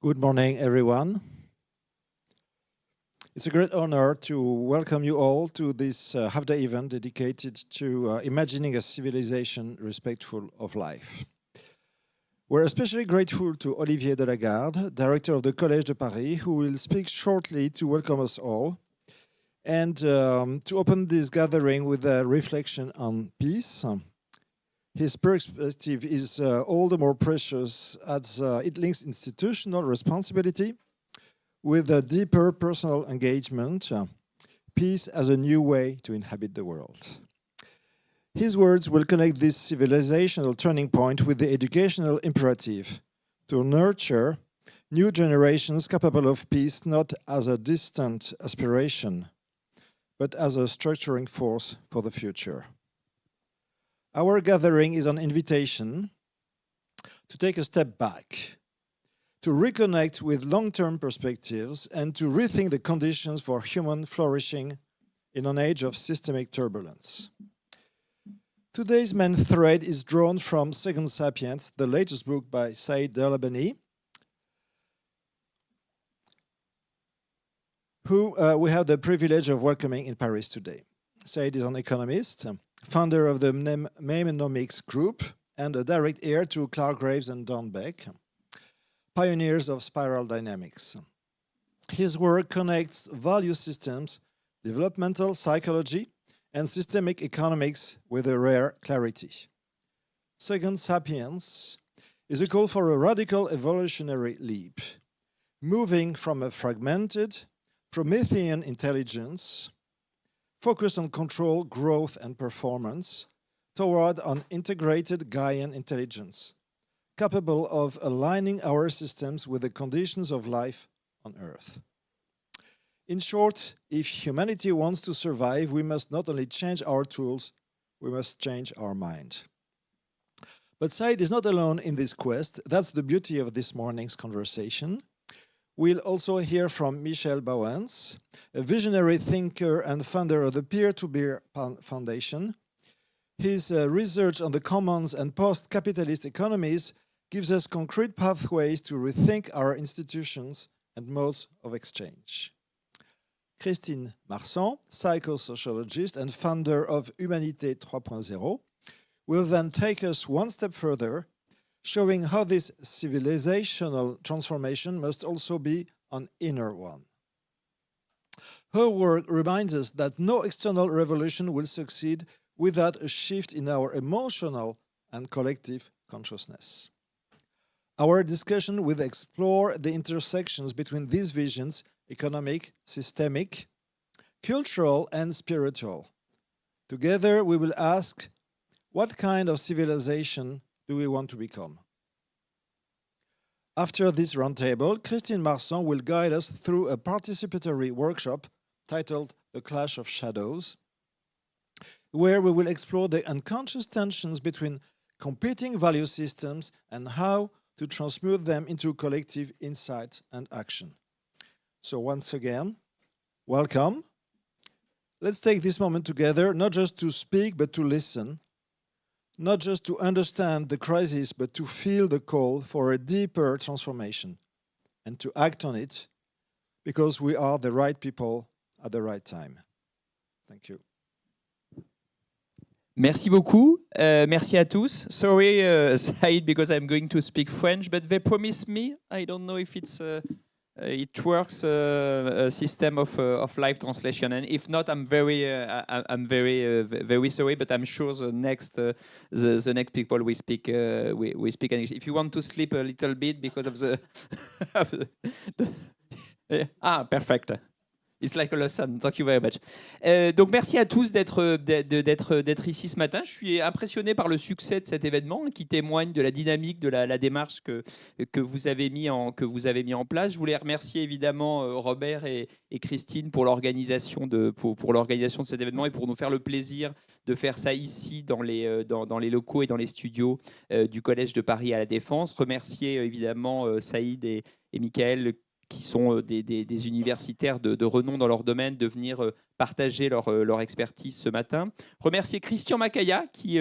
Good morning, everyone. It's a great honor to welcome you all to this half-day event dedicated to imagining a civilization respectful of life. We're especially grateful to Olivier Delagarde, director of the Collège de Paris, who will speak shortly to welcome us all and to open this gathering with a reflection on peace. His perspective is all the more precious as it links institutional responsibility with a deeper personal engagement, peace as a new way to inhabit the world. His words will connect this civilizational turning point with the educational imperative to nurture new generations capable of peace not as a distant aspiration, but as a structuring force for the future. Our gathering is an invitation to take a step back, to reconnect with long-term perspectives and to rethink the conditions for human flourishing in an age of systemic turbulence. Today's main thread is drawn from Second Sapiens, the latest book by Said Delabani, who we have the privilege of welcoming in Paris today. Said is an economist, founder of the Memenomics Group, and a direct heir to Clark Graves and Don Beck, pioneers of spiral dynamics. His work connects value systems, developmental psychology, and systemic economics with a rare clarity. Second Sapiens is a call for a radical evolutionary leap, moving from a fragmented Promethean intelligence focused on control, growth, and performance toward an integrated Gaian intelligence, capable of aligning our systems with the conditions of life on Earth. In short, if humanity wants to survive, we must not only change our tools, we must change our mind. But Said is not alone in this quest. That's the beauty of this morning's conversation. We'll also hear from Michel Bauwens, a visionary thinker and founder of the Peer-to-Peer Foundation. His research on the commons and post-capitalist economies gives us concrete pathways to rethink our institutions and modes of exchange. Christine Marsan, psychosociologist and founder of Humanité 3.0, will then take us one step further, showing how this civilizational transformation must also be an inner one. Her work reminds us that no external revolution will succeed without a shift in our emotional and collective consciousness. Our discussion will explore the intersections between these visions, economic, systemic, cultural, and spiritual. Together, we will ask, what kind of civilization do we want to become? After this roundtable, Christine Marsan will guide us through a participatory workshop titled The Clash of Shadows, where we will explore the unconscious tensions between competing value systems and how to transmute them into collective insight and action. So once again, welcome. Let's take this moment together, not just to speak, but to listen. Not just to understand the crisis, but to feel the call for a deeper transformation and to act on it because we are the right people at the right time. Thank you. Merci beaucoup. Merci à tous. Sorry, Said, because I'm going to speak French, but they promised me, I don't know if it works, a system of live translation, and if not, I'm very sorry, but I'm sure the next people we speak English. If you want to sleep a little bit because of the perfect. It's like a lesson. Thank you very much. Donc merci à tous d'être ici ce matin. Je suis impressionné par le succès de cet événement qui témoigne de la dynamique, de la démarche que vous avez mis en place. Je voulais remercier évidemment Robert et Christine pour l'organisation de cet événement et pour nous faire le plaisir de faire ça ici dans les locaux et dans les studios du Collège de Paris à la Défense. Remercier évidemment Saïd et Michael qui sont des universitaires de renom dans leur domaine, de venir partager leur expertise ce matin. Remercier Christian Macaya qui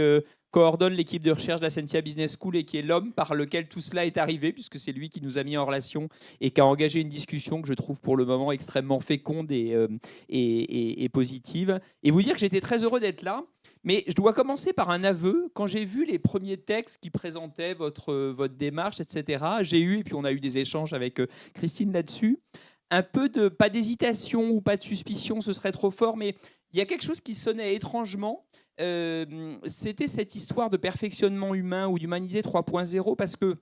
coordonne l'équipe de recherche de la Sentia Business School et qui est l'homme par lequel tout cela est arrivé, puisque c'est lui qui nous a mis en relation et qui a engagé une discussion que je trouve pour le moment extrêmement féconde et positive. Et vous dire que j'étais très heureux d'être là. Mais je dois commencer par un aveu. Quand j'ai vu les premiers textes qui présentaient votre démarche, etc., j'ai eu, et puis on a eu des échanges avec Christine là-dessus, un peu pas d'hésitation ou pas de suspicion, ce serait trop fort, mais il y a quelque chose qui sonnait étrangement. C'était cette histoire de perfectionnement humain ou d'humanité 3.0, parce que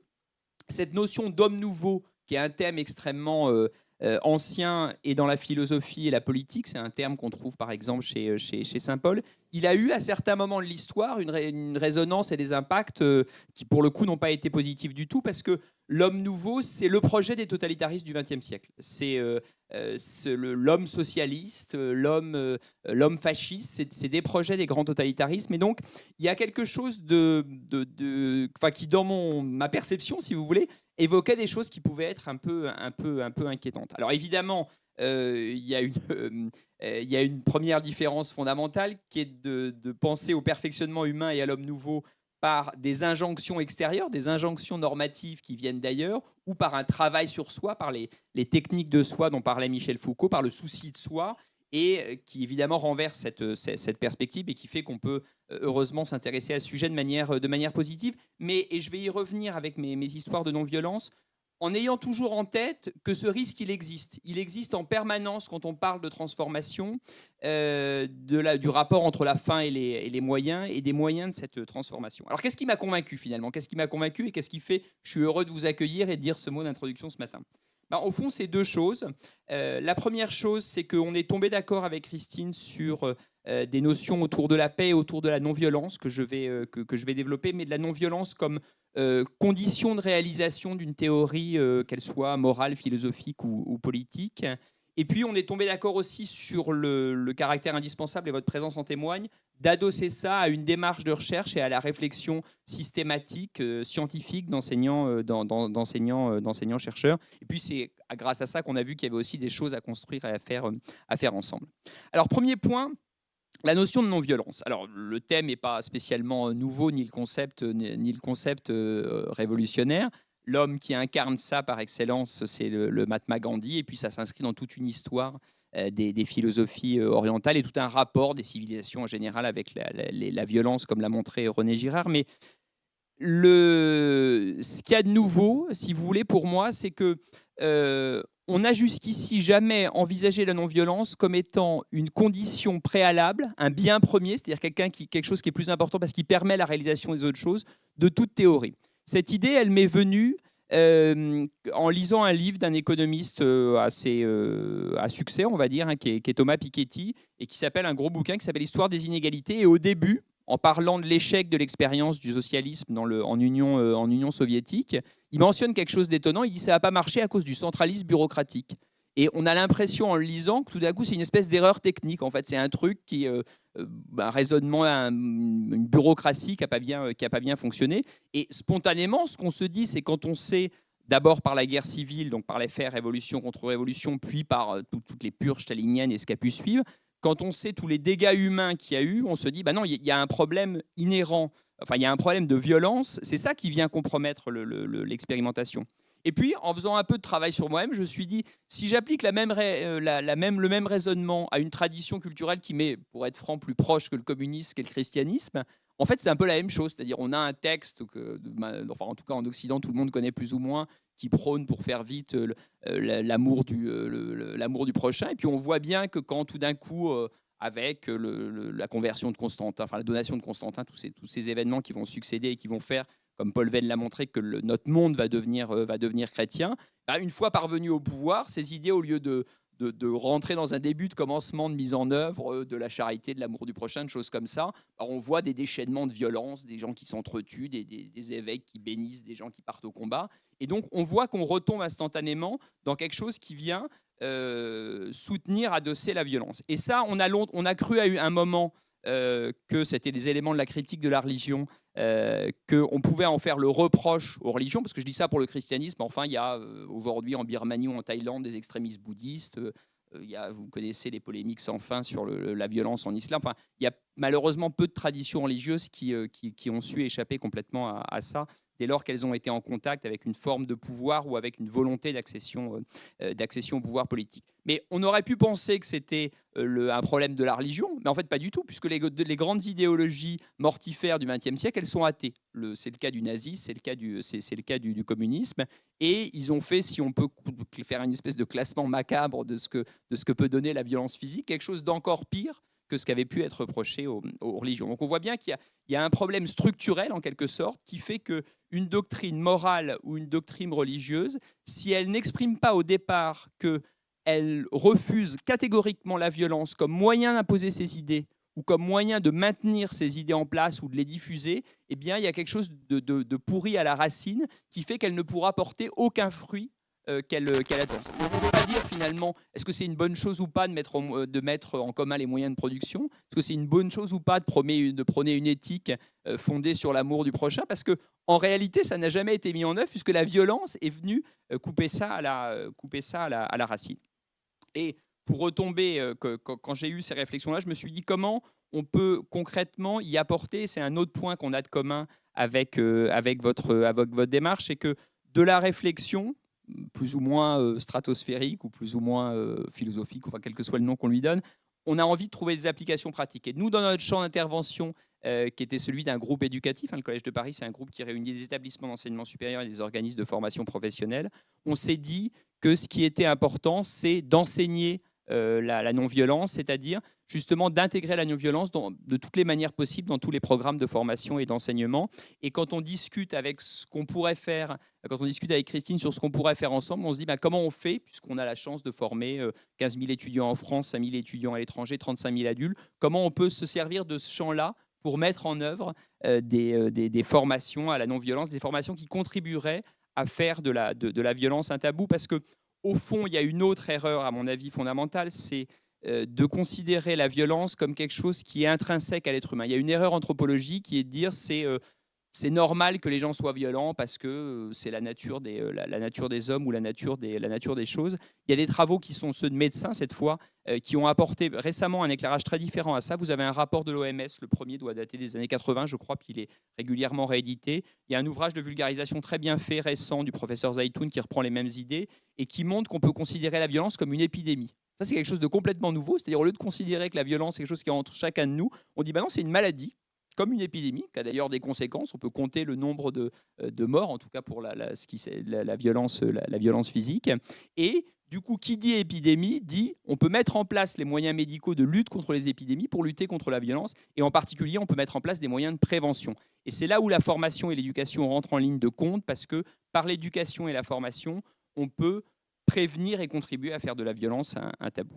cette notion d'homme nouveau, qui est un thème extrêmement ancien et dans la philosophie et la politique, c'est un terme qu'on trouve par exemple chez Saint-Paul, il a eu à certains moments de l'histoire une résonance et des impacts qui pour le coup n'ont pas été positifs du tout, parce que l'homme nouveau, c'est le projet des totalitaristes du XXe siècle. C'est l'homme socialiste, l'homme fasciste, c'est des projets des grands totalitarismes. Et donc, il y a quelque chose qui, dans ma perception, si vous voulez, évoquait des choses qui pouvaient être un peu inquiétantes. Alors évidemment, il y a une première différence fondamentale qui est de penser au perfectionnement humain et à l'homme nouveau par des injonctions extérieures, des injonctions normatives qui viennent d'ailleurs, ou par un travail sur soi, par les techniques de soi dont parlait Michel Foucault, par le souci de soi, et qui évidemment renverse cette perspective et qui fait qu'on peut heureusement s'intéresser à ce sujet de manière positive. Et je vais y revenir avec mes histoires de non-violence, en ayant toujours en tête que ce risque, il existe. Il existe en permanence quand on parle de transformation, du rapport entre la fin et les moyens, et des moyens de cette transformation. Alors, qu'est-ce qui m'a convaincu finalement? Qu'est-ce qui m'a convaincu et qu'est-ce qui fait que je suis heureux de vous accueillir et de dire ce mot d'introduction ce matin? Au fond, c'est deux choses. La première chose, c'est qu'on est tombé d'accord avec Christine sur des notions autour de la paix et autour de la non-violence que je vais développer, mais de la non-violence comme condition de réalisation d'une théorie, qu'elle soit morale, philosophique ou politique. Et puis, on est tombé d'accord aussi sur le caractère indispensable, et votre présence en témoigne, d'adosser ça à une démarche de recherche et à la réflexion systématique, scientifique d'enseignants-chercheurs. Et puis, c'est grâce à ça qu'on a vu qu'il y avait aussi des choses à construire et à faire ensemble. Alors, premier point, la notion de non-violence. Alors, le thème n'est pas spécialement nouveau, ni le concept révolutionnaire. L'homme qui incarne ça par excellence, c'est le Mahatma Gandhi, et puis ça s'inscrit dans toute une histoire des philosophies orientales et tout un rapport des civilisations en général avec la violence, comme l'a montré René Girard. Mais ce qu'il y a de nouveau, si vous voulez, pour moi, c'est que on n'a jusqu'ici jamais envisagé la non-violence comme étant une condition préalable, un bien premier, c'est-à-dire quelque chose qui est plus important parce qu'il permet la réalisation des autres choses, de toute théorie. Cette idée, elle m'est venue en lisant un livre d'un économiste assez à succès, on va dire, qui est Thomas Piketty, et qui s'appelle un gros bouquin qui s'appelle L'histoire des inégalités. Et au début, en parlant de l'échec de l'expérience du socialisme en Union soviétique, il mentionne quelque chose d'étonnant. Il dit que ça n'a pas marché à cause du centralisme bureaucratique. Et on a l'impression en le lisant que tout d'un coup, c'est une espèce d'erreur technique. En fait, c'est un truc qui un raisonnement, une bureaucratie qui n'a pas bien fonctionné. Et spontanément, ce qu'on se dit, c'est quand on sait d'abord par la guerre civile, donc par les faits révolution contre révolution, puis par toutes les purges staliniennes et ce qui a pu suivre, quand on sait tous les dégâts humains qu'il y a eu, on se dit, non, il y a un problème inhérent, enfin, il y a un problème de violence, c'est ça qui vient compromettre l'expérimentation. Et puis, en faisant un peu de travail sur moi-même, je me suis dit, si j'applique le même raisonnement à une tradition culturelle qui m'est, pour être franc, plus proche que le communisme et le christianisme, en fait, c'est un peu la même chose. C'est-à-dire, on a un texte en tout cas en Occident, tout le monde connaît plus ou moins, qui prône, pour faire vite, l'amour du prochain. Et puis, on voit bien que quand tout d'un coup, avec la conversion de Constantin, enfin la donation de Constantin, tous ces événements qui vont succéder et qui vont faire, comme Paul Venn l'a montré, que notre monde va devenir chrétien, une fois parvenu au pouvoir, ces idées, au lieu de rentrer dans un début de commencement de mise en œuvre de la charité, de l'amour du prochain, de choses comme ça, on voit des déchaînements de violence, des gens qui s'entretuent, des évêques qui bénissent des gens qui partent au combat. Et donc, on voit qu'on retombe instantanément dans quelque chose qui vient soutenir, adosser la violence. Et ça, on a cru à un moment que c'était des éléments de la critique de la religion, qu'on pouvait en faire le reproche aux religions, parce que je dis ça pour le christianisme, enfin il y a aujourd'hui en Birmanie ou en Thaïlande des extrémistes bouddhistes, Vous connaissez les polémiques sans fin sur la violence en islam. Enfin, il y a malheureusement peu de traditions religieuses qui ont su échapper complètement à ça, dès lors qu'elles ont été en contact avec une forme de pouvoir ou avec une volonté d'accession au pouvoir politique. Mais on aurait pu penser que c'était un problème de la religion, mais en fait pas du tout, puisque les grandes idéologies mortifères du XXe siècle, elles sont athées. C'est le cas du nazisme, c'est le cas du communisme, et ils ont fait, si on peut faire une espèce de classement macabre de ce que peut donner la violence physique, quelque chose d'encore pire que ce qui avait pu être reproché aux religions. Donc on voit bien qu'il y a un problème structurel, en quelque sorte, qui fait qu'une doctrine morale ou une doctrine religieuse, si elle n'exprime pas au départ qu'elle refuse catégoriquement la violence comme moyen d'imposer ses idées ou comme moyen de maintenir ses idées en place ou de les diffuser, eh bien, il y a quelque chose de pourri à la racine qui fait qu'elle ne pourra porter aucun fruit qu'elle attend. On ne peut pas dire finalement, est-ce que c'est une bonne chose ou pas de mettre en commun les moyens de production? Est-ce que c'est une bonne chose ou pas de prôner une éthique fondée sur l'amour du prochain? Parce qu'en réalité, ça n'a jamais été mis en œuvre puisque la violence est venue couper ça à la racine. Et pour retomber, quand j'ai eu ces réflexions-là, je me suis dit comment on peut concrètement y apporter. C'est un autre point qu'on a de commun avec votre démarche, c'est que de la réflexion, plus ou moins stratosphérique ou plus ou moins philosophique, enfin quel que soit le nom qu'on lui donne, on a envie de trouver des applications pratiques. Et nous, dans notre champ d'intervention, qui était celui d'un groupe éducatif, le Collège de Paris, c'est un groupe qui réunit des établissements d'enseignement supérieur et des organismes de formation professionnelle, on s'est dit que ce qui était important, c'est d'enseigner la non-violence, c'est-à-dire justement d'intégrer la non-violence de toutes les manières possibles dans tous les programmes de formation et d'enseignement. Et quand on discute avec ce qu'on pourrait faire, quand on discute avec Christine sur ce qu'on pourrait faire ensemble, on se dit comment on fait, puisqu'on a la chance de former 15 000 étudiants en France, 5 000 étudiants à l'étranger, 35 000 adultes, comment on peut se servir de ce champ-là pour mettre en œuvre des formations à la non-violence, des formations qui contribueraient à faire de la violence un tabou, parce que au fond, il y a une autre erreur, à mon avis, fondamentale, c'est de considérer la violence comme quelque chose qui est intrinsèque à l'être humain. Il y a une erreur anthropologique qui est de dire c'est normal que les gens soient violents parce que c'est la nature des hommes ou la nature des choses. Il y a des travaux qui sont ceux de médecins, cette fois, qui ont apporté récemment un éclairage très différent à ça. Vous avez un rapport de l'OMS, le premier doit dater des années 80, je crois, puis il est régulièrement réédité. Il y a un ouvrage de vulgarisation très bien fait, récent, du professeur Zaitoun, qui reprend les mêmes idées et qui montre qu'on peut considérer la violence comme une épidémie. Ça, c'est quelque chose de complètement nouveau. C'est-à-dire, au lieu de considérer que la violence est quelque chose qui est entre chacun de nous, on dit non, c'est une maladie, comme une épidémie, qui a d'ailleurs des conséquences. On peut compter le nombre de morts, en tout cas pour la violence physique. Et du coup, qui dit épidémie dit on peut mettre en place les moyens médicaux de lutte contre les épidémies pour lutter contre la violence. Et en particulier, on peut mettre en place des moyens de prévention. Et c'est là où la formation et l'éducation rentrent en ligne de compte, parce que par l'éducation et la formation, on peut prévenir et contribuer à faire de la violence un tabou.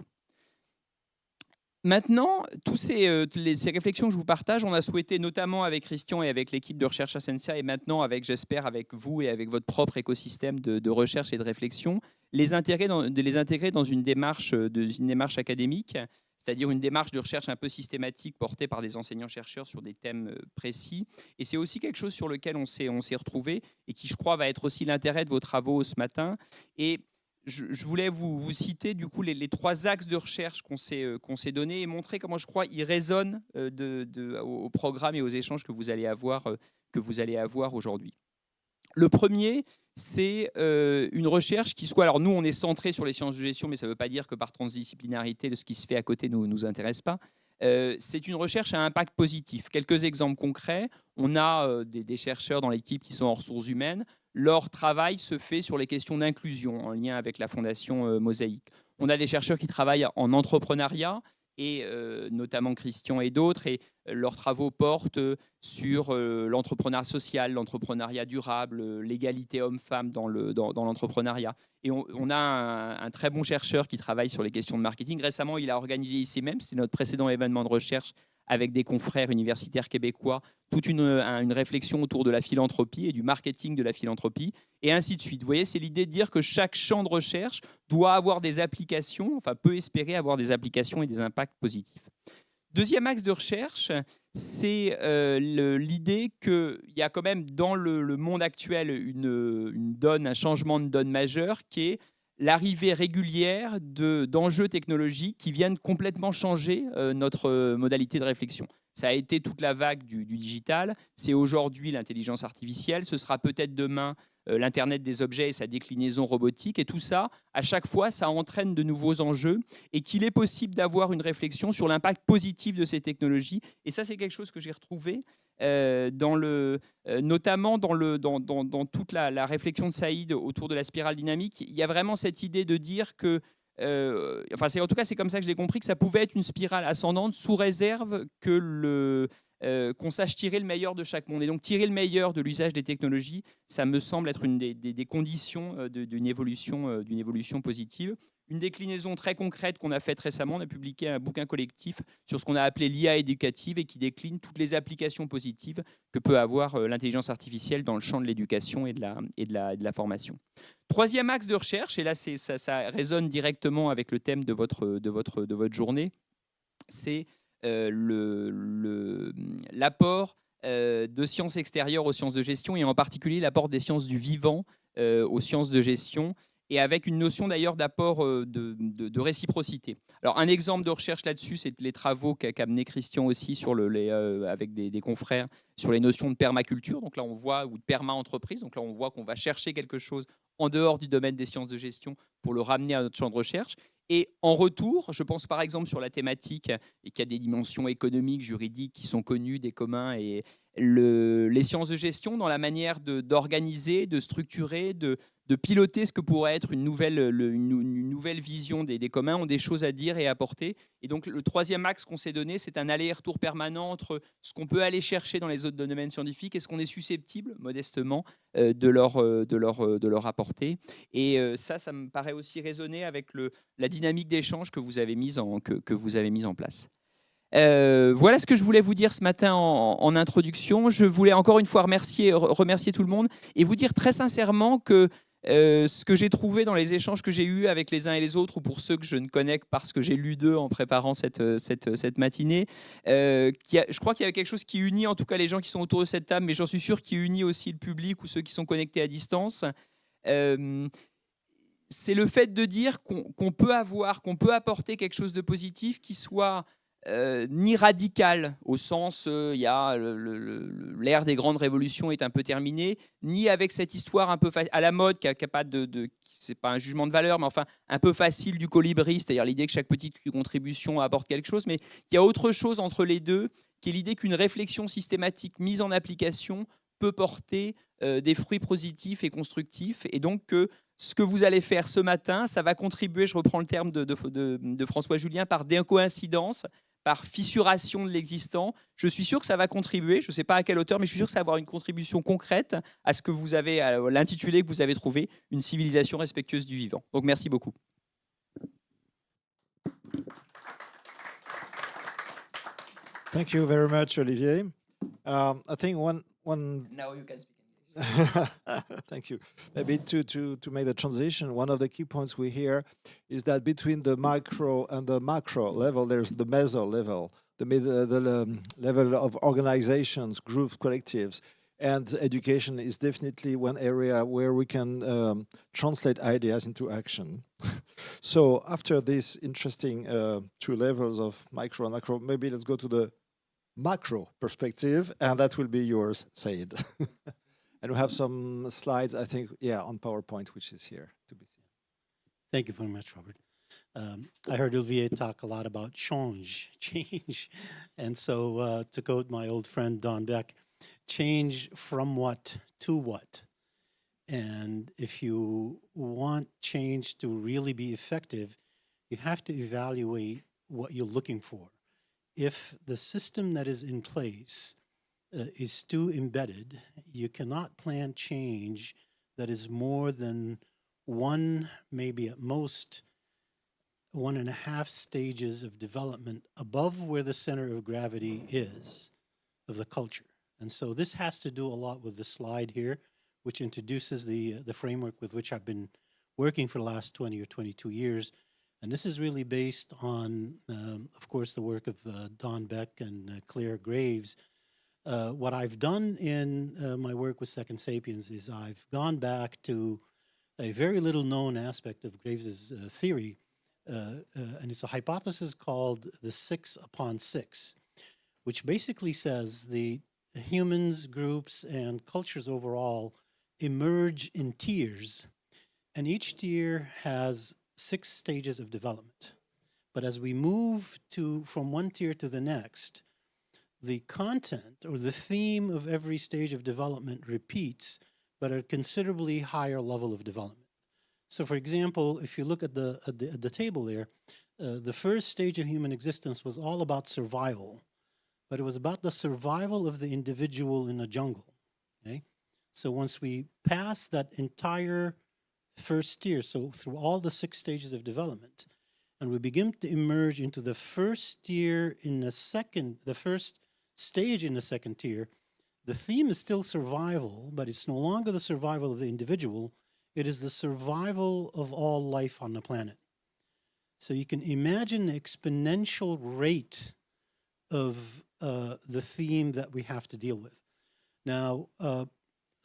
Maintenant, toutes ces réflexions que je vous partage, on a souhaité, notamment avec Christian et avec l'équipe de recherche Ascensia, et maintenant, j'espère, avec vous et avec votre propre écosystème de recherche et de réflexion, les intégrer dans une démarche académique, c'est-à-dire une démarche de recherche un peu systématique portée par des enseignants-chercheurs sur des thèmes précis. Et c'est aussi quelque chose sur lequel on s'est retrouvés et qui, je crois, va être aussi l'intérêt de vos travaux ce matin. Et je voulais vous citer du coup les trois axes de recherche qu'on s'est donnés et montrer comment, je crois, ils résonnent au programme et aux échanges que vous allez avoir aujourd'hui. Le premier, c'est une recherche qui soit... Alors nous, on est centré sur les sciences de gestion, mais ça ne veut pas dire que par transdisciplinarité, de ce qui se fait à côté ne nous intéresse pas. C'est une recherche à impact positif. Quelques exemples concrets. On a des chercheurs dans l'équipe qui sont en ressources humaines. Leur travail se fait sur les questions d'inclusion en lien avec la Fondation Mosaïque. On a des chercheurs qui travaillent en entrepreneuriat, et notamment Christian et d'autres, et leurs travaux portent sur l'entrepreneuriat social, l'entrepreneuriat durable, l'égalité homme-femme dans l'entrepreneuriat. Et on a un très bon chercheur qui travaille sur les questions de marketing. Récemment, il a organisé ici même, c'est notre précédent événement de recherche, avec des confrères universitaires québécois, toute une réflexion autour de la philanthropie et du marketing de la philanthropie, et ainsi de suite. Vous voyez, c'est l'idée de dire que chaque champ de recherche doit avoir des applications, enfin peut espérer avoir des applications et des impacts positifs. Deuxième axe de recherche, c'est l'idée qu'il y a quand même dans le monde actuel un changement de donne majeur qui est l'arrivée régulière d'enjeux technologiques qui viennent complètement changer notre modalité de réflexion. Ça a été toute la vague du digital, c'est aujourd'hui l'intelligence artificielle, ce sera peut-être demain l'Internet des objets et sa déclinaison robotique. Et tout ça, à chaque fois, ça entraîne de nouveaux enjeux et qu'il est possible d'avoir une réflexion sur l'impact positif de ces technologies. Et ça, c'est quelque chose que j'ai retrouvé notamment dans toute la réflexion de Saïd autour de la spirale dynamique. Il y a vraiment cette idée de dire que en tout cas, c'est comme ça que je l'ai compris, que ça pouvait être une spirale ascendante sous réserve que qu'on sache tirer le meilleur de chaque monde. Et donc, tirer le meilleur de l'usage des technologies, ça me semble être une des conditions d'une évolution positive. Une déclinaison très concrète qu'on a faite récemment, on a publié un bouquin collectif sur ce qu'on a appelé l'IA éducative et qui décline toutes les applications positives que peut avoir l'intelligence artificielle dans le champ de l'éducation et de la formation. Troisième axe de recherche, et là ça résonne directement avec le thème de votre journée, c'est l'apport de sciences extérieures aux sciences de gestion et en particulier l'apport des sciences du vivant aux sciences de gestion et avec une notion d'ailleurs d'apport de réciprocité. Alors un exemple de recherche là-dessus, c'est les travaux qu'a amené Christian aussi sur avec des confrères sur les notions de permaculture. Donc là on voit, ou de perma-entreprise, donc là on voit qu'on va chercher quelque chose en dehors du domaine des sciences de gestion pour le ramener à notre champ de recherche. Et en retour, je pense par exemple sur la thématique, et qu'il y a des dimensions économiques, juridiques qui sont connues des communs, et les sciences de gestion dans la manière d'organiser, de structurer, de piloter ce que pourrait être une nouvelle vision des communs, ont des choses à dire et à apporter. Et donc le troisième axe qu'on s'est donné, c'est un aller-retour permanent entre ce qu'on peut aller chercher dans les autres domaines scientifiques et ce qu'on est susceptible, modestement, de leur apporter. Et ça me paraît aussi résonner avec la dynamique d'échange que vous avez mise en place. Voilà ce que je voulais vous dire ce matin en introduction. Je voulais encore une fois remercier tout le monde et vous dire très sincèrement que ce que j'ai trouvé dans les échanges que j'ai eus avec les uns et les autres, ou pour ceux que je ne connais que parce que j'ai lu d'eux en préparant cette matinée, je crois qu'il y avait quelque chose qui unit en tout cas les gens qui sont autour de cette table, mais j'en suis sûr qui unit aussi le public ou ceux qui sont connectés à distance. C'est le fait de dire qu'on peut apporter quelque chose de positif qui soit ni radical, au sens il y a l'ère des grandes révolutions est un peu terminée, ni avec cette histoire un peu à la mode qui a pas c'est pas un jugement de valeur, mais enfin un peu facile du colibri, c'est-à-dire l'idée que chaque petite contribution apporte quelque chose, mais il y a autre chose entre les deux, qui est l'idée qu'une réflexion systématique mise en application peut porter des fruits positifs et constructifs, et donc que ce que vous allez faire ce matin, ça va contribuer, je reprends le terme de François Julien, par décoïncidence, par fissuration de l'existant. Je suis sûr que ça va contribuer, je ne sais pas à quelle hauteur, mais je suis sûr que ça va avoir une contribution concrète à ce que vous avez, à l'intitulé que vous avez trouvé, une civilisation respectueuse du vivant. Donc merci beaucoup. Thank you very much, Olivier. I think one Now you can speak. Thank you. Maybe to make the transition, one of the key points we hear is that between the micro and the macro level, there's the meso level, the level of organizations, groups, collectives, and education is definitely one area where we can translate ideas into action. So after this interesting two levels of micro and macro, maybe let's go to the macro perspective, and that will be yours, Said. And we have some slides, I think, on PowerPoint, which is here to be seen. Thank you very much, Robert. I heard Olivier talk a lot about change. And so to quote my old friend Don Beck, change from what to what? And if you want change to really be effective, you have to evaluate what you're looking for. If the system that is in place is too embedded, you cannot plan change that is more than one, maybe at most 1.5 stages of development above where the center of gravity is of the culture. And so this has to do a lot with the slide here, which introduces the framework with which I've been working for the last 20 or 22 years. And this is really based on, of course, the work of Don Beck and Claire Graves. What I've done in my work with Second Sapiens is I've gone back to a very little known aspect of Graves's theory, and it's a hypothesis called the 6/6, which basically says the humans, groups, and cultures overall emerge in tiers, and each tier has 6 stages of development. But as we move from one tier to the next, the content or the theme of every stage of development repeats, but at a considerably higher level of development. So for example, if you look at the table there, the first stage of human existence was all about survival, but it was about the survival of the individual in a jungle, okay? So once we pass that entire first tier, so through all the 6 stages of development, and we begin to emerge into the first tier in the first stage in the second tier, the theme is still survival, but it's no longer the survival of the individual, it is the survival of all life on the planet. So you can imagine the exponential rate of the theme that we have to deal with. Now,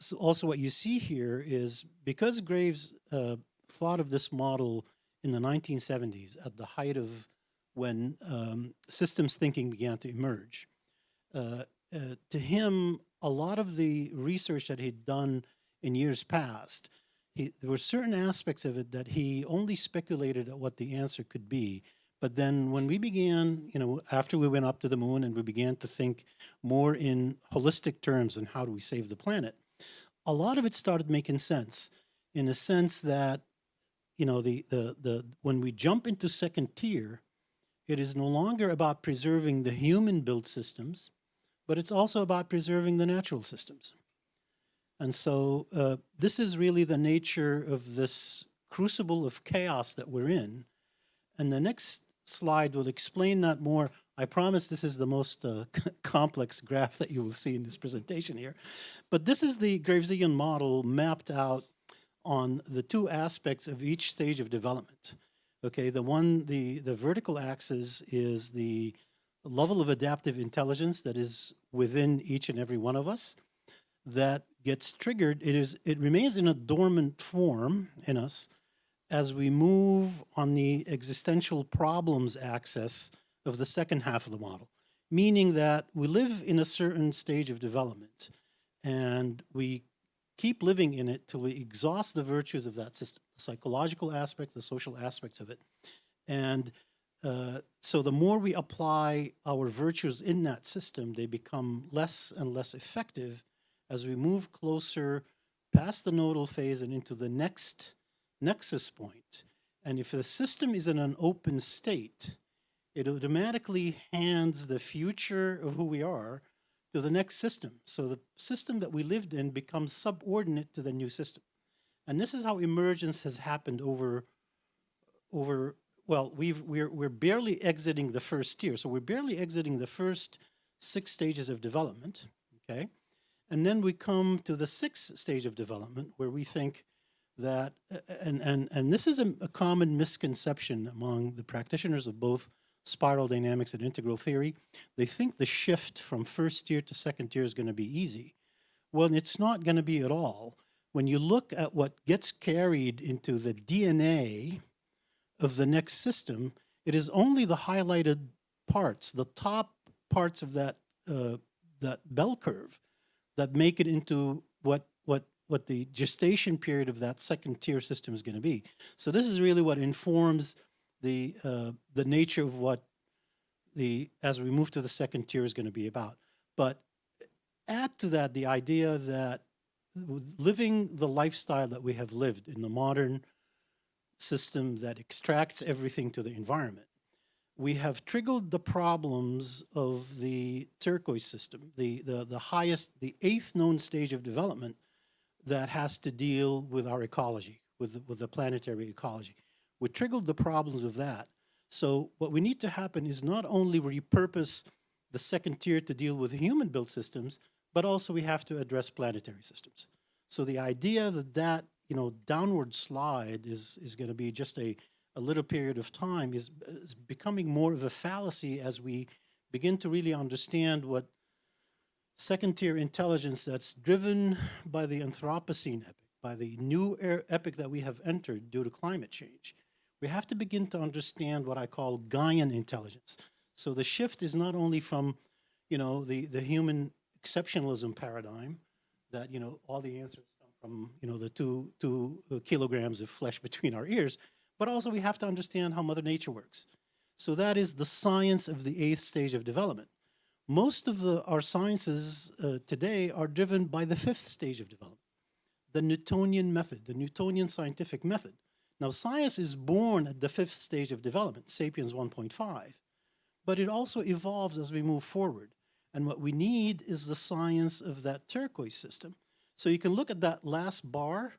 so also what you see here is because Graves thought of this model in the 1970s at the height of when systems thinking began to emerge, to him, a lot of the research that he'd done in years past, there were certain aspects of it that he only speculated at what the answer could be. But then when we began, after we went up to the moon and we began to think more in holistic terms and how do we save the planet, a lot of it started making sense in a sense that, when we jump into second tier, it is no longer about preserving the human-built systems, but it's also about preserving the natural systems. And so this is really the nature of this crucible of chaos that we're in. And the next slide will explain that more. I promise this is the most complex graph that you will see in this presentation here. But this is the Gravesian model mapped out on the 2 aspects of each stage of development. Okay, the vertical axis is the level of adaptive intelligence that is within each and every one of us that gets triggered. It remains in a dormant form in us as we move on the existential problems axis of the second half of the model, meaning that we live in a certain stage of development and we keep living in it till we exhaust the virtues of that system, the psychological aspects, the social aspects of it. And so the more we apply our virtues in that system, they become less and less effective as we move closer past the nodal phase and into the next nexus point. And if the system is in an open state, it automatically hands the future of who we are to the next system. So the system that we lived in becomes subordinate to the new system. And this is how emergence has happened over well, we're barely exiting the first tier. So we're barely exiting the first 6 stages of development, okay? And then we come to the 6th stage of development where we think that, and this is a common misconception among the practitioners of both spiral dynamics and integral theory. They think the shift from first tier to second tier is going to be easy. Well, it's not going to be at all. When you look at what gets carried into the DNA of the next system, it is only the highlighted parts, the top parts of that bell curve, that make it into what the gestation period of that second tier system is going to be. So this is really what informs the nature of what as we move to the second tier is going to be about. But add to that the idea that living the lifestyle that we have lived in the modern system that extracts everything to the environment, we have triggered the problems of the turquoise system, the highest, the 8th known stage of development that has to deal with our ecology, with the planetary ecology. We triggered the problems of that. So what we need to happen is not only repurpose the second tier to deal with human-built systems, but also we have to address planetary systems. So the idea that downward slide is going to be just a little period of time is becoming more of a fallacy as we begin to really understand what second-tier intelligence that's driven by the Anthropocene epoch, by the new epoch that we have entered due to climate change, we have to begin to understand what I call Gaian intelligence. So the shift is not only from, the human exceptionalism paradigm that, all the answers come from, the two kilograms of flesh between our ears, but also we have to understand how Mother Nature works. So that is the science of the 8th stage of development. Most of our sciences today are driven by the 5th stage of development, the Newtonian method, the Newtonian scientific method. Now, science is born at the 5th stage of development, Sapiens 1.5, but it also evolves as we move forward. And what we need is the science of that turquoise system. So you can look at that last bar.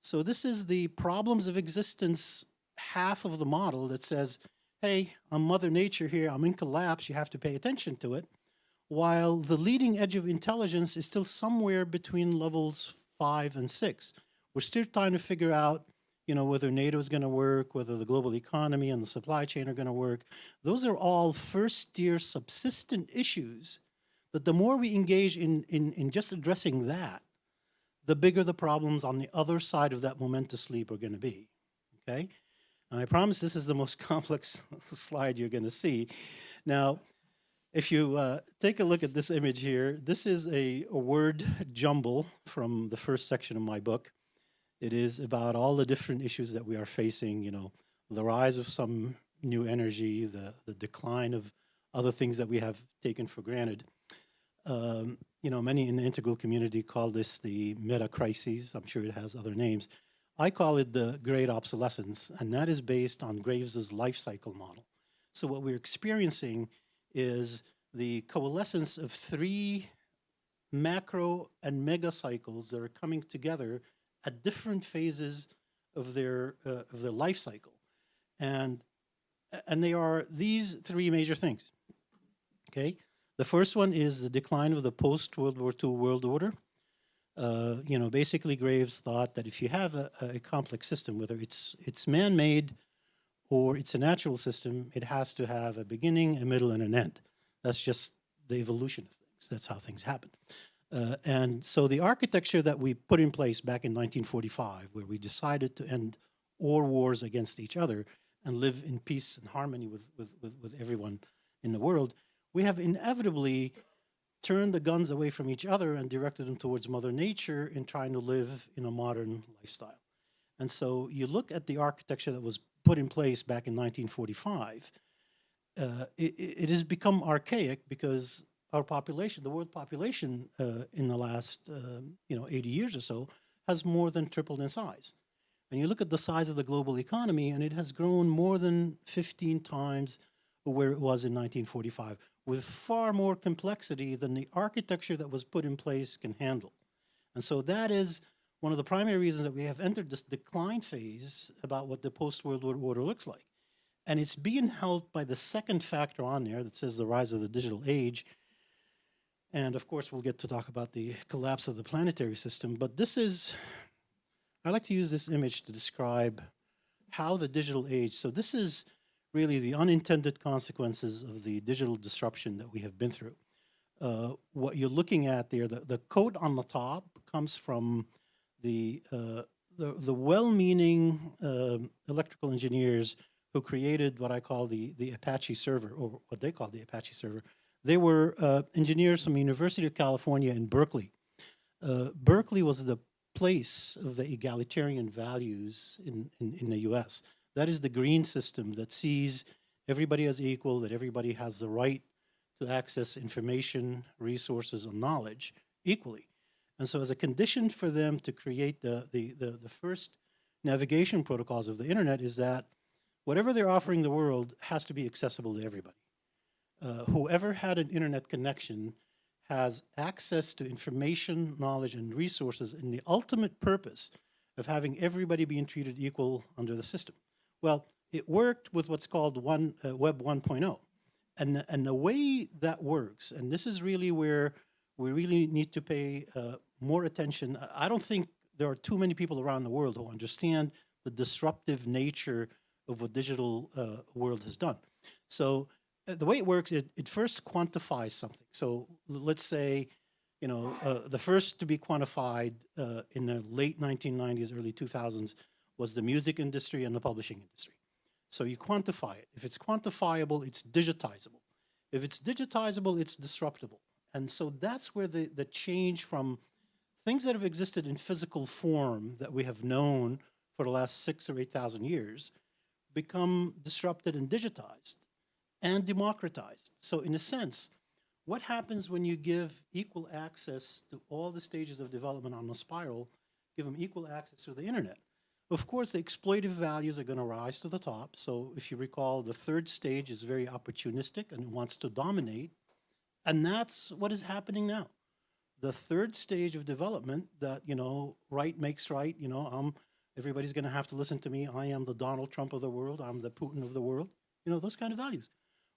So this is the problems of existence half of the model that says, hey, I'm Mother Nature here, I'm in collapse, you have to pay attention to it. While the leading edge of intelligence is still somewhere between levels 5 and 6. We're still trying to figure out, whether NATO is going to work, whether the global economy and the supply chain are going to work. Those are all first-tier subsistent issues that the more we engage in just addressing that, the bigger the problems on the other side of that momentous leap are going to be, okay? And I promise this is the most complex slide you're going to see. Now, if you take a look at this image here, this is a word jumble from the first section of my book. It is about all the different issues that we are facing, the rise of some new energy, the decline of other things that we have taken for granted. Many in the integral community call this the meta crises. I'm sure it has other names. I call it the great obsolescence, and that is based on Graves's life cycle model. So what we're experiencing is the coalescence of 3 macro and mega cycles that are coming together at different phases of their life cycle, and they are these 3 major things. Okay, the first one is the decline of the post-World War II world order. Basically, Graves thought that if you have a complex system, whether it's man-made or it's a natural system, it has to have a beginning, a middle, and an end. That's just the evolution of things. That's how things happen. And so the architecture that we put in place back in 1945, where we decided to end all wars against each other and live in peace and harmony with everyone in the world, we have inevitably turned the guns away from each other and directed them towards Mother Nature in trying to live in a modern lifestyle. And so you look at the architecture that was put in place back in 1945, it has become archaic because our population, the world population in the last 80 years or so has more than tripled in size. And you look at the size of the global economy and it has grown more than 15 times where it was in 1945, with far more complexity than the architecture that was put in place can handle. And so that is one of the primary reasons that we have entered this decline phase about what the post-World War order looks like. And it's being helped by the second factor on there that says the rise of the digital age. And of course, we'll get to talk about the collapse of the planetary system. But this is, I like to use this image to describe how the digital age, so this is really the unintended consequences of the digital disruption that we have been through. What you're looking at there, the code on the top comes from the well-meaning electrical engineers who created what I call the Apache server, or what they call the Apache server. They were engineers from the University of California in Berkeley. Berkeley was the place of the egalitarian values in the US. That is the green system that sees everybody as equal, that everybody has the right to access information, resources, or knowledge equally. And so as a condition for them to create the first navigation protocols of the internet is that whatever they're offering the world has to be accessible to everybody. Whoever had an internet connection has access to information, knowledge, and resources in the ultimate purpose of having everybody being treated equal under the system. Well, it worked with what's called Web 1.0. And the way that works, and this is really where we really need to pay more attention. I don't think there are too many people around the world who understand the disruptive nature of what digital world has done. So the way it works, it first quantifies something. So let's say The first to be quantified in the late 1990s, early 2000s was the music industry and the publishing industry. So you quantify it. If it's quantifiable, it's digitizable. If it's digitizable, it's disruptible. And so that's where the change from things that have existed in physical form that we have known for the last 6,000 or 8,000 years become disrupted and digitized and democratized. So in a sense, what happens when you give equal access to all the stages of development on the spiral, give them equal access to the internet? Of course, the exploitive values are going to rise to the top. So if you recall, the third stage is very opportunistic and wants to dominate. And that's what is happening now. The third stage of development that, right makes right, everybody's going to have to listen to me. I am the Donald Trump of the world. I'm the Putin of the world. Those kind of values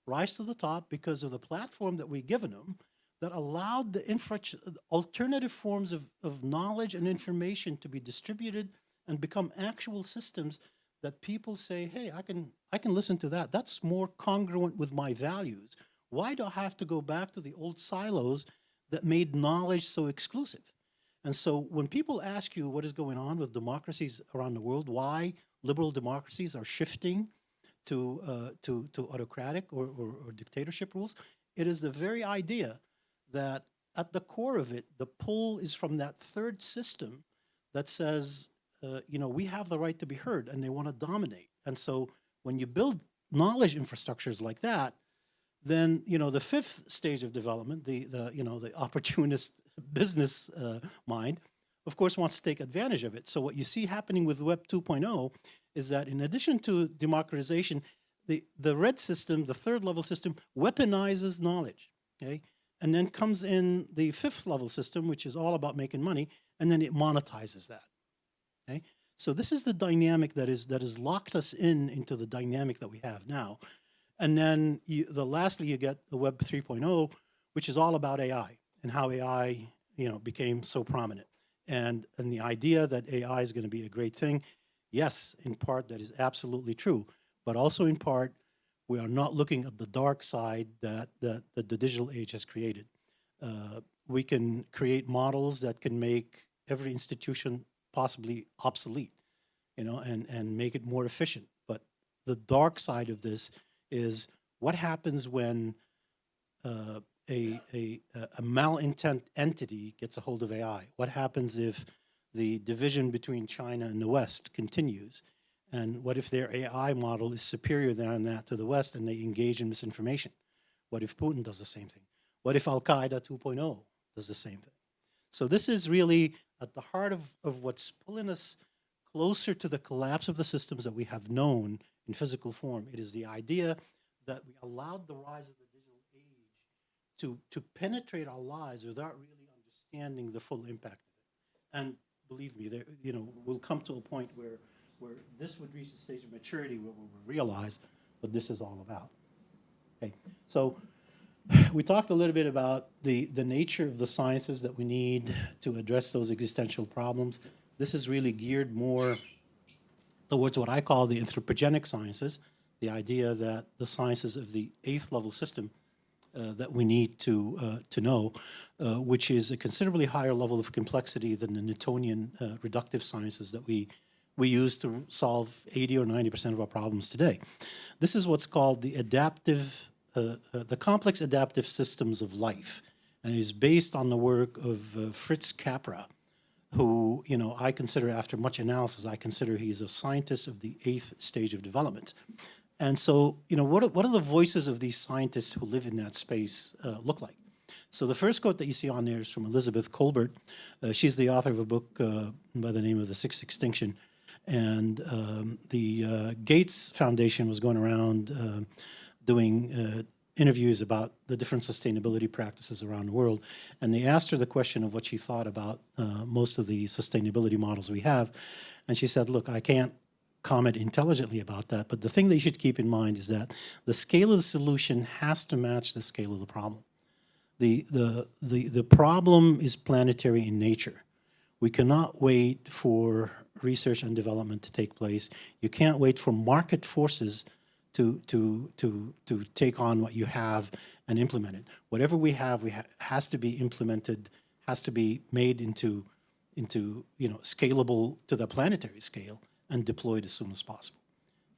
rise to the top because of the platform that we've given them that allowed the alternative forms of knowledge and information to be distributed and become actual systems that people say, hey, I can listen to that. That's more congruent with my values. Why do I have to go back to the old silos that made knowledge so exclusive? And so when people ask you what is going on with democracies around the world, why liberal democracies are shifting to autocratic or dictatorship rules, it is the very idea that at the core of it, the pull is from that third system that says, we have the right to be heard, and they want to dominate. And so when you build knowledge infrastructures like that, then the fifth stage of development, the opportunist business mind, of course, wants to take advantage of it. So what you see happening with Web 2.0 is that in addition to democratization, the red system, the third level system, weaponizes knowledge, okay? And then comes in the fifth level system, which is all about making money, and then it monetizes that, okay? So this is the dynamic that is locked us into the dynamic that we have now. And then lastly, you get the Web 3.0, which is all about AI and how AI, became so prominent. And the idea that AI is going to be a great thing, yes, in part that is absolutely true, but also in part we are not looking at the dark side that the digital age has created. We can create models that can make every institution possibly obsolete, and make it more efficient. But the dark side of this is what happens when a malintent entity gets a hold of AI? What happens if the division between China and the West continues? And what if their AI model is superior than that to the West and they engage in misinformation? What if Putin does the same thing? What if Al-Qaeda 2.0 does the same thing? So this is really at the heart of what's pulling us closer to the collapse of the systems that we have known in physical form. It is the idea that we allowed the rise of the digital age to penetrate our lives without really understanding the full impact of it. And believe me, we'll come to a point where this would reach the stage of maturity where we'll realize what this is all about. Okay, so we talked a little bit about the nature of the sciences that we need to address those existential problems. This is really geared more towards what I call the anthropogenic sciences, the idea that the sciences of the 8th level system that we need to know, which is a considerably higher level of complexity than the Newtonian reductive sciences that we use to solve 80 or 90% of our problems today. This is what's called the complex adaptive systems of life, and is based on the work of Fritz Capra, who, I consider, after much analysis, I consider he's a scientist of the 8th stage of development. And so, what are the voices of these scientists who live in that space look like? So the first quote that you see on there is from Elizabeth Kolbert. She's the author of a book by the name of The Sixth Extinction. And the Gates Foundation was going around doing interviews about the different sustainability practices around the world. And they asked her the question of what she thought about most of the sustainability models we have. And she said, look, I can't comment intelligently about that, but the thing that you should keep in mind is that the scale of the solution has to match the scale of the problem. The problem is planetary in nature. We cannot wait for research and development to take place. You can't wait for market forces to take on what you have and implement it. Whatever we have has to be implemented has to be made into scalable to the planetary scale and deployed as soon as possible.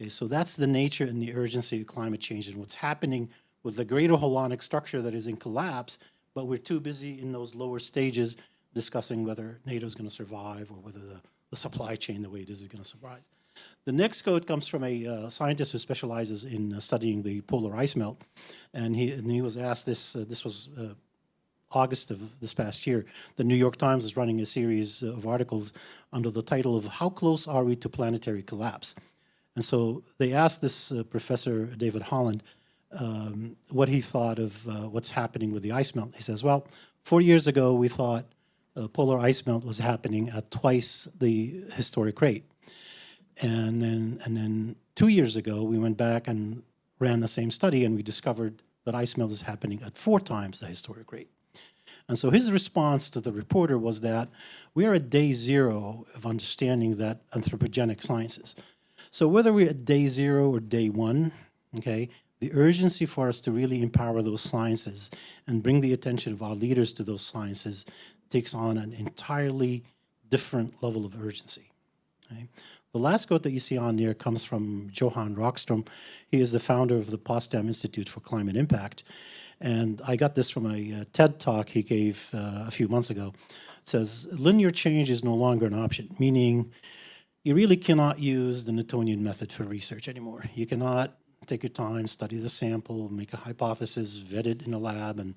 Okay, so that's the nature and the urgency of climate change and what's happening with the greater holonic structure that is in collapse, but we're too busy in those lower stages discussing whether NATO is going to survive or whether the supply chain, the way it is going to survive. The next quote comes from a scientist who specializes in studying the polar ice melt, and he was asked this. This was August of this past year. The New York Times is running a series of articles under the title of "How Close Are We to Planetary Collapse?" And so they asked this Professor David Holland what he thought of what's happening with the ice melt. He says, well, 4 years ago we thought polar ice melt was happening at twice the historic rate. And then 2 years ago, we went back and ran the same study, and we discovered that ice melt is happening at 4 times the historic rate. And so his response to the reporter was that we are at day 0 of understanding that anthropogenic sciences. So whether we're at day 0 or day 1, okay, the urgency for us to really empower those sciences and bring the attention of our leaders to those sciences takes on an entirely different level of urgency. Okay? The last quote that you see on there comes from Johan Rockström. He is the founder of the Potsdam Institute for Climate Impact. And I got this from a TED talk he gave a few months ago. It says, linear change is no longer an option, meaning you really cannot use the Newtonian method for research anymore. You cannot take your time, study the sample, make a hypothesis, vet it in a lab, and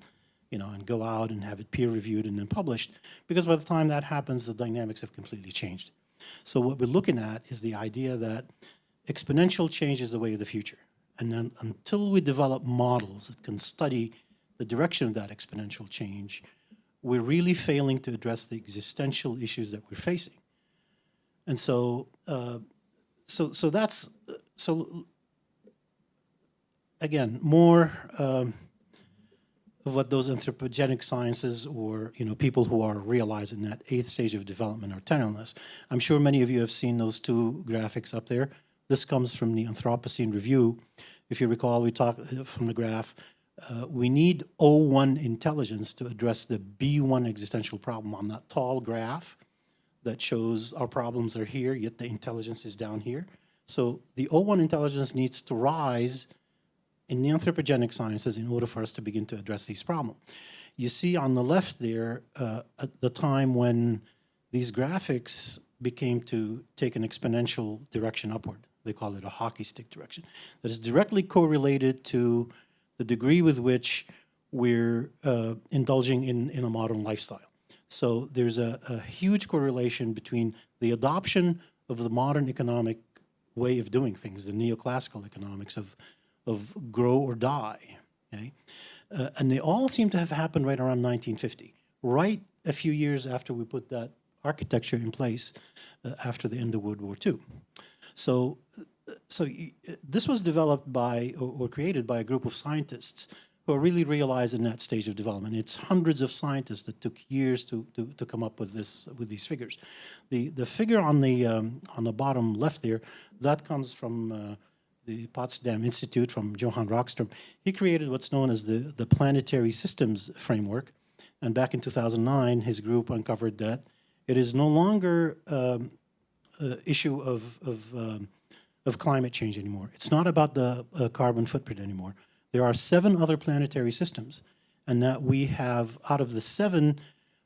go out and have it peer-reviewed and then published, because by the time that happens, the dynamics have completely changed. So what we're looking at is the idea that exponential change is the way of the future. And then until we develop models that can study the direction of that exponential change, we're really failing to address the existential issues that we're facing. And so, again, more of what those anthropogenic sciences or people who are realizing that 8th stage of development are telling us. I'm sure many of you have seen those 2 graphics up there. This comes from the Anthropocene Review. If you recall, we talked from the graph, we need O1 intelligence to address the B1 existential problem on that tall graph that shows our problems are here, yet the intelligence is down here. So the O1 intelligence needs to rise in the anthropogenic sciences in order for us to begin to address these problems. You see on the left there, at the time when these graphics became to take an exponential direction upward. They call it a hockey stick direction. That is directly correlated to the degree with which we're indulging in a modern lifestyle. So there's a huge correlation between the adoption of the modern economic way of doing things, the neoclassical economics of grow or die, okay? And they all seem to have happened right around 1950, right a few years after we put that architecture in place after the end of World War II. So this was developed by or created by a group of scientists who are really realizing that stage of development. It's hundreds of scientists that took years to come up with these figures. The figure on the bottom left there, that comes from the Potsdam Institute from Johan Rockström. He created what's known as the planetary systems framework. And back in 2009, his group uncovered that it is no longer an issue of climate change anymore. It's not about the carbon footprint anymore. There are 7 other planetary systems, and that we have, out of the 7,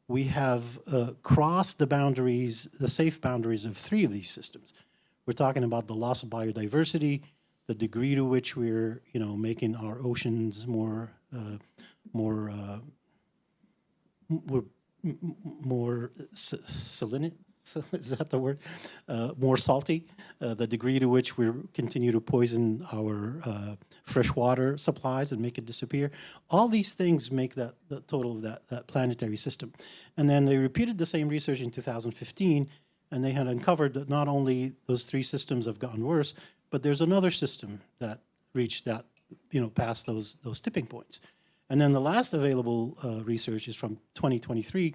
we have crossed the boundaries, the safe boundaries of 3 of these systems. We're talking about the loss of biodiversity, the degree to which we're, making our oceans more salinity. Is that the word? More salty. The degree to which we continue to poison our freshwater supplies and make it disappear. All these things make the total of that planetary system. And then they repeated the same research in 2015, and they had uncovered that not only those 3 systems have gotten worse, but there's another system that reached that, past those tipping points. And then the last available research is from 2023,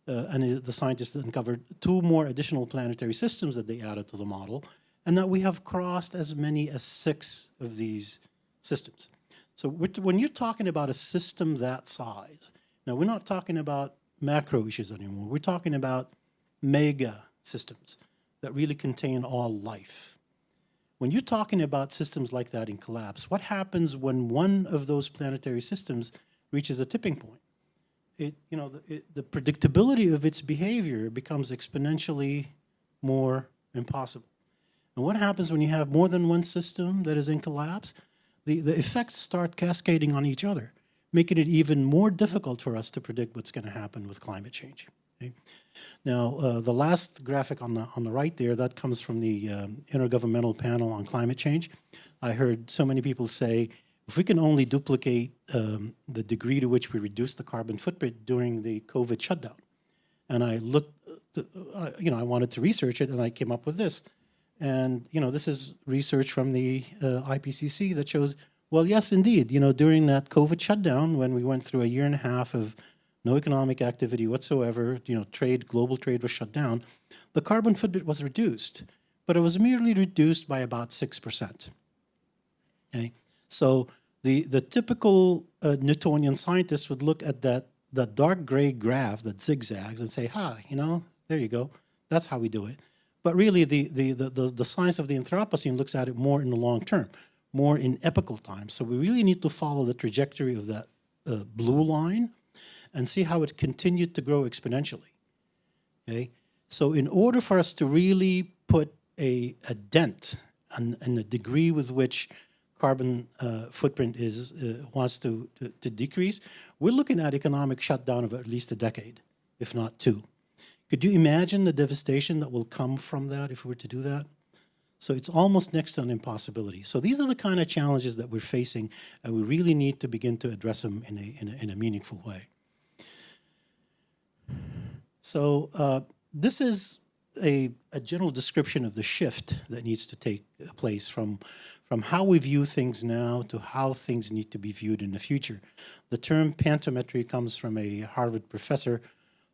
and the scientists uncovered 2 more additional planetary systems that they added to the model, and that we have crossed as many as 6 of these systems. So when you're talking about a system that size, now we're not talking about macro issues anymore. We're talking about mega systems that really contain all life. When you're talking about systems like that in collapse, what happens when one of those planetary systems reaches a tipping point? The predictability of its behavior becomes exponentially more impossible. And what happens when you have more than one system that is in collapse? The effects start cascading on each other, making it even more difficult for us to predict what's going to happen with climate change. Okay? Now, the last graphic on the right there, that comes from the Intergovernmental Panel on Climate Change. I heard so many people say, if we can only duplicate the degree to which we reduce the carbon footprint during the COVID shutdown. And I looked, I wanted to research it, and I came up with this. And, this is research from the IPCC that shows, well, yes, indeed, during that COVID shutdown, when we went through a year and a half of no economic activity whatsoever, global trade was shut down, the carbon footprint was reduced, but it was merely reduced by about 6%. Okay? So the typical Newtonian scientist would look at that dark gray graph that zigzags and say, there you go, that's how we do it. But really, the science of the Anthropocene looks at it more in the long term, more in epochal time. So we really need to follow the trajectory of that blue line and see how it continued to grow exponentially. Okay? So in order for us to really put a dent in the degree with which carbon footprint wants to decrease, we're looking at economic shutdown of at least a decade, if not two. Could you imagine the devastation that will come from that if we were to do that? So it's almost next to an impossibility. So these are the kind of challenges that we're facing, and we really need to begin to address them in a meaningful way. So this is a general description of the shift that needs to take place from how we view things now to how things need to be viewed in the future. The term pantometry comes from a Harvard professor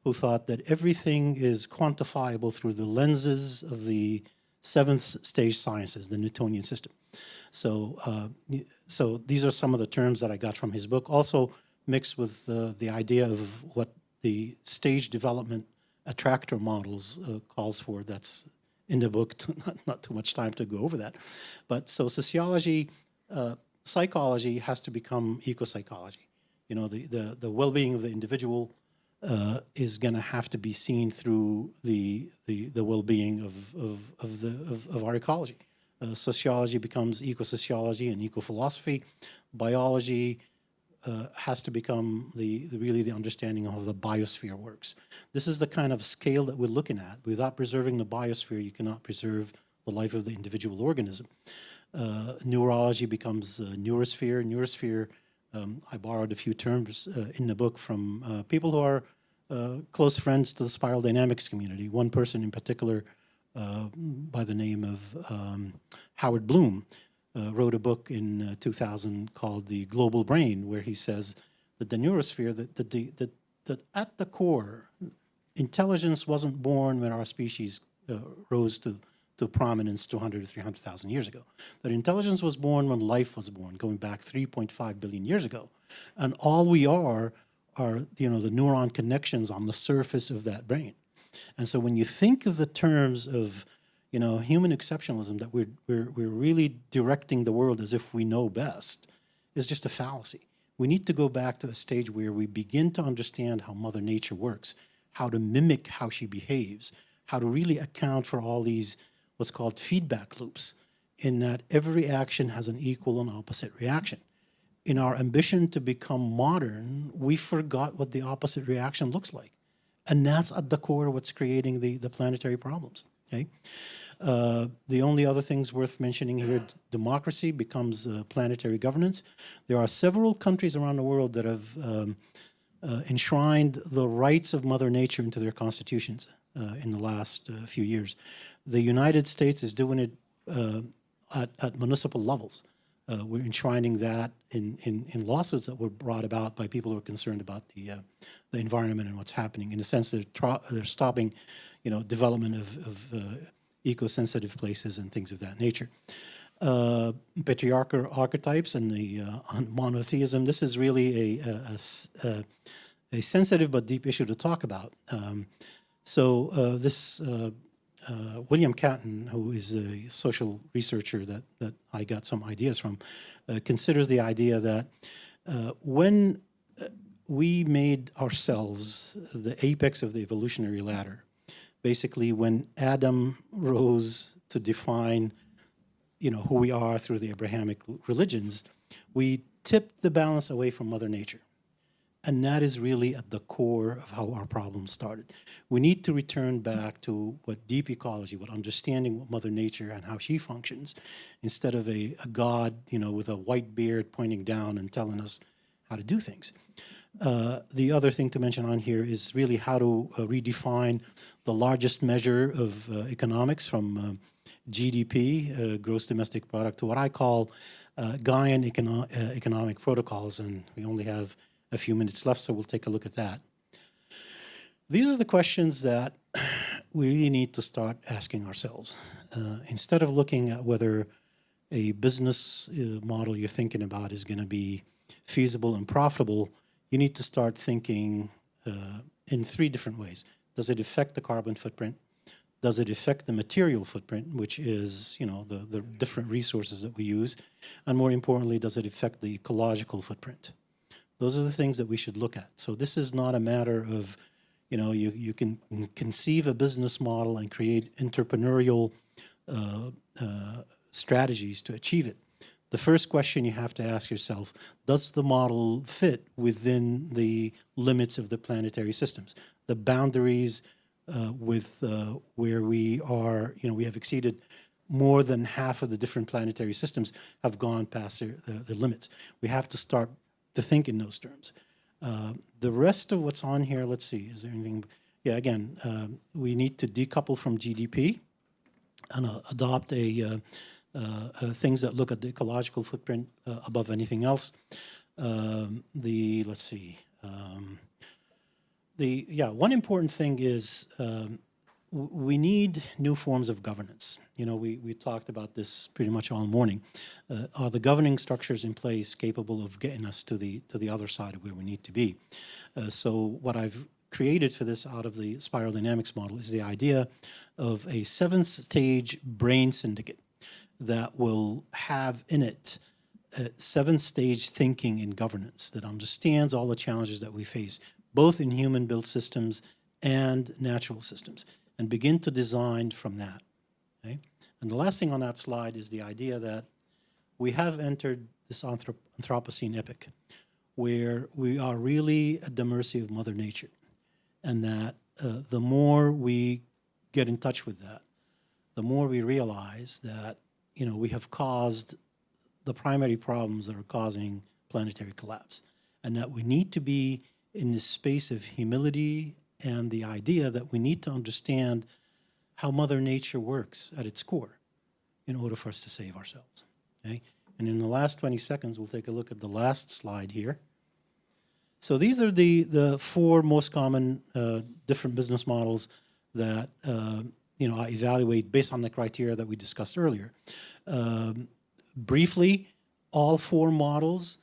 who thought that everything is quantifiable through the lenses of the seventh stage sciences, the Newtonian system. So, so these are some of the terms that I got from his book, also mixed with the idea of what the stage development attractor models calls for. That's in the book, not too much time to go over that. But so sociology, psychology has to become eco-psychology. The well-being of the individual is going to have to be seen through the well-being of our ecology. Sociology becomes eco-sociology and eco-philosophy. Biology has to become really the understanding of how the biosphere works. This is the kind of scale that we're looking at. Without preserving the biosphere, you cannot preserve the life of the individual organism. Neurology becomes neurosphere. Neurosphere, I borrowed a few terms in the book from people who are close friends to the spiral dynamics community. One person in particular, by the name of Howard Bloom, wrote a book in 2000 called The Global Brain, where he says that the neurosphere, that at the core, intelligence wasn't born when our species rose to prominence 200 to 300,000 years ago. That intelligence was born when life was born, going back 3.5 billion years ago. And all we are the neuron connections on the surface of that brain. And so when you think of the terms of human exceptionalism, that we're really directing the world as if we know best, is just a fallacy. We need to go back to a stage where we begin to understand how Mother Nature works, how to mimic how she behaves, how to really account for all these what's called feedback loops, in that every action has an equal and opposite reaction. In our ambition to become modern, we forgot what the opposite reaction looks like. And that's at the core of what's creating the planetary problems. Okay? The only other things worth mentioning here, democracy becomes planetary governance. There are several countries around the world that have enshrined the rights of Mother Nature into their constitutions in the last few years. The United States is doing it at municipal levels. We're enshrining that in lawsuits that were brought about by people who are concerned about the environment and what's happening. In a sense, they're stopping, development of eco-sensitive places and things of that nature. Patriarchal archetypes and the monotheism. This is really a sensitive but deep issue to talk about. William Catton, who is a social researcher that I got some ideas from, considers the idea that when we made ourselves the apex of the evolutionary ladder, basically when Adam rose to define, who we are through the Abrahamic religions, we tipped the balance away from Mother Nature. And that is really at the core of how our problem started. We need to return back to what deep ecology, what understanding what Mother Nature and how she functions, instead of a God, with a white beard pointing down and telling us how to do things. The other thing to mention on here is really how to redefine the largest measure of economics from GDP, gross domestic product, to what I call Gaian economic protocols, and we only have a few minutes left, so we'll take a look at that. These are the questions that we really need to start asking ourselves. Instead of looking at whether a business model you're thinking about is going to be feasible and profitable, you need to start thinking in three different ways. Does it affect the carbon footprint? Does it affect the material footprint, which is, the different resources that we use? And more importantly, does it affect the ecological footprint? Those are the things that we should look at. So this is not a matter of, you can conceive a business model and create entrepreneurial strategies to achieve it. The first question you have to ask yourself, does the model fit within the limits of the planetary systems? The boundaries with where we are, we have exceeded more than half of the different planetary systems have gone past the limits. We have to start to think in those terms. The rest of what's on here, let's see, is there anything? Yeah, again, we need to decouple from GDP and adopt things that look at the ecological footprint above anything else. Let's see. One important thing is we need new forms of governance. We talked about this pretty much all morning. Are the governing structures in place capable of getting us to the other side of where we need to be? So what I've created for this out of the spiral dynamics model is the idea of a 7-stage brain syndicate that will have in it 7-stage thinking in governance that understands all the challenges that we face, both in human-built systems and natural systems, and begin to design from that. Okay? And the last thing on that slide is the idea that we have entered this Anthropocene epoch where we are really at the mercy of Mother Nature, and that the more we get in touch with that, the more we realize that we have caused the primary problems that are causing planetary collapse, and that we need to be in this space of humility and the idea that we need to understand how Mother Nature works at its core in order for us to save ourselves. Okay? And in the last 20 seconds, we'll take a look at the last slide here. So these are the 4 most common different business models that I evaluate based on the criteria that we discussed earlier. Briefly, all 4 models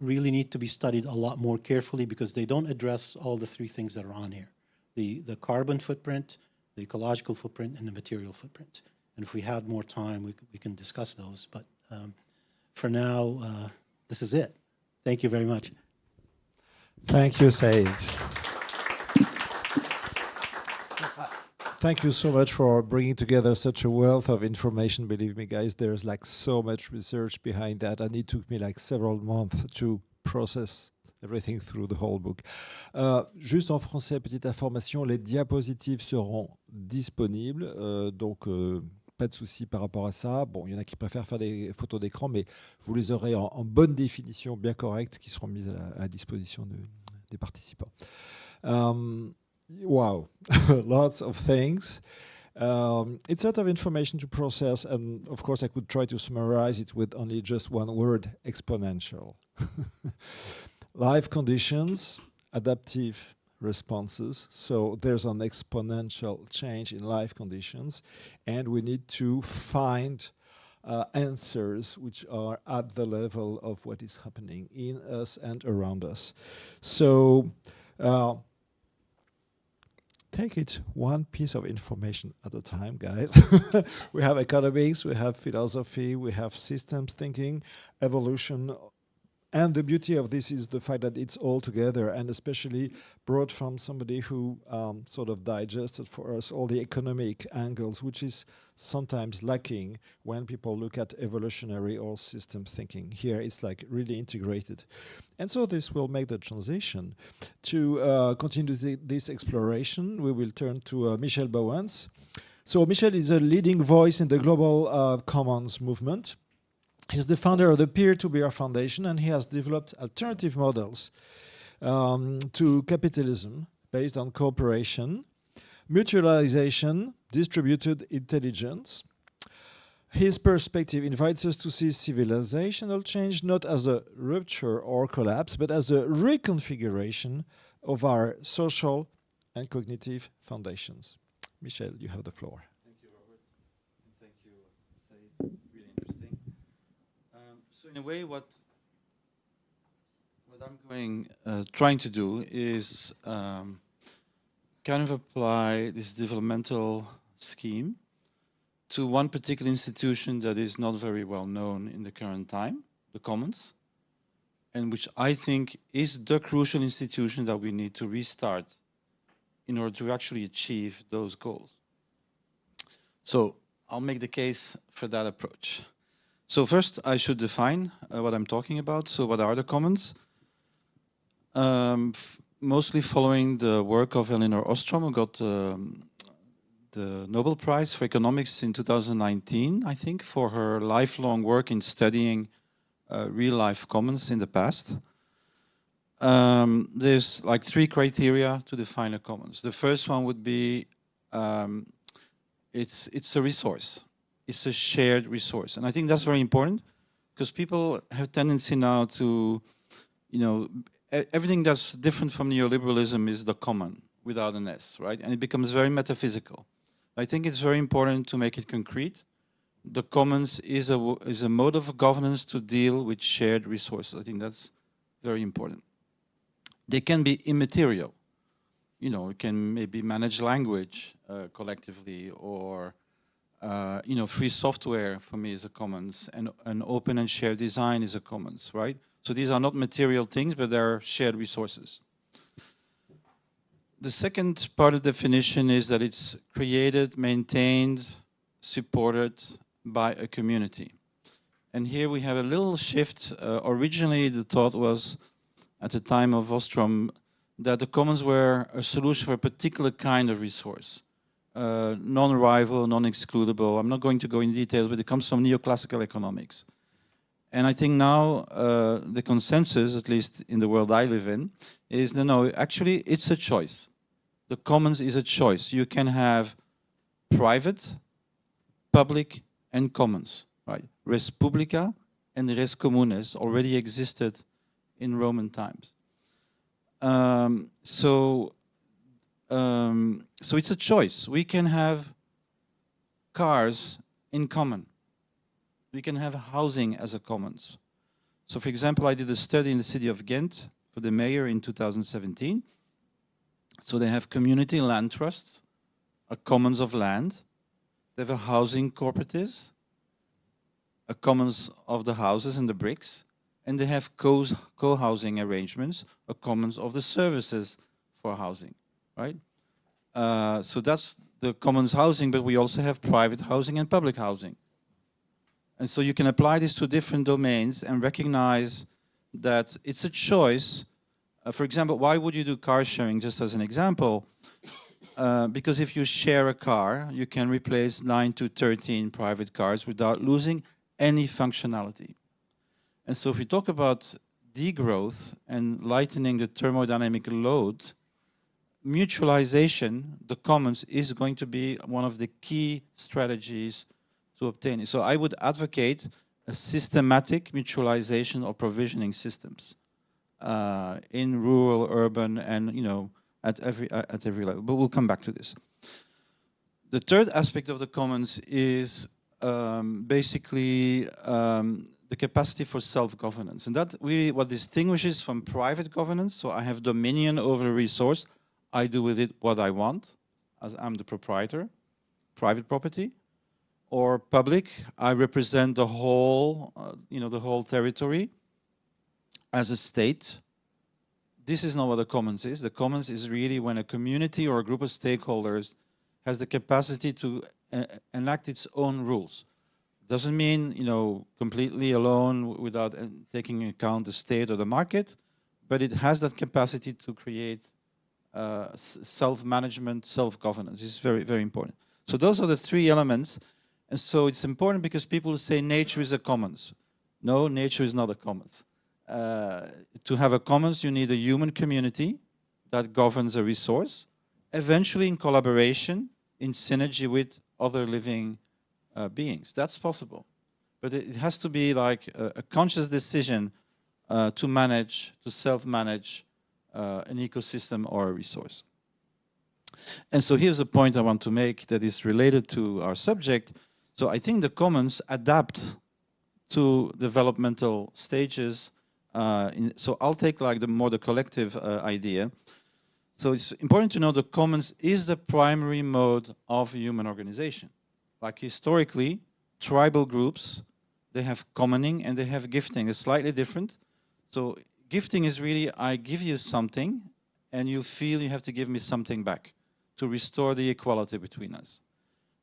really need to be studied a lot more carefully because they don't address all the 3 things that are on here. The carbon footprint, the ecological footprint, and the material footprint. And if we had more time, we can discuss those. But for now, this is it. Thank you very much. Thank you, Said. Thank you so much for bringing together such a wealth of information. Believe me, guys, there's so much research behind that, and it took me several months to process everything through the whole book. Juste en français, petite information, les diapositives seront disponibles, donc pas de souci par rapport à ça. Bon, il y en a qui préfèrent faire des photos d'écran, mais vous les aurez en bonne définition, bien correctes, qui seront mises à la disposition des participants. Wow, lots of things. It's a lot of information to process, and of course I could try to summarize it with only just one word: exponential. Life conditions, adaptive responses. So there's an exponential change in life conditions, and we need to find answers which are at the level of what is happening in us and around us. So Uh, Take it one piece of information at a time, guys. We have economics, we have philosophy, we have systems thinking, evolution. And the beauty of this is the fact that it's all together, and especially brought from somebody who sort of digested for us all the economic angles, which is sometimes lacking when people look at evolutionary or system thinking. Here it's like really integrated. And so this will make the transition to continue this exploration. We will turn to Michel Bowens. So Michel is a leading voice in the global commons movement. He's the founder of the Peer-to-Peer Foundation, and he has developed alternative models to capitalism based on cooperation, mutualization, distributed intelligence. His perspective invites us to see civilizational change not as a rupture or collapse, but as a reconfiguration of our social and cognitive foundations. Michel, you have the floor. Thank you, Robert. And thank you, Said. Really interesting. So in a way, what I'm trying to do is kind of apply this developmental scheme to one particular institution that is not very well known in the current time, the Commons, and which I think is the crucial institution that we need to restart in order to actually achieve those goals. So I'll make the case for that approach. So first I should define what I'm talking about. So what are the Commons? Mostly following the work of Elinor Ostrom, who got the Nobel Prize for Economics in 2019, I think, for her lifelong work in studying real-life commons in the past. There's like 3 criteria to define a commons. The first one would be it's a resource. It's a shared resource. And I think that's very important because people have tendency now to, you know, everything that's different from neoliberalism is the common without an S, right? And it becomes very metaphysical. I think it's very important to make it concrete. The commons is a mode of governance to deal with shared resources. I think that's very important. They can be immaterial. You know, you can maybe manage language collectively, or you know, free software for me is a commons, and an open and shared design is a commons, right? So these are not material things, but they're shared resources. The second part of the definition is that it's created, maintained, supported by a community. And here we have a little shift. Originally, the thought was, at the time of Ostrom, that the commons were a solution for a particular kind of resource. Non-rival, non-excludable. I'm not going to go in details, but it comes from neoclassical economics. And I think now the consensus, at least in the world I live in, is no, actually it's a choice. The commons is a choice. You can have private, public, and commons, right? Res publica and res communes already existed in Roman times. So it's a choice. We can have cars in common. We can have housing as a commons. So for example, I did a study in the city of Ghent for the mayor in 2017. So they have community land trusts, a commons of land. They have a housing cooperatives, a commons of the houses and the bricks, and they have co-housing arrangements, a commons of the services for housing, right? So that's the commons housing, but we also have private housing and public housing. And so you can apply this to different domains and recognize that it's a choice. For example, why would you do car sharing, just as an example? Because if you share a car, you can replace 9 to 13 private cars without losing any functionality. And so if we talk about degrowth and lightening the thermodynamic load, mutualization, the commons, is going to be one of the key strategies to obtain it. So I would advocate a systematic mutualization of provisioning systems in rural, urban, and at every level. But we'll come back to this. The third aspect of the commons is basically the capacity for self-governance. And that really what distinguishes from private governance. So I have dominion over a resource. I do with it what I want, as I'm the proprietor, private property. Or public, I represent the whole, the whole territory as a state. This is not what the commons is. The commons is really when a community or a group of stakeholders has the capacity to enact its own rules. Doesn't mean, completely alone without taking into account the state or the market, but it has that capacity to create self-management, self-governance. This is very, very important. So those are the three elements. And so it's important because people say nature is a commons. No, nature is not a commons. To have a commons, you need a human community that governs a resource, eventually in collaboration, in synergy with other living beings. That's possible. But it has to be like a conscious decision to manage, to self-manage an ecosystem or a resource. And so here's a point I want to make that is related to our subject. So I think the commons adapt to developmental stages. So I'll take like the collective idea. So it's important to know the commons is the primary mode of human organization. Like historically, tribal groups, they have commoning and they have gifting. It's slightly different. So gifting is really, I give you something and you feel you have to give me something back to restore the equality between us.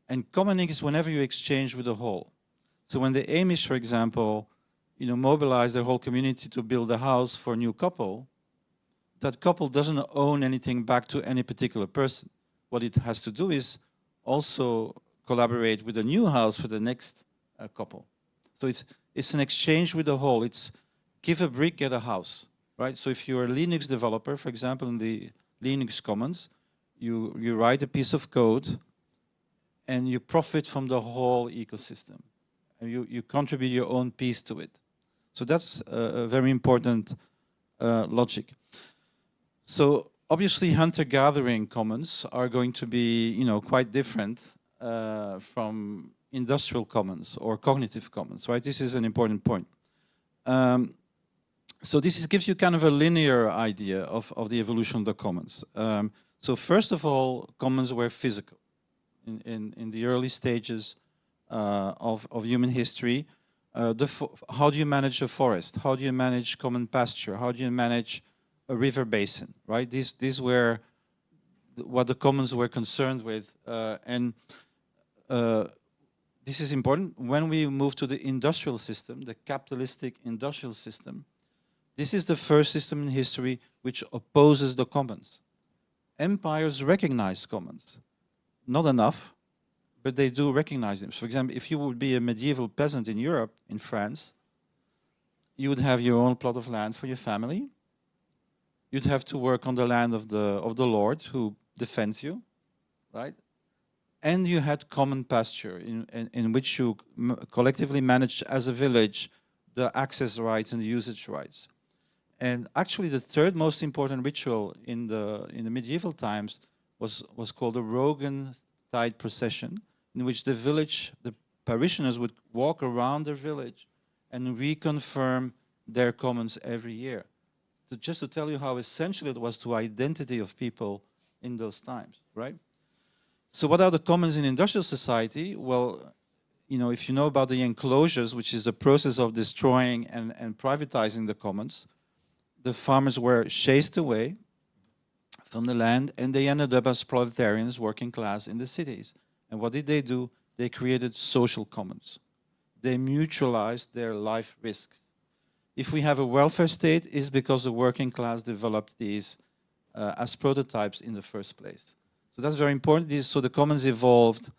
And commoning is whenever you exchange with the whole. So when the Amish, for example, mobilize their whole community to build a house for a new couple, that couple doesn't own anything back to any particular person. What it has to do is also collaborate with a new house for the next couple. So it's an exchange with the whole. It's give a brick, get a house, right? So if you're a Linux developer, for example, in the Linux Commons, you write a piece of code and you profit from the whole ecosystem. And you contribute your own piece to it. So that's a very important logic. So obviously hunter-gathering commons are going to be quite different from industrial commons or cognitive commons, right? This is an important point. So this gives you kind of a linear idea of the evolution of the commons. So first of all, commons were physical. In the early stages of human history, how do you manage a forest? How do you manage common pasture? How do you manage a river basin, right? These were what the commons were concerned with. This is important. When we move to the industrial system, the capitalistic industrial system, this is the first system in history which opposes the commons. Empires recognize commons. Not enough, but they do recognize them. So for example, if you would be a medieval peasant in Europe, in France, you would have your own plot of land for your family. You'd have to work on the land of the Lord who defends you, right? And you had common pasture in which you collectively managed as a village the access rights and the usage rights. And actually the third most important ritual in the medieval times was called a Rogentide procession, in which the parishioners would walk around their village and reconfirm their commons every year. Just to tell you how essential it was to identity of people in those times, right? So what are the commons in industrial society? Well, if you know about the enclosures, which is the process of destroying and privatizing the commons, the farmers were chased away from the land and they ended up as proletarians, working class in the cities. And what did they do? They created social commons. They mutualized their life risks. If we have a welfare state, it's because the working class developed these as prototypes in the first place. So that's very important. So the commons evolved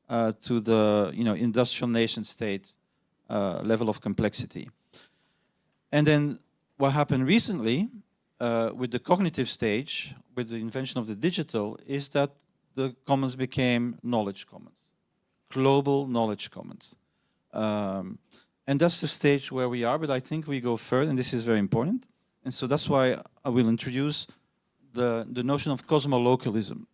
to the industrial nation state level of complexity. And then what happened recently with the cognitive stage, with the invention of the digital, is that the commons became knowledge commons, global knowledge commons. And that's the stage where we are, but I think we go further, and this is very important. And so that's why I will introduce the notion of cosmolocalism.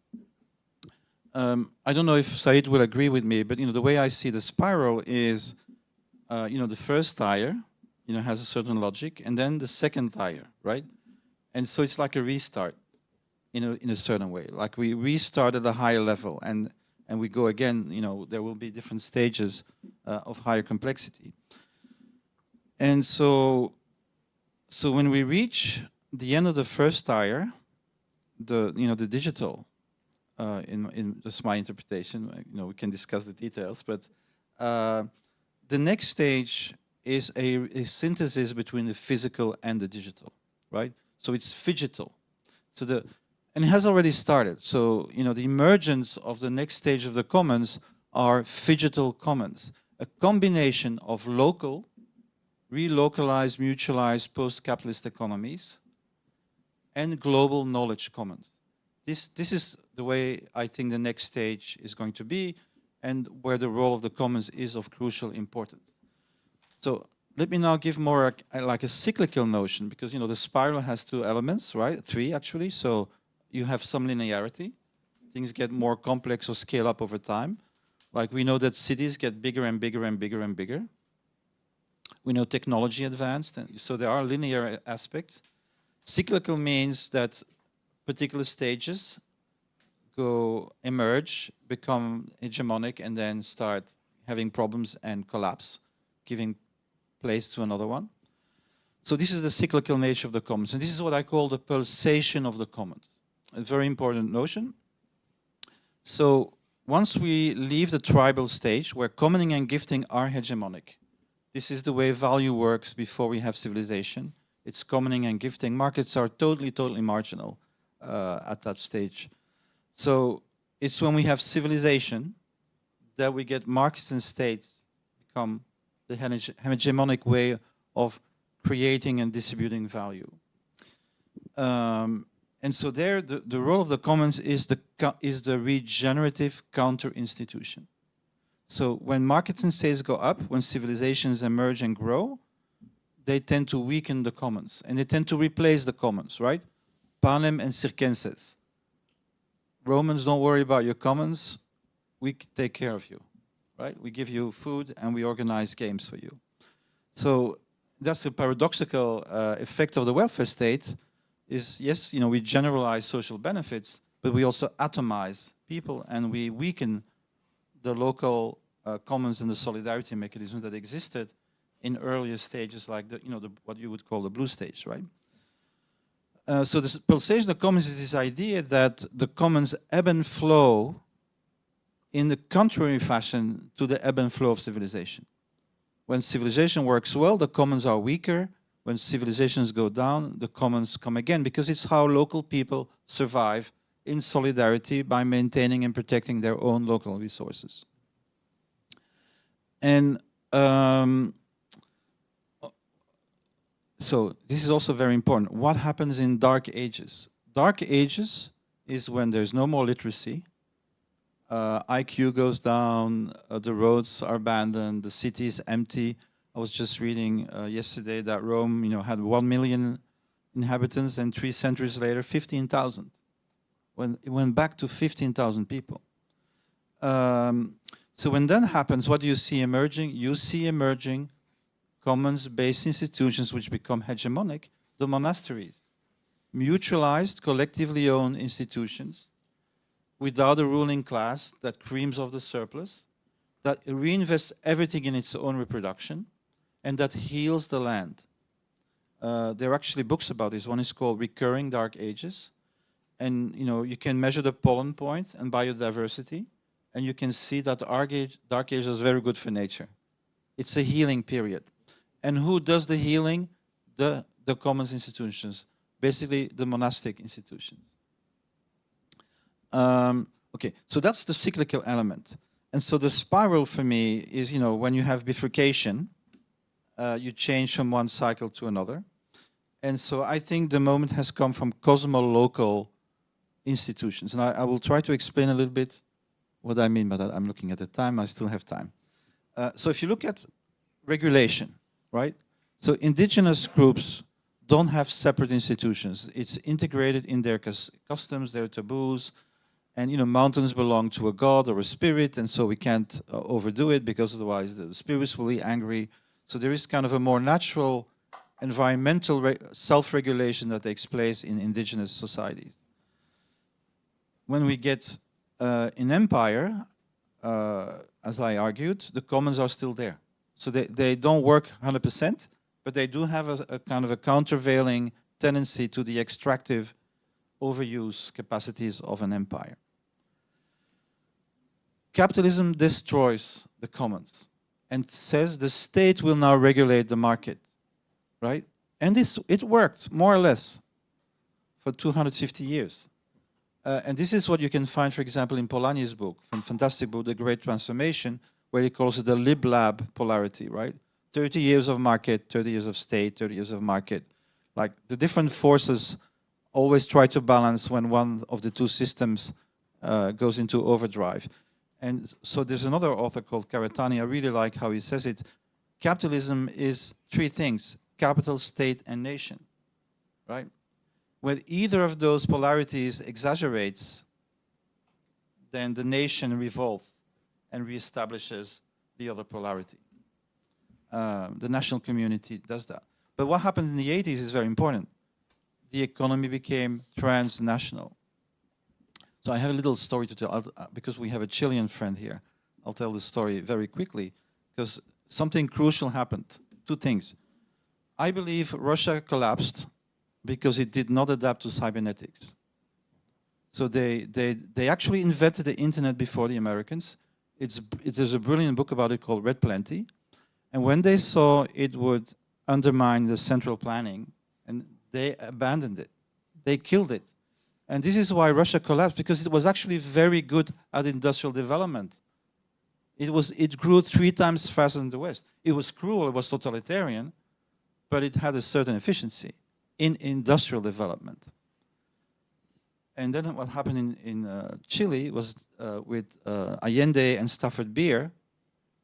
I don't know if Said will agree with me, but the way I see the spiral is the first tier, has a certain logic, and then the second tier, right? And so it's like a restart in a certain way. Like we restart at a higher level, and we go again. There will be different stages of higher complexity. And so when we reach the end of the first tier, the digital, in that's my interpretation. We can discuss the details, but the next stage is a synthesis between the physical and the digital, right? So it's phygital. And it has already started. So the emergence of the next stage of the commons are phygital commons, a combination of local, relocalized, mutualized, post-capitalist economies, and global knowledge commons. This is the way I think the next stage is going to be, and where the role of the commons is of crucial importance. So let me now give more like a cyclical notion, because the spiral has 2 elements, right? 3 actually. So you have some linearity. Things get more complex or scale up over time. Like we know that cities get bigger and bigger and bigger and bigger. We know technology advanced, and so there are linear aspects. Cyclical means that particular stages emerge, become hegemonic, and then start having problems and collapse, giving place to another one. So this is the cyclical nature of the commons, and this is what I call the pulsation of the commons. A very important notion. So once we leave the tribal stage, where commoning and gifting are hegemonic, this is the way value works before we have civilization. It's commoning and gifting. Markets are totally marginal at that stage. So it's when we have civilization that we get markets and states become the hegemonic way of creating and distributing value. And so there, the role of the commons is the regenerative counter-institution. So when markets and states go up, when civilizations emerge and grow, they tend to weaken the commons, and they tend to replace the commons, right? Panem and circenses. Romans, don't worry about your commons, we take care of you, right? We give you food and we organize games for you. So that's a paradoxical effect of the welfare state, is yes, we generalize social benefits, but we also atomize people, and we weaken the local commons and the solidarity mechanisms that existed in earlier stages, like what you would call the blue stage, right? So the pulsation of commons is this idea that the commons ebb and flow in the contrary fashion to the ebb and flow of civilization. When civilization works well, the commons are weaker. When civilizations go down, the commons come again, because it's how local people survive in solidarity by maintaining and protecting their own local resources. And so this is also very important. What happens in dark ages? Dark ages is when there's no more literacy, IQ goes down, the roads are abandoned, the city is empty. I was just reading yesterday that Rome, had 1 million inhabitants, and 3 centuries later, 15,000. When it went back to 15,000 people. So when that happens, what do you see emerging? You see emerging commons-based institutions which become hegemonic, the monasteries. Mutualized, collectively owned institutions without a ruling class that creams off the surplus, that reinvests everything in its own reproduction, and that heals the land. There are actually books about this. One is called Recurring Dark Ages. And you can measure the pollen point and biodiversity, and you can see that the dark age is very good for nature. It's a healing period. And who does the healing? The commons institutions, basically the monastic institutions. Okay, so that's the cyclical element. And so the spiral for me is, when you have bifurcation, you change from one cycle to another. And so I think the moment has come from cosmolocal institutions. And I will try to explain a little bit what I mean by that. I'm looking at the time, I still have time. So if you look at regulation, right? So indigenous groups don't have separate institutions. It's integrated in their customs, their taboos, And mountains belong to a god or a spirit, and so we can't overdo it, because otherwise the spirits will be angry. So there is kind of a more natural environmental self-regulation that takes place in indigenous societies. When we get in empire, as I argued, the commons are still there. So they don't work 100%, but they do have a kind of a countervailing tendency to the extractive overuse capacities of an empire. Capitalism destroys the commons and says the state will now regulate the market, right? And it worked, more or less, for 250 years. And this is what you can find, for example, in Polanyi's book, fantastic book, The Great Transformation, where he calls it the lib-lab polarity, right? 30 years of market, 30 years of state, 30 years of market. Like the different forces always try to balance when one of the two systems goes into overdrive. And so there's another author called Karatani, I really like how he says it. Capitalism is three things: capital, state, and nation, right? When either of those polarities exaggerates, then the nation revolts and reestablishes the other polarity. The national community does that. But what happened in the 80s is very important. The economy became transnational. So I have a little story to tell, because we have a Chilean friend here. I'll tell the story very quickly, because something crucial happened. Two things. I believe Russia collapsed because it did not adapt to cybernetics. So they actually invented the internet before the Americans. There's a brilliant book about it called Red Plenty. And when they saw it would undermine the central planning, and they abandoned it. They killed it. And this is why Russia collapsed, because it was actually very good at industrial development. It grew 3 times faster than the West. It was cruel, it was totalitarian, but it had a certain efficiency in industrial development. And then what happened in Chile was with Allende and Stafford Beer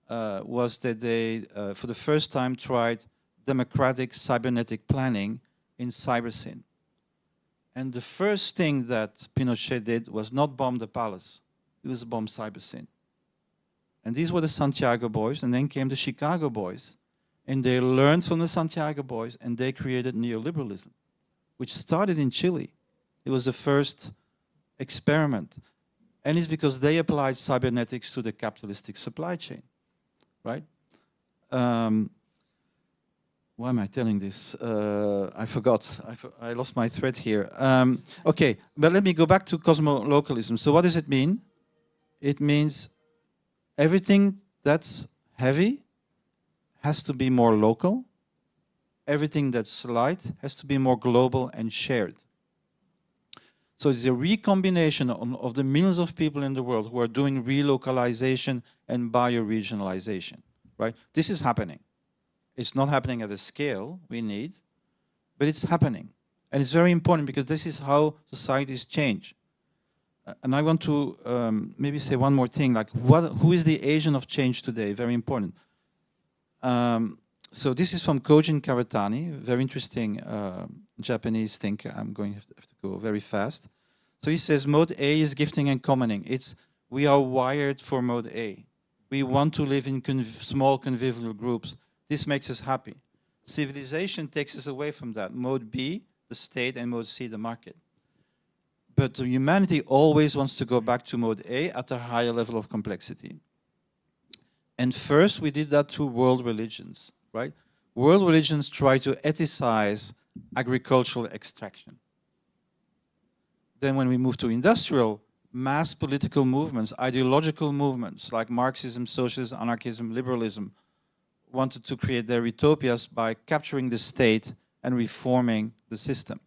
was that they, for the first time, tried democratic cybernetic planning in cybersyn. And the first thing that Pinochet did was not bomb the palace, it was bomb cybersyn. And these were the Santiago boys, and then came the Chicago boys, and they learned from the Santiago boys, and they created neoliberalism, which started in Chile. It was the first experiment. And it's because they applied cybernetics to the capitalistic supply chain, right? Why am I telling this? I forgot. I lost my thread here. Okay, but let me go back to cosmolocalism. So what does it mean? It means everything that's heavy has to be more local. Everything that's light has to be more global and shared. So it's a recombination of the millions of people in the world who are doing relocalization and bioregionalization, right? This is happening. It's not happening at the scale we need, but it's happening. And it's very important because this is how societies change. And I want to maybe say one more thing, like who is the agent of change today? Very important. So this is from Kojin Karatani, very interesting Japanese thinker. I'm going to have to go very fast. So he says mode A is gifting and commoning. We are wired for mode A. We want to live in small convivial groups. This makes us happy. Civilization takes us away from that. Mode B, the state, and mode C, the market. But humanity always wants to go back to mode A at a higher level of complexity. And first we did that through world religions, right? World religions try to ethicize agricultural extraction. Then when we move to industrial, mass political movements, ideological movements like Marxism, socialism, anarchism, liberalism, wanted to create their utopias by capturing the state and reforming the system.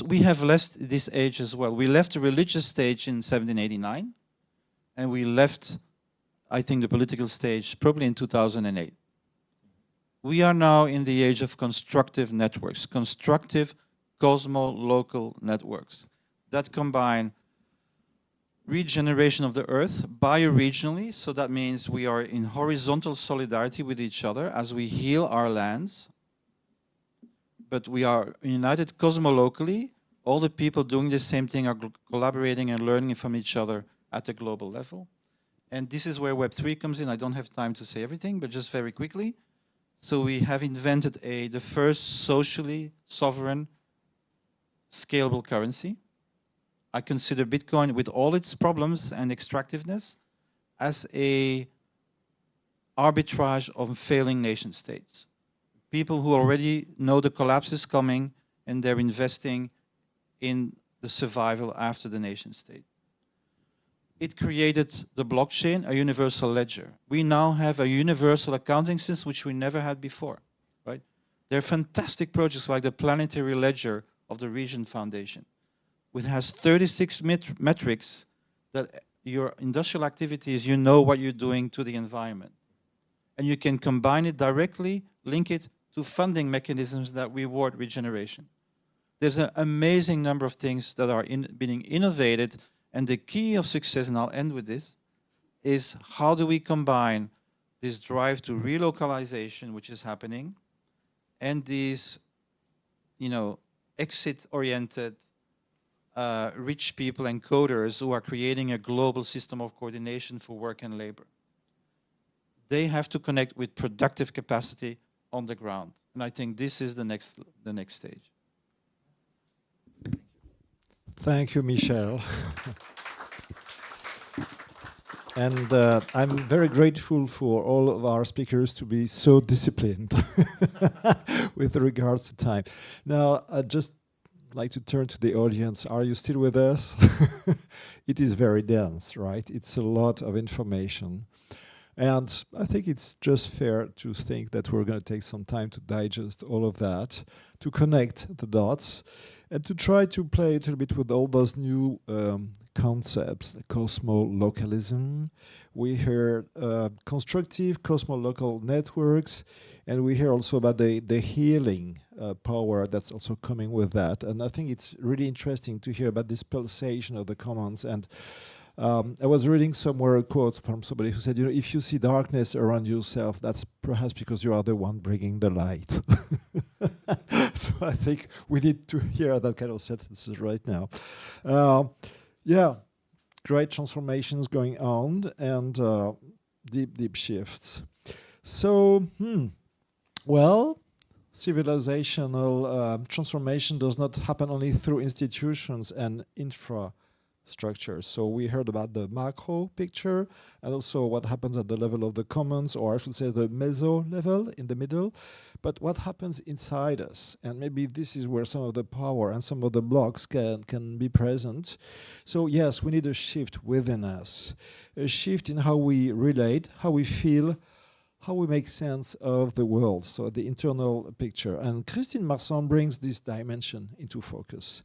We have left this age as well. We left the religious stage in 1789, and we left, I think, the political stage probably in 2008. We are now in the age of constructive networks, constructive cosmo-local networks that combine regeneration of the earth bioregionally, so that means we are in horizontal solidarity with each other as we heal our lands, but we are united cosmolocally all the people doing the same thing are collaborating and learning from each other at a global level. And this is where Web3 comes in. I don't have time to say everything, but just very quickly. So we have invented the first socially sovereign scalable currency. I consider Bitcoin, with all its problems and extractiveness, as a arbitrage of failing nation states. People who already know the collapse is coming and they're investing in the survival after the nation state. It created the blockchain, a universal ledger. We now have a universal accounting system which we never had before, right? There are fantastic projects like the Planetary Ledger of the Region Foundation, which has 36 metrics that your industrial activities, you know what you're doing to the environment. And you can combine it directly, link it to funding mechanisms that reward regeneration. There's an amazing number of things that are being innovated, and the key of success, and I'll end with this, is how do we combine this drive to relocalization, which is happening, and these, exit-oriented rich people and coders who are creating a global system of coordination for work and labor. They have to connect with productive capacity on the ground. And I think this is the next stage. Thank you, Michel. And I'm very grateful for all of our speakers to be so disciplined with regards to time. Now, I'd just like to turn to the audience. Are you still with us? It is very dense, right? It's a lot of information. And I think it's just fair to think that we're going to take some time to digest all of that, to connect the dots, and to try to play a little bit with all those new concepts, cosmo-localism. We heard constructive cosmo-local networks, and we hear also about the healing power that's also coming with that. And I think it's really interesting to hear about this pulsation of the commons. And I was reading somewhere a quote from somebody who said, if you see darkness around yourself, that's perhaps because you are the one bringing the light. So I think we need to hear that kind of sentences right now. Yeah, great transformations going on and deep shifts. So, well, civilizational transformation does not happen only through institutions and infrastructures. So we heard about the macro picture and also what happens at the level of the commons, or I should say the meso level in the middle. But what happens inside us? And maybe this is where some of the power and some of the blocks can be present. So yes, we need a shift within us, a shift in how we relate, how we feel, how we make sense of the world, so the internal picture. And Christine Marsan brings this dimension into focus.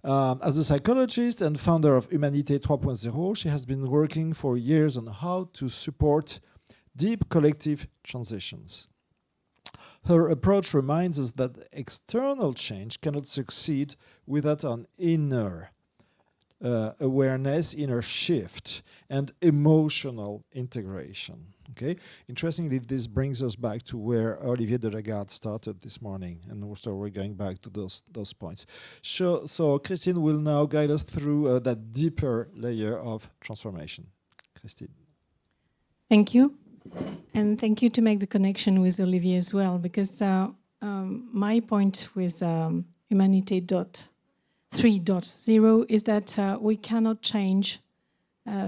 As a psychologist and founder of Humanité 3.0, she has been working for years on how to support deep collective transitions. Her approach reminds us that external change cannot succeed without an inner awareness, inner shift, and emotional integration. Okay. Interestingly, this brings us back to where Olivier de Lagarde started this morning, and also we're going back to those points. So Christine will now guide us through that deeper layer of transformation. Christine. Thank you. And thank you to make the connection with Olivier as well, because my point with Humanité 3.0 is that we cannot change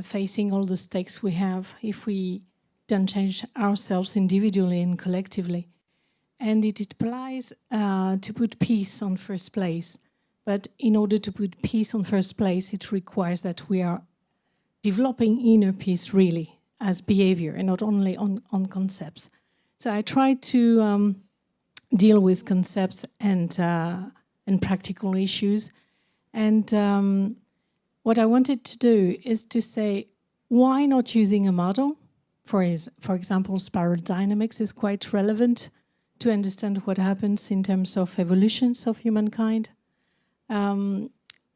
facing all the stakes we have if we don't change ourselves individually and collectively. And it applies to put peace on first place. But in order to put peace on first place, it requires that we are developing inner peace really as behavior and not only on concepts. So I try to deal with concepts and practical issues. And what I wanted to do is to say, why not using a model? For example, spiral dynamics is quite relevant to understand what happens in terms of evolutions of humankind. I'm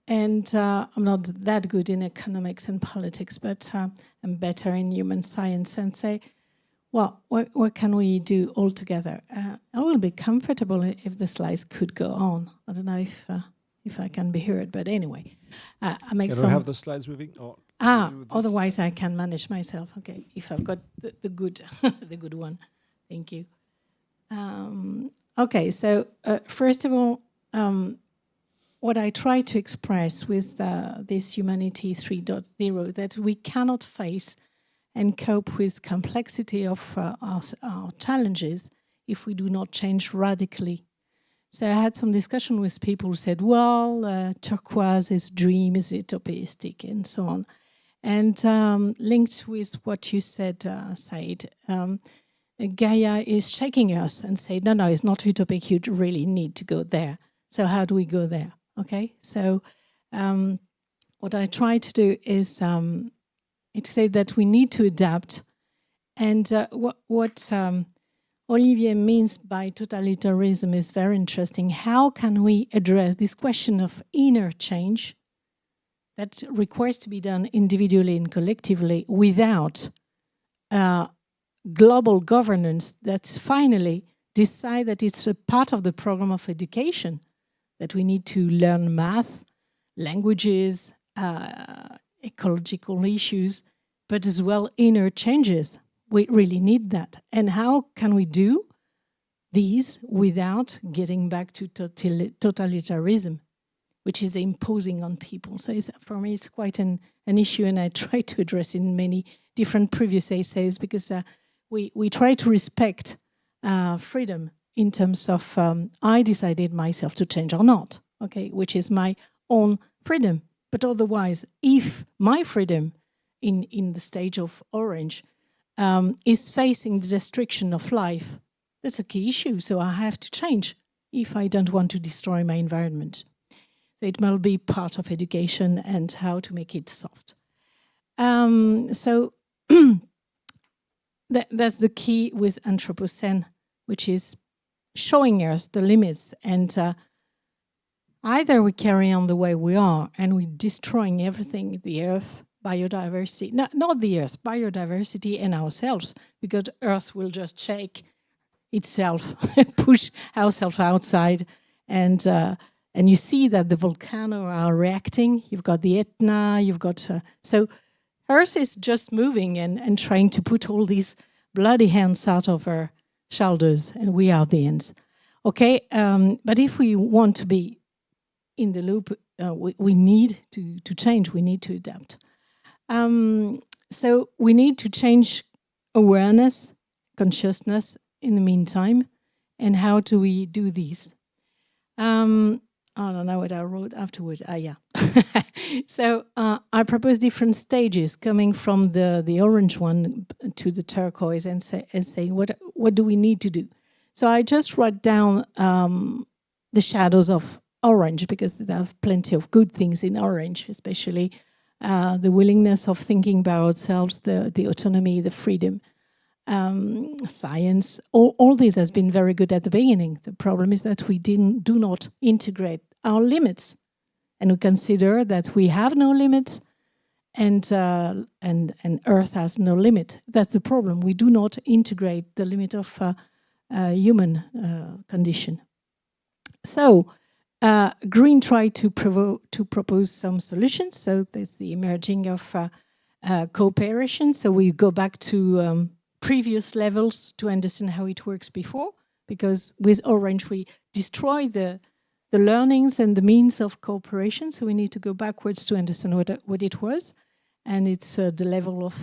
not that good in economics and politics, but I'm better in human science, and say, well, what can we do all together? I will be comfortable if the slides could go on. I don't know if if I can be heard. But anyway, I make Can we some. have the slides moving? Or can we do this? Otherwise I can manage myself. Okay, if I've got the good, the good one. Thank you. Okay, so first of all, what I try to express with this Humanity 3.0, that we cannot face and cope with complexity of our challenges if we do not change radically. So I had some discussion with people who said, well, turquoise is dream, is utopistic, and so on. And linked with what you said, Said, Gaia is shaking us and say, no, it's not utopic, you really need to go there. So how do we go there? Okay, so what I try to do is to say that we need to adapt. And what Olivier means by totalitarianism is very interesting. How can we address this question of inner change that requires to be done individually and collectively without global governance that finally decide that it's a part of the program of education, that we need to learn math, languages, ecological issues, but as well inner changes. We really need that. And how can we do these without getting back to totalitarianism, which is imposing on people? So for me, it's quite an issue, and I try to address in many different previous essays, because we try to respect freedom in terms of I decided myself to change or not, okay, which is my own freedom. But otherwise, if my freedom in the stage of orange is facing the destruction of life, that's a key issue. So I have to change if I don't want to destroy my environment. So it will be part of education and how to make it soft. So that's the key with Anthropocene, which is showing us the limits. And either we carry on the way we are and we're destroying everything, the earth, biodiversity, not the earth, biodiversity and ourselves, because earth will just shake itself, push ourselves outside. And you see that the volcanoes are reacting. You've got the Etna, you've got... so earth is just moving and trying to put all these bloody hands out of her shoulders, and we are the ends. Okay, but if we want to be in the loop, we need to change, we need to adapt. So we need to change awareness, consciousness in the meantime. And how do we do this? I don't know what I wrote afterwards. Yeah. So I propose different stages coming from the orange one to the turquoise and say what do we need to do? So I just wrote down the shadows of orange, because they have plenty of good things in orange, especially the willingness of thinking about ourselves, the autonomy, the freedom, science. All this has been very good at the beginning. The problem is that we do not integrate our limits, and we consider that we have no limits, and Earth has no limit. That's the problem. We do not integrate the limit of human condition. So Green tried to propose some solutions. So there's the emerging of cooperation. So we go back to previous levels to understand how it works before, because with Orange we destroy the learnings and the means of cooperation. So we need to go backwards to understand what it was. And it's the level of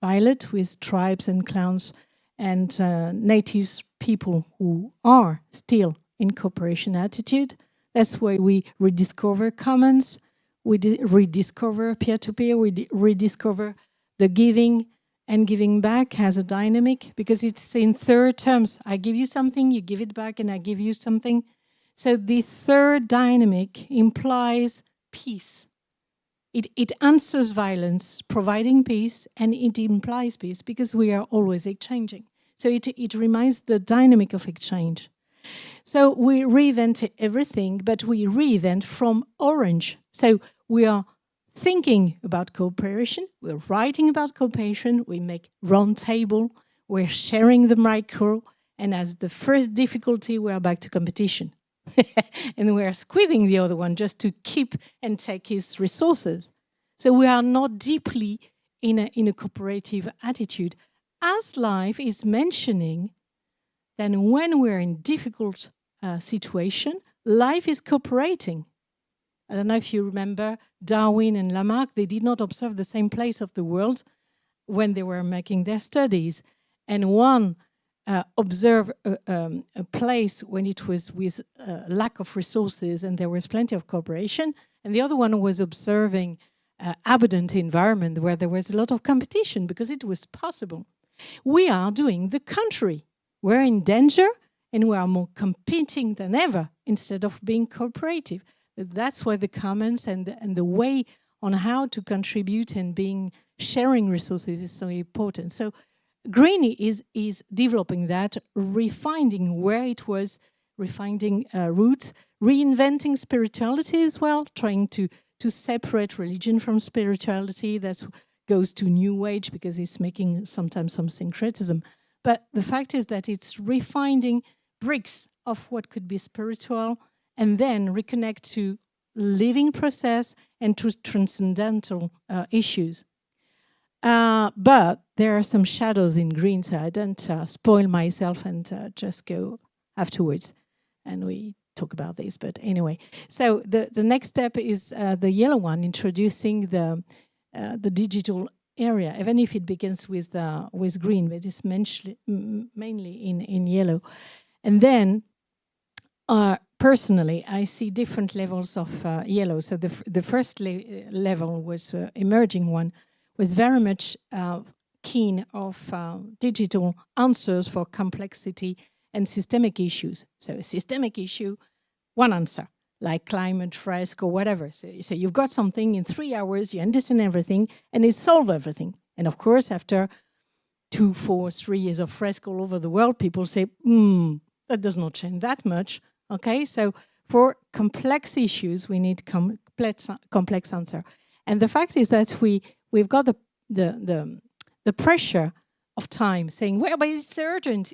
Violet with tribes and clans and native people who are still in cooperation attitude. That's why we rediscover commons, we rediscover peer-to-peer, we rediscover the giving and giving back as a dynamic, because it's in third terms. I give you something, you give it back, and I give you something. So the third dynamic implies peace. It answers violence, providing peace, and it implies peace because we are always exchanging. So it reminds the dynamic of exchange. So we reinvent everything, but we reinvent from Orange. So we are thinking about cooperation, we're writing about cooperation, we make round table, we're sharing the micro, and as the first difficulty, we're back to competition. and we are squeezing the other one just to keep and take his resources. So we are not deeply in a cooperative attitude. As life is mentioning, then when we're in difficult situation, life is cooperating. I don't know if you remember Darwin and Lamarck, they did not observe the same place of the world when they were making their studies. And one observed a place when it was with lack of resources and there was plenty of cooperation, and the other one was observing abundant environment where there was a lot of competition because it was possible. We are doing the contrary. We're in danger and we are more competing than ever instead of being cooperative. That's why the commons and the way on how to contribute and sharing resources is so important. So Green is developing that, refining where it was, refining roots, reinventing spirituality as well, trying to separate religion from spirituality. That goes to New Age because it's making sometimes some syncretism. But the fact is that it's refining bricks of what could be spiritual and then reconnect to living process and to transcendental issues. But there are some shadows in Green, so I don't spoil myself and just go afterwards and we talk about this. But anyway, so the next step is the yellow one, introducing the digital area, even if it begins with green, but it's mainly in yellow. And then personally, I see different levels of yellow. So the first level was emerging one, was very much keen of digital answers for complexity and systemic issues. So a systemic issue, one answer, like climate risk or whatever. So you've got something in 3 hours, you understand everything, and it solves everything. And of course, after 2, 4, 3 years of risk all over the world, people say, that does not change that much. Okay, so for complex issues, we need complex answer. And the fact is that we've got the pressure of time saying, well, but it's urgent.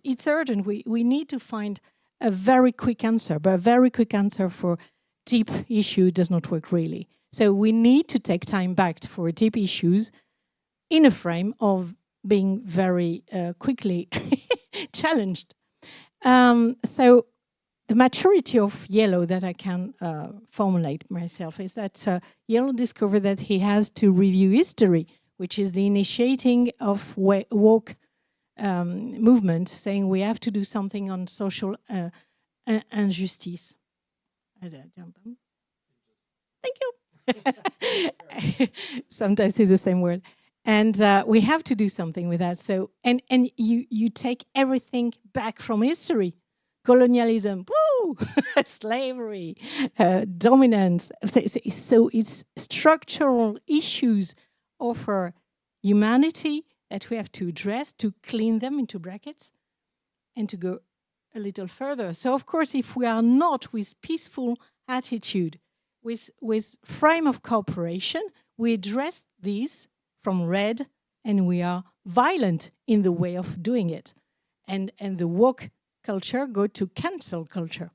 We need to find a very quick answer, but a very quick answer for deep issue does not work really. So we need to take time back for deep issues in a frame of being very quickly challenged. So the maturity of yellow that I can formulate myself is that yellow discovered that he has to review history, which is the initiating of woke movement, saying we have to do something on social injustice. Thank you. Sometimes it's the same word. And we have to do something with that. So, and you take everything back from history. Colonialism, woo! Slavery, dominance. So it's structural issues of our humanity that we have to address, to clean them into brackets, and to go a little further. So of course, if we are not with peaceful attitude, with frame of cooperation, we address these from red, and we are violent in the way of doing it. And the woke culture go to cancel culture,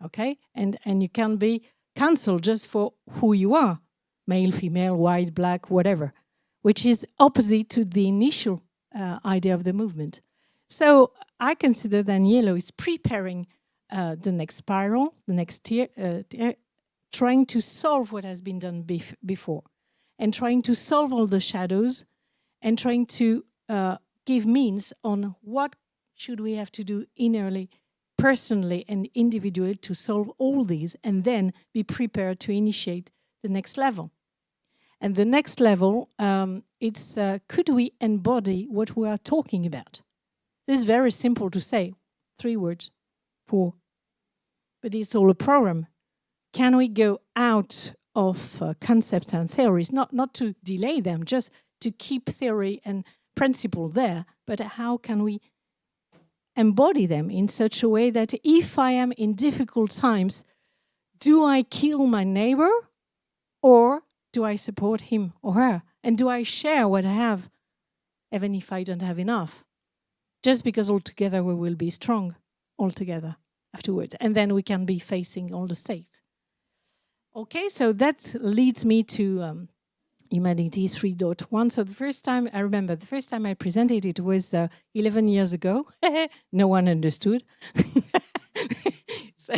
okay? And you can be cancelled just for who you are, male, female, white, black, whatever, which is opposite to the initial idea of the movement. So I consider that yellow is preparing the next spiral, the next tier, trying to solve what has been done before, and trying to solve all the shadows, and trying to give means on what should we have to do innerly, personally and individually to solve all these, and then be prepared to initiate the next level. And the next level, it's could we embody what we are talking about? This is very simple to say, 3 words, 4. But it's all a program. Can we go out of concepts and theories, not to delay them, just to keep theory and principle there, but how can we embody them in such a way that if I am in difficult times, do I kill my neighbor or do I support him or her? And do I share what I have, even if I don't have enough? Just because altogether we will be strong, altogether. afterwards. And then we can be facing all the states. Okay, so that leads me to Humanity 3.1. So the first time, I remember, the first time I presented it was 11 years ago. No one understood. So,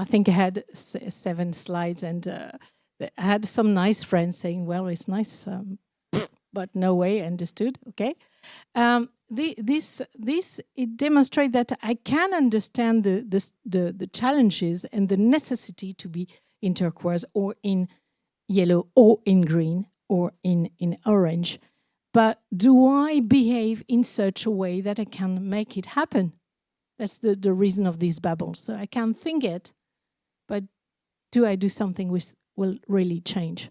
I think I had 7 slides, and I had some nice friends saying, well, it's nice, but no way understood, okay? This it demonstrates that I can understand the challenges and the necessity to be in turquoise or in yellow or in green or in orange. But do I behave in such a way that I can make it happen? That's the reason of these bubbles. So I can think it, but do I do something which will really change?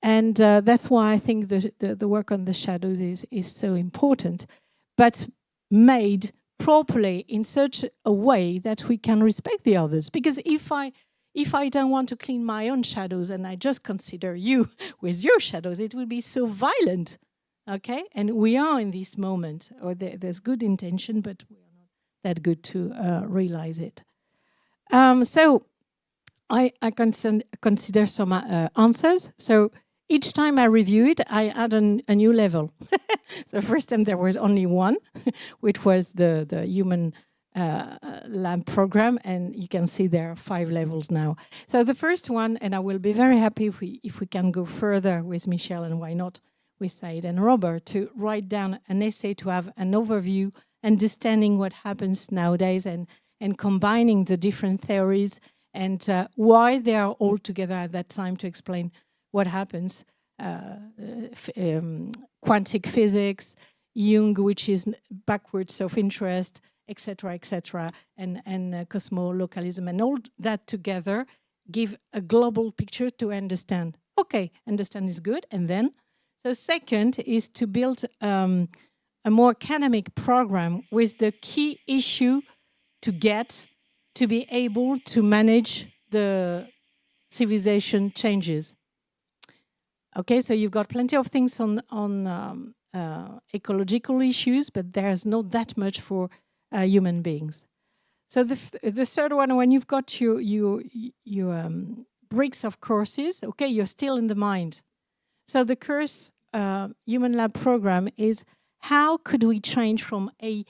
And that's why I think the work on the shadows is so important, but made properly in such a way that we can respect the others. Because if I don't want to clean my own shadows and I just consider you with your shadows, it will be so violent, okay? And we are in this moment, or there's good intention, but we are not that good to realize it. So I consider some answers. So each time I review it, I add a new level. So first time there was only one, which was the human lab program, and you can see there are 5 levels now. So the first one, and I will be very happy if we can go further with Michel, and why not with Said and Robert, to write down an essay to have an overview, understanding what happens nowadays, and combining the different theories and why they are all together at that time to explain what happens. Quantic physics, Jung, which is backwards of interest, etc., and cosmolocalism, and all that together give a global picture to understand. Okay, understand is good, and then, so second is to build a more academic program with the key issue to get to be able to manage the civilization changes. Okay, so you've got plenty of things on ecological issues, but there's not that much for human beings. So the third one, when you've got your bricks of courses, okay, you're still in the mind. So the course Human Lab program is how could we change from A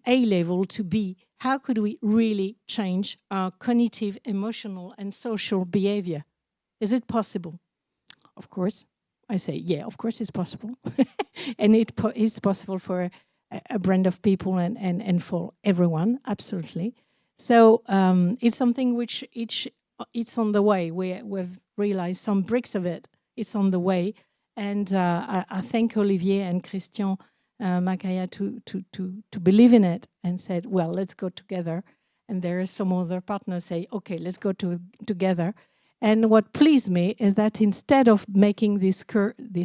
level to B? How could we really change our cognitive, emotional, and social behavior? Is it possible? Of course, I say, yeah, of course it's possible. And it's possible for a brand of people and for everyone, absolutely. So it's something which it's on the way. We've realized some bricks of it. It's on the way. And I thank Olivier and Christian Macaya to believe in it and said, well, let's go together. And there are some other partners say, okay, let's go together. And what pleased me is that instead of making this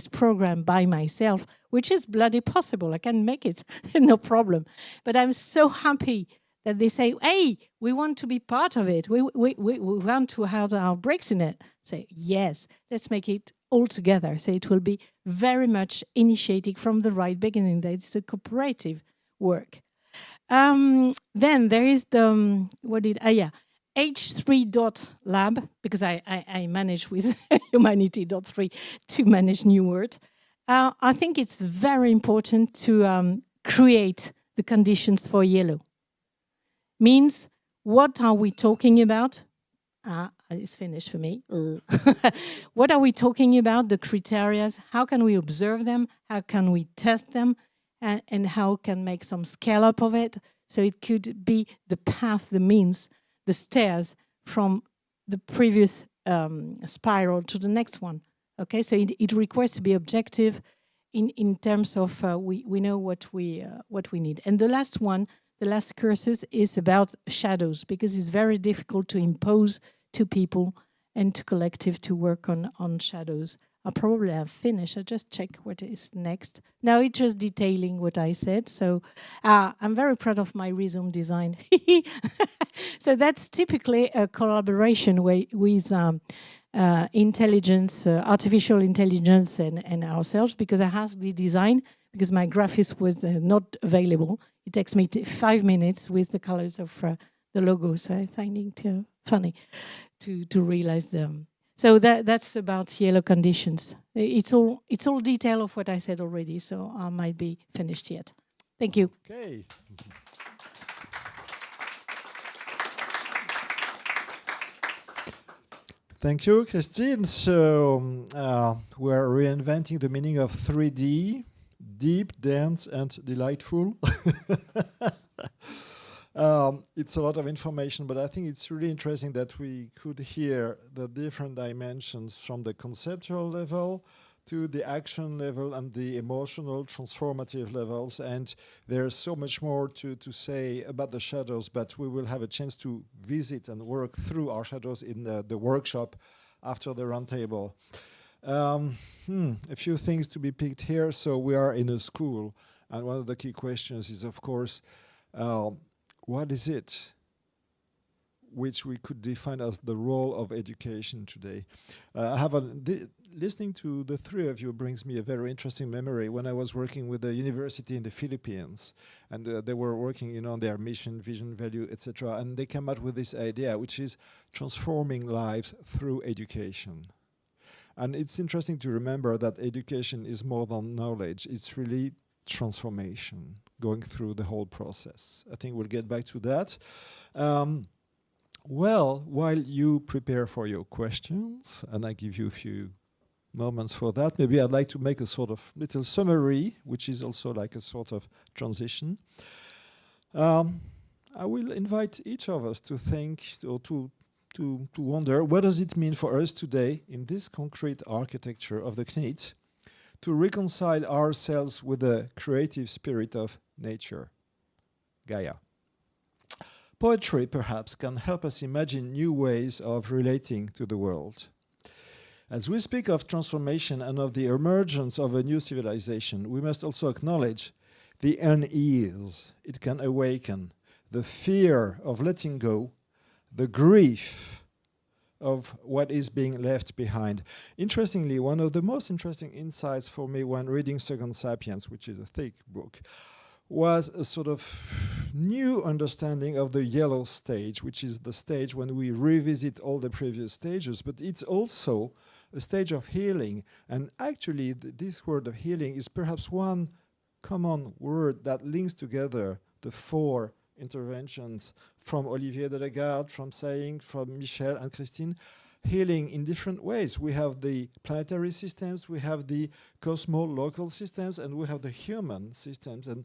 program by myself, which is bloody possible, I can make it, no problem. But I'm so happy that they say, hey, we want to be part of it. We want to have our breaks in it. Say, yes, let's make it all together. So it will be very much initiating from the right beginning that it's a cooperative work. Then there is the, H3.lab, because I manage with Humanity.3 to manage new word. I think it's very important to create the conditions for yellow. Means, what are we talking about? It's finished for me. What are we talking about, the criteria? How can we observe them? How can we test them? And how can make some scale up of it? So it could be the path, the means, the stairs from the previous spiral to the next one. Okay, so it requires to be objective in terms of we know what we need. And the last one, the last courses is about shadows, because it's very difficult to impose to people and to collective to work on shadows. I probably have finished. I just check what is next. Now it's just detailing what I said. So I'm very proud of my resume design. So that's typically a collaboration with intelligence, artificial intelligence and ourselves, because I have the design, because my graphist was not available. It takes me 5 minutes with the colors of the logo. So I find it funny to realize them. So that's about yellow conditions. It's all detail of what I said already. So I might be finished yet. Thank you. Okay. Thank you, Christine. So we're reinventing the meaning of 3D, deep, dense, and delightful. It's a lot of information, but I think it's really interesting that we could hear the different dimensions from the conceptual level to the action level and the emotional transformative levels. And there's so much more to say about the shadows, but we will have a chance to visit and work through our shadows in the workshop after the roundtable. A few things to be picked here. So we are in a school, and one of the key questions is, of course, what is it which we could define as the role of education today? Listening to the three of you brings me a very interesting memory when I was working with a university in the Philippines, and they were working, on their mission, vision, value, etc. And they came out with this idea, which is transforming lives through education. And it's interesting to remember that education is more than knowledge; it's really transformation, going through the whole process. I think we'll get back to that. Well, while you prepare for your questions, and I give you a few moments for that, maybe I'd like to make a sort of little summary, which is also like a sort of transition. I will invite each of us to think or to wonder, what does it mean for us today in this concrete architecture of the CNIT to reconcile ourselves with the creative spirit of nature, Gaia? Poetry, perhaps, can help us imagine new ways of relating to the world. As we speak of transformation and of the emergence of a new civilization, we must also acknowledge the unease it can awaken, the fear of letting go, the grief of what is being left behind. Interestingly, one of the most interesting insights for me when reading Second Sapiens, which is a thick book, was a sort of new understanding of the yellow stage, which is the stage when we revisit all the previous stages, but it's also a stage of healing. And actually, this word of healing is perhaps one common word that links together the four interventions from Olivier de Lagarde, from Saying, from Michel and Christine, healing in different ways. We have the planetary systems, we have the cosmo-local systems, and we have the human systems. And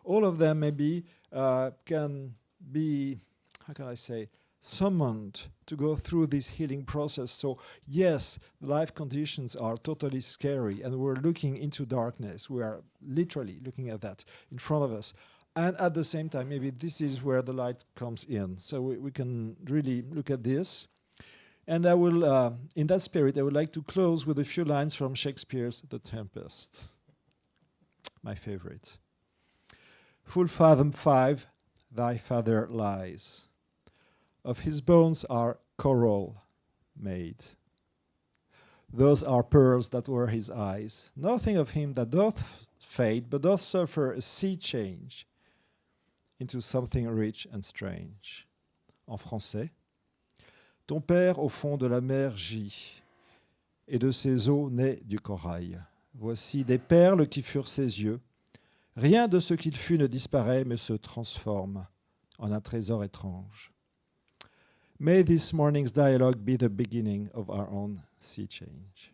all of them maybe can be, how can I say, summoned to go through this healing process. So yes, life conditions are totally scary, and we're looking into darkness. We are literally looking at that in front of us. And at the same time, maybe this is where the light comes in. So we can really look at this. And I will, in that spirit, I would like to close with a few lines from Shakespeare's The Tempest, my favorite. Full fathom 5, thy father lies. Of his bones are coral made. Those are pearls that were his eyes. Nothing of him that doth fade, but doth suffer a sea change into something rich and strange. En français, ton père au fond de la mer gît, et de ses eaux naît du corail. Voici des perles qui furent ses yeux. Rien de ce qu'il fut ne disparaît, mais se transforme en un trésor étrange. May this morning's dialogue be the beginning of our own sea change.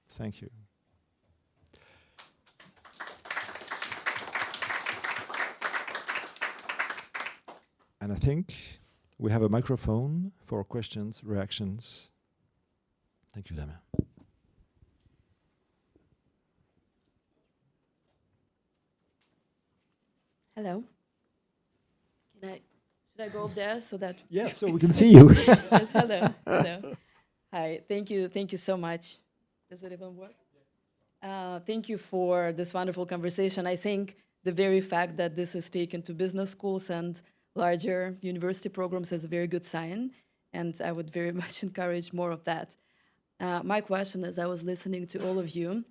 Thank you. And I think we have a microphone for questions, reactions. Thank you, Damien. Hello. Should I go up there so that? Yes, so we can see you. Yes, hello. Hello. Hi. Thank you so much. Does it even work? Thank you for this wonderful conversation. I think the very fact that this is taken to business schools and larger university programs is a very good sign, and I would very much encourage more of that. My question, as I was listening to all of you,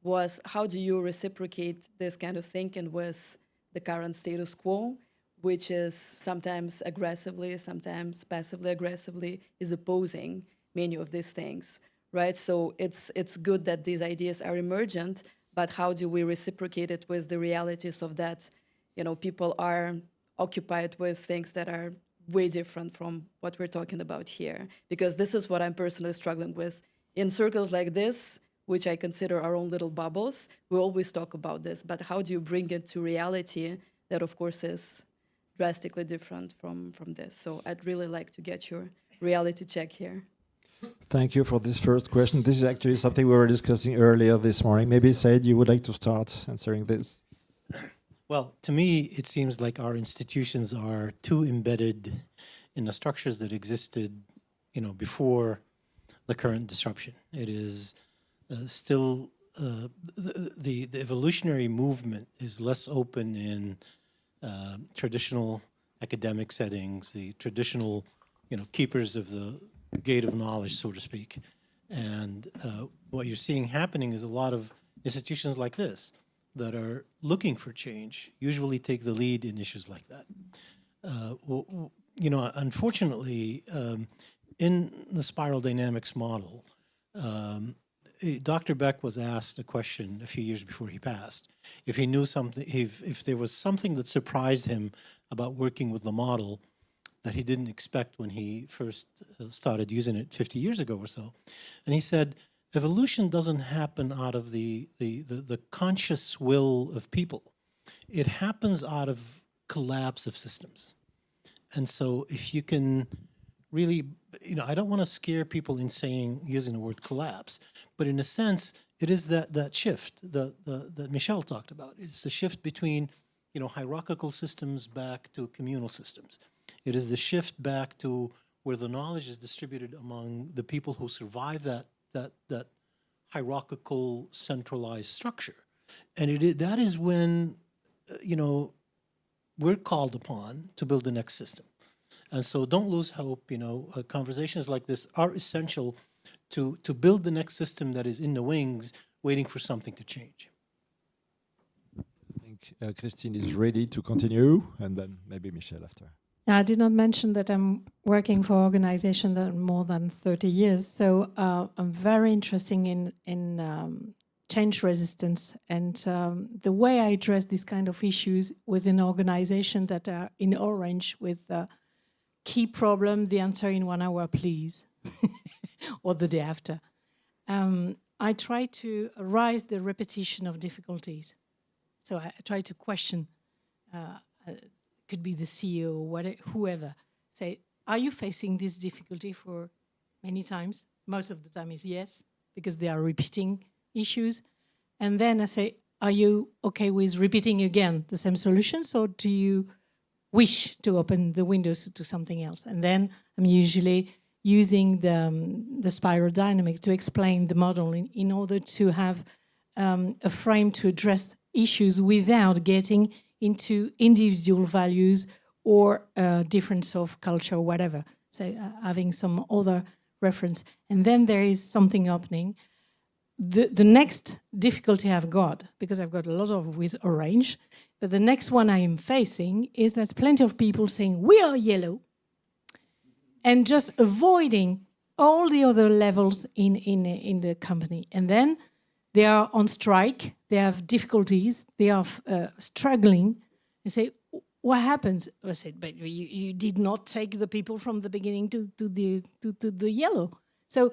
was how do you reciprocate this kind of thinking with the current status quo, which is sometimes aggressively, sometimes passively aggressively, is opposing many of these things, right? So it's good that these ideas are emergent, but how do we reciprocate it with the realities of that? You know, people are occupied with things that are way different from what we're talking about here, because this is what I'm personally struggling with. In circles like this, which I consider our own little bubbles, we always talk about this, but how do you bring it to reality that, of course, is drastically different from this? So I'd really like to get your reality check here. Thank you for this first question. This is actually something we were discussing earlier this morning. Maybe, Said, you would like to start answering this? Well, to me, it seems like our institutions are too embedded in the structures that existed, you know, before the current disruption. It is still the evolutionary movement is less open in traditional academic settings, the traditional, you know, keepers of the gate of knowledge, so to speak. And what you're seeing happening is a lot of institutions like this that are looking for change usually take the lead in issues like that. You know, unfortunately, in the spiral dynamics model, Dr. Beck was asked a question a few years before he passed. If he knew something, if there was something that surprised him about working with the model that he didn't expect when he first started using it 50 years ago or so. And he said, evolution doesn't happen out of the conscious will of people. It happens out of collapse of systems. And so if you can really, you know, I don't want to scare people in saying, using the word collapse, but in a sense, it is that shift that Michel talked about. It's the shift between, you know, hierarchical systems back to communal systems. It is the shift back to where the knowledge is distributed among the people who survive that hierarchical centralized structure. And that is when, you know, we're called upon to build the next system. And so don't lose hope, you know, conversations like this are essential to build the next system that is in the wings, waiting for something to change. I think Christine is ready to continue, and then maybe Michel after. I did not mention that I'm working for an organization that more than 30 years, so I'm very interested in change resistance and the way I address these kind of issues within organizations that are in orange with key problem, the answer in 1 hour, please, or the day after. I try to rise the repetition of difficulties. So I try to question, could be the CEO, whatever, whoever, say, are you facing this difficulty for many times? Most of the time is yes, because they are repeating issues. And then I say, are you okay with repeating again the same solutions, or do you wish to open the windows to something else? And then I'm usually using the spiral dynamics to explain the model in order to have a frame to address issues without getting into individual values or difference of culture or whatever. So having some other reference. And then there is something happening. The next difficulty I've got, because I've got a lot of with orange, but the next one I am facing is that plenty of people saying, we are yellow, and just avoiding all the other levels in the company. And then they are on strike, they have difficulties, they are struggling. They say, what happens? I said, but you did not take the people from the beginning to the yellow. So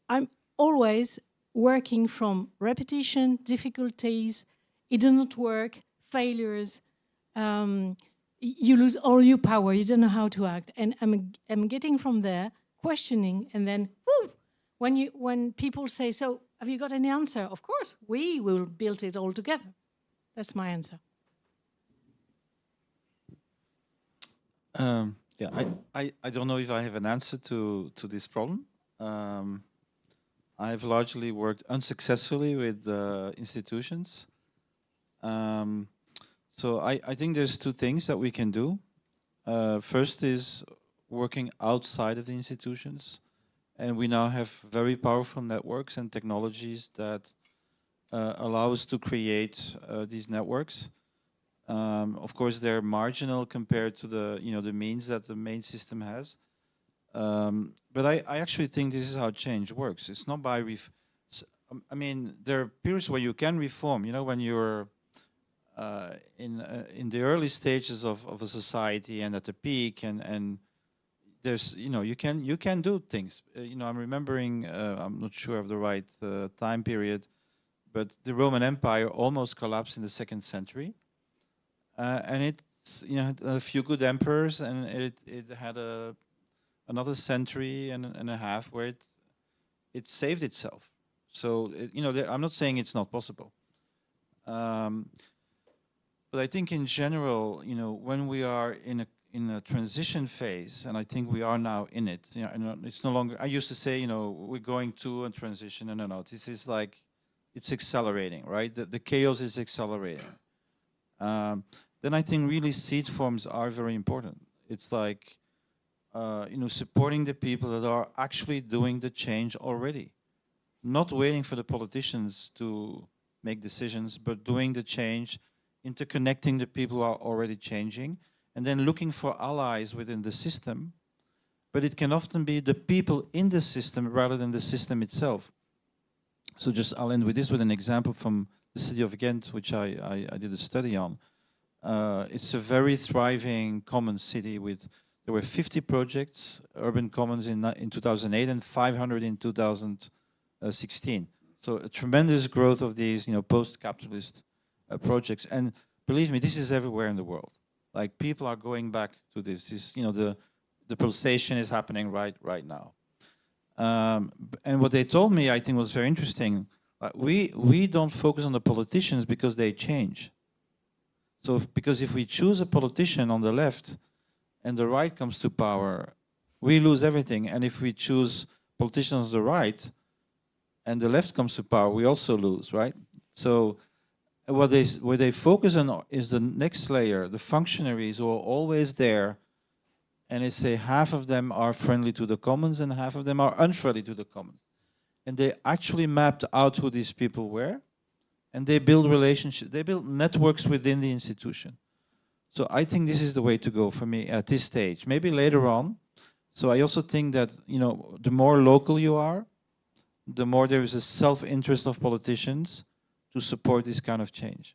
I'm always working from repetition, difficulties, it does not work, failures, you lose all your power, you don't know how to act. And I'm getting from there, questioning, and then, whoo, when people say, so have you got any answer? Of course, we will build it all together. That's my answer. Yeah, I don't know if I have an answer to this problem. I've largely worked unsuccessfully with institutions. So I think there's two things that we can do. First is working outside of the institutions. And we now have very powerful networks and technologies that allow us to create these networks. Of course, they're marginal compared to the the means that the main system has. But I actually think this is how change works. It's not by I mean, there are periods where you can reform. When you're in the early stages of a society and at the peak, and there's you can do things. I'm remembering. I'm not sure of the right time period, but the Roman Empire almost collapsed in the 2nd century, and it's had a few good emperors, and it had another century and a half where it saved itself. So I'm not saying it's not possible, but I think in general, when we are in a transition phase, and I think we are now in it. It's no longer. I used to say, we're going to a transition, and no, this is like it's accelerating, right? The chaos is accelerating. Then I think really seed forms are very important. It's like supporting the people that are actually doing the change already, not waiting for the politicians to make decisions, but doing the change, interconnecting the people who are already changing, and then looking for allies within the system. But it can often be the people in the system rather than the system itself. So I'll end with this, with an example from the city of Ghent, which I did a study on. It's a very thriving commons city there were 50 projects, urban commons in 2008 and 500 in 2016. So a tremendous growth of these, post-capitalist projects. And believe me, this is everywhere in the world. Like, people are going back to this. The pulsation is happening right now. And what they told me, I think, was very interesting. We don't focus on the politicians because they change. So because if we choose a politician on the left and the right comes to power, we lose everything. And if we choose politicians on the right and the left comes to power, we also lose, right? So what they focus on is the next layer, the functionaries who are always there, and they say half of them are friendly to the commons and half of them are unfriendly to the commons. And they actually mapped out who these people were, and they build relationships, they build networks within the institution. So I think this is the way to go for me at this stage, maybe later on. So I also think that, the more local you are, the more there is a self-interest of politicians to support this kind of change.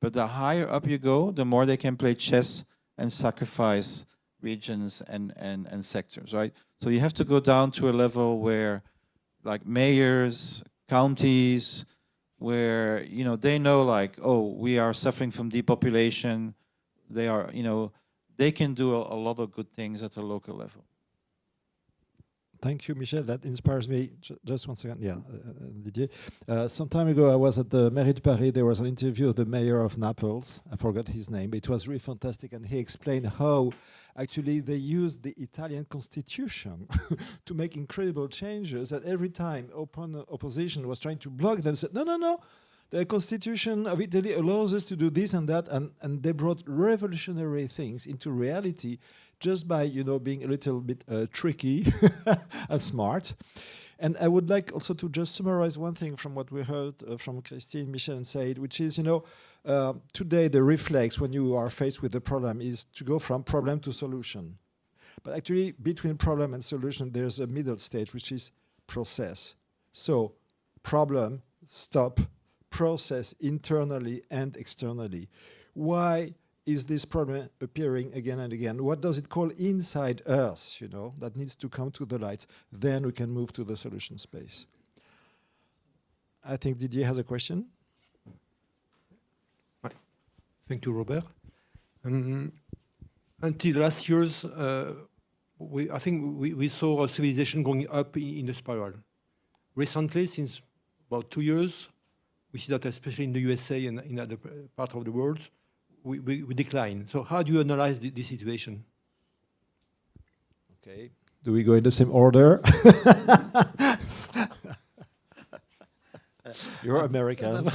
But the higher up you go, the more they can play chess and sacrifice regions and sectors, right? So you have to go down to a level where, like, mayors, counties, where, they know, like, oh, we are suffering from depopulation. They are, they can do a lot of good things at a local level. Thank you, Michel. That inspires me. Just one second. Yeah, Didier. Some time ago, I was at the Mairie de Paris. There was an interview of the mayor of Naples. I forgot his name. It was really fantastic. And he explained how actually they used the Italian constitution to make incredible changes. And every time opposition was trying to block them, said, no. The constitution of Italy allows us to do this and that. And they brought revolutionary things into reality just by, being a little bit tricky and smart. And I would like also to just summarize one thing from what we heard from Christine, Michel, and Said, which is, today the reflex when you are faced with a problem is to go from problem to solution. But actually, between problem and solution, there's a middle stage, which is process. So problem, stop, process internally and externally. Why is this problem appearing again and again? What does it call inside us, that needs to come to the light? Then we can move to the solution space. I think Didier has a question. Thank you, Robert. Until last year's, I think we saw a civilization going up in a spiral. Recently, since about 2 years, we see that especially in the USA and in other parts of the world, we decline. So how do you analyze this situation? Okay. Do we go in the same order? You're American,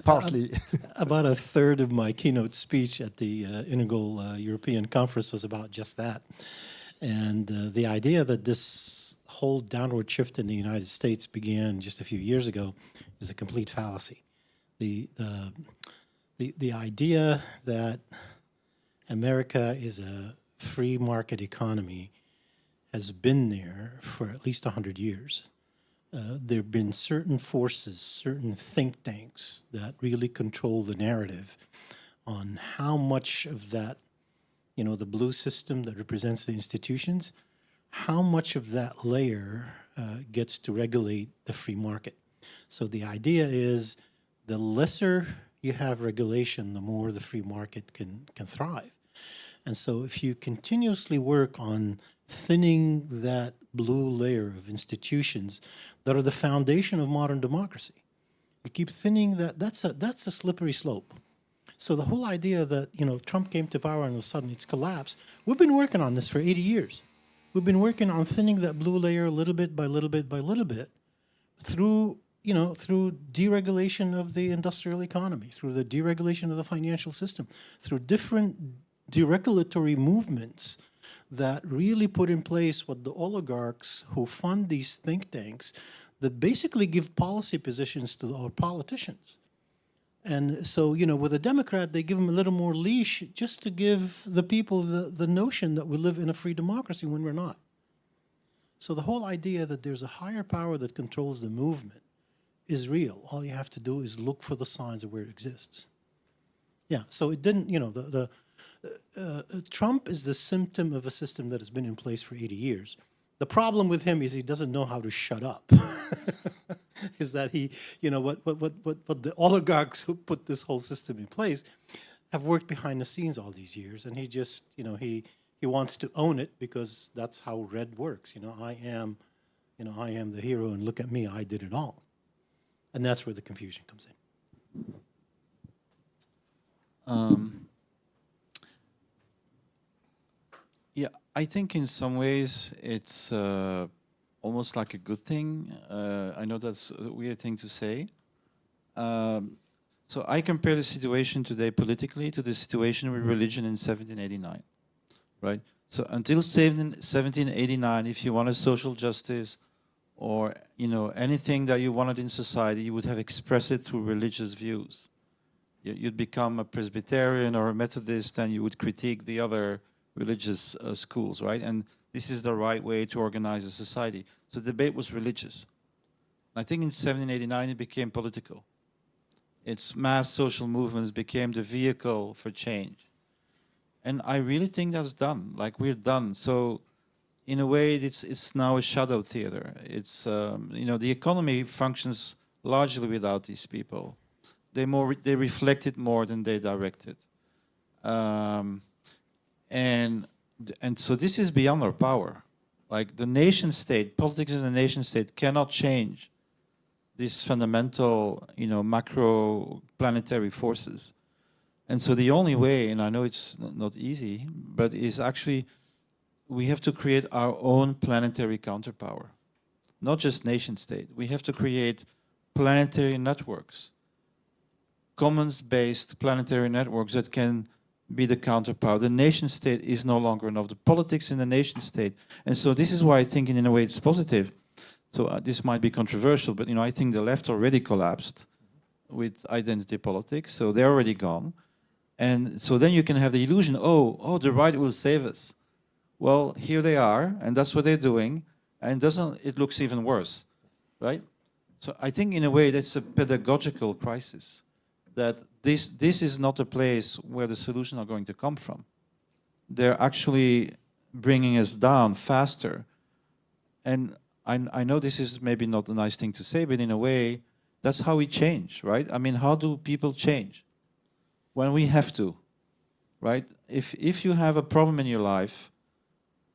partly. About a third of my keynote speech at the Integral European Conference was about just that. And the idea that this whole downward shift in the United States began just a few years ago is a complete fallacy. The the idea that America is a free market economy has been there for at least 100 years. There have been certain forces, certain think tanks that really control the narrative on how much of that, you know, the blue system that represents the institutions, how much of that layer gets to regulate the free market. So the idea is the lesser you have regulation, the more the free market can thrive. And so if you continuously work on thinning that blue layer of institutions that are the foundation of modern democracy, you keep thinning that, that's a slippery slope. So the whole idea that, you know, Trump came to power and all of a sudden it's collapsed, we've been working on this for 80 years. We've been working on thinning that blue layer little bit by little bit by little bit through, you know, through deregulation of the industrial economy, through the deregulation of the financial system, through different deregulatory movements that really put in place what the oligarchs who fund these think tanks that basically give policy positions to our politicians. And so, you know, with a Democrat, they give them a little more leash just to give the people the notion that we live in a free democracy when we're not. So the whole idea that there's a higher power that controls the movement is real. All you have to do is look for the signs of where it exists. Yeah, so it didn't, you know, Trump is the symptom of a system that has been in place for 80 years. The problem with him is he doesn't know how to shut up. Is that he, you know, what the oligarchs who put this whole system in place have worked behind the scenes all these years, and he just, you know, he wants to own it because that's how red works. You know, I am the hero, and look at me, I did it all, and that's where the confusion comes in. Yeah, I think in some ways it's almost like a good thing. I know that's a weird thing to say. So I compare the situation today politically to the situation with religion in 1789, right? So until 1789, if you wanted social justice or, you know, anything that you wanted in society, you would have expressed it through religious views. You'd become a Presbyterian or a Methodist, and you would critique the other religious schools, right? And this is the right way to organize a society. So the debate was religious. I think in 1789 it became political. Its mass social movements became the vehicle for change. And I really think that's done, like we're done. So in a way it's now a shadow theater. It's, you know, the economy functions largely without these people. They reflect it more than they direct it. And so this is beyond our power. Like the nation state, politics in the nation state cannot change these fundamental, you know, macro planetary forces. And so the only way, and I know it's not easy, but is actually we have to create our own planetary counterpower, not just nation state. We have to create planetary networks, commons-based planetary networks that can be the counterpower. The nation state is no longer enough. The politics in the nation state. And so this is why I think in a way it's positive. So this might be controversial, but, you know, I think the left already collapsed with identity politics. So they're already gone. And so then you can have the illusion, oh, the right will save us. Well, here they are, and that's what they're doing. And it looks even worse, right? So I think in a way that's a pedagogical crisis. That this is not a place where the solutions are going to come from. They're actually bringing us down faster. And I know this is maybe not a nice thing to say, but in a way, that's how we change, right? I mean, how do people change? When we have to, right? If you have a problem in your life,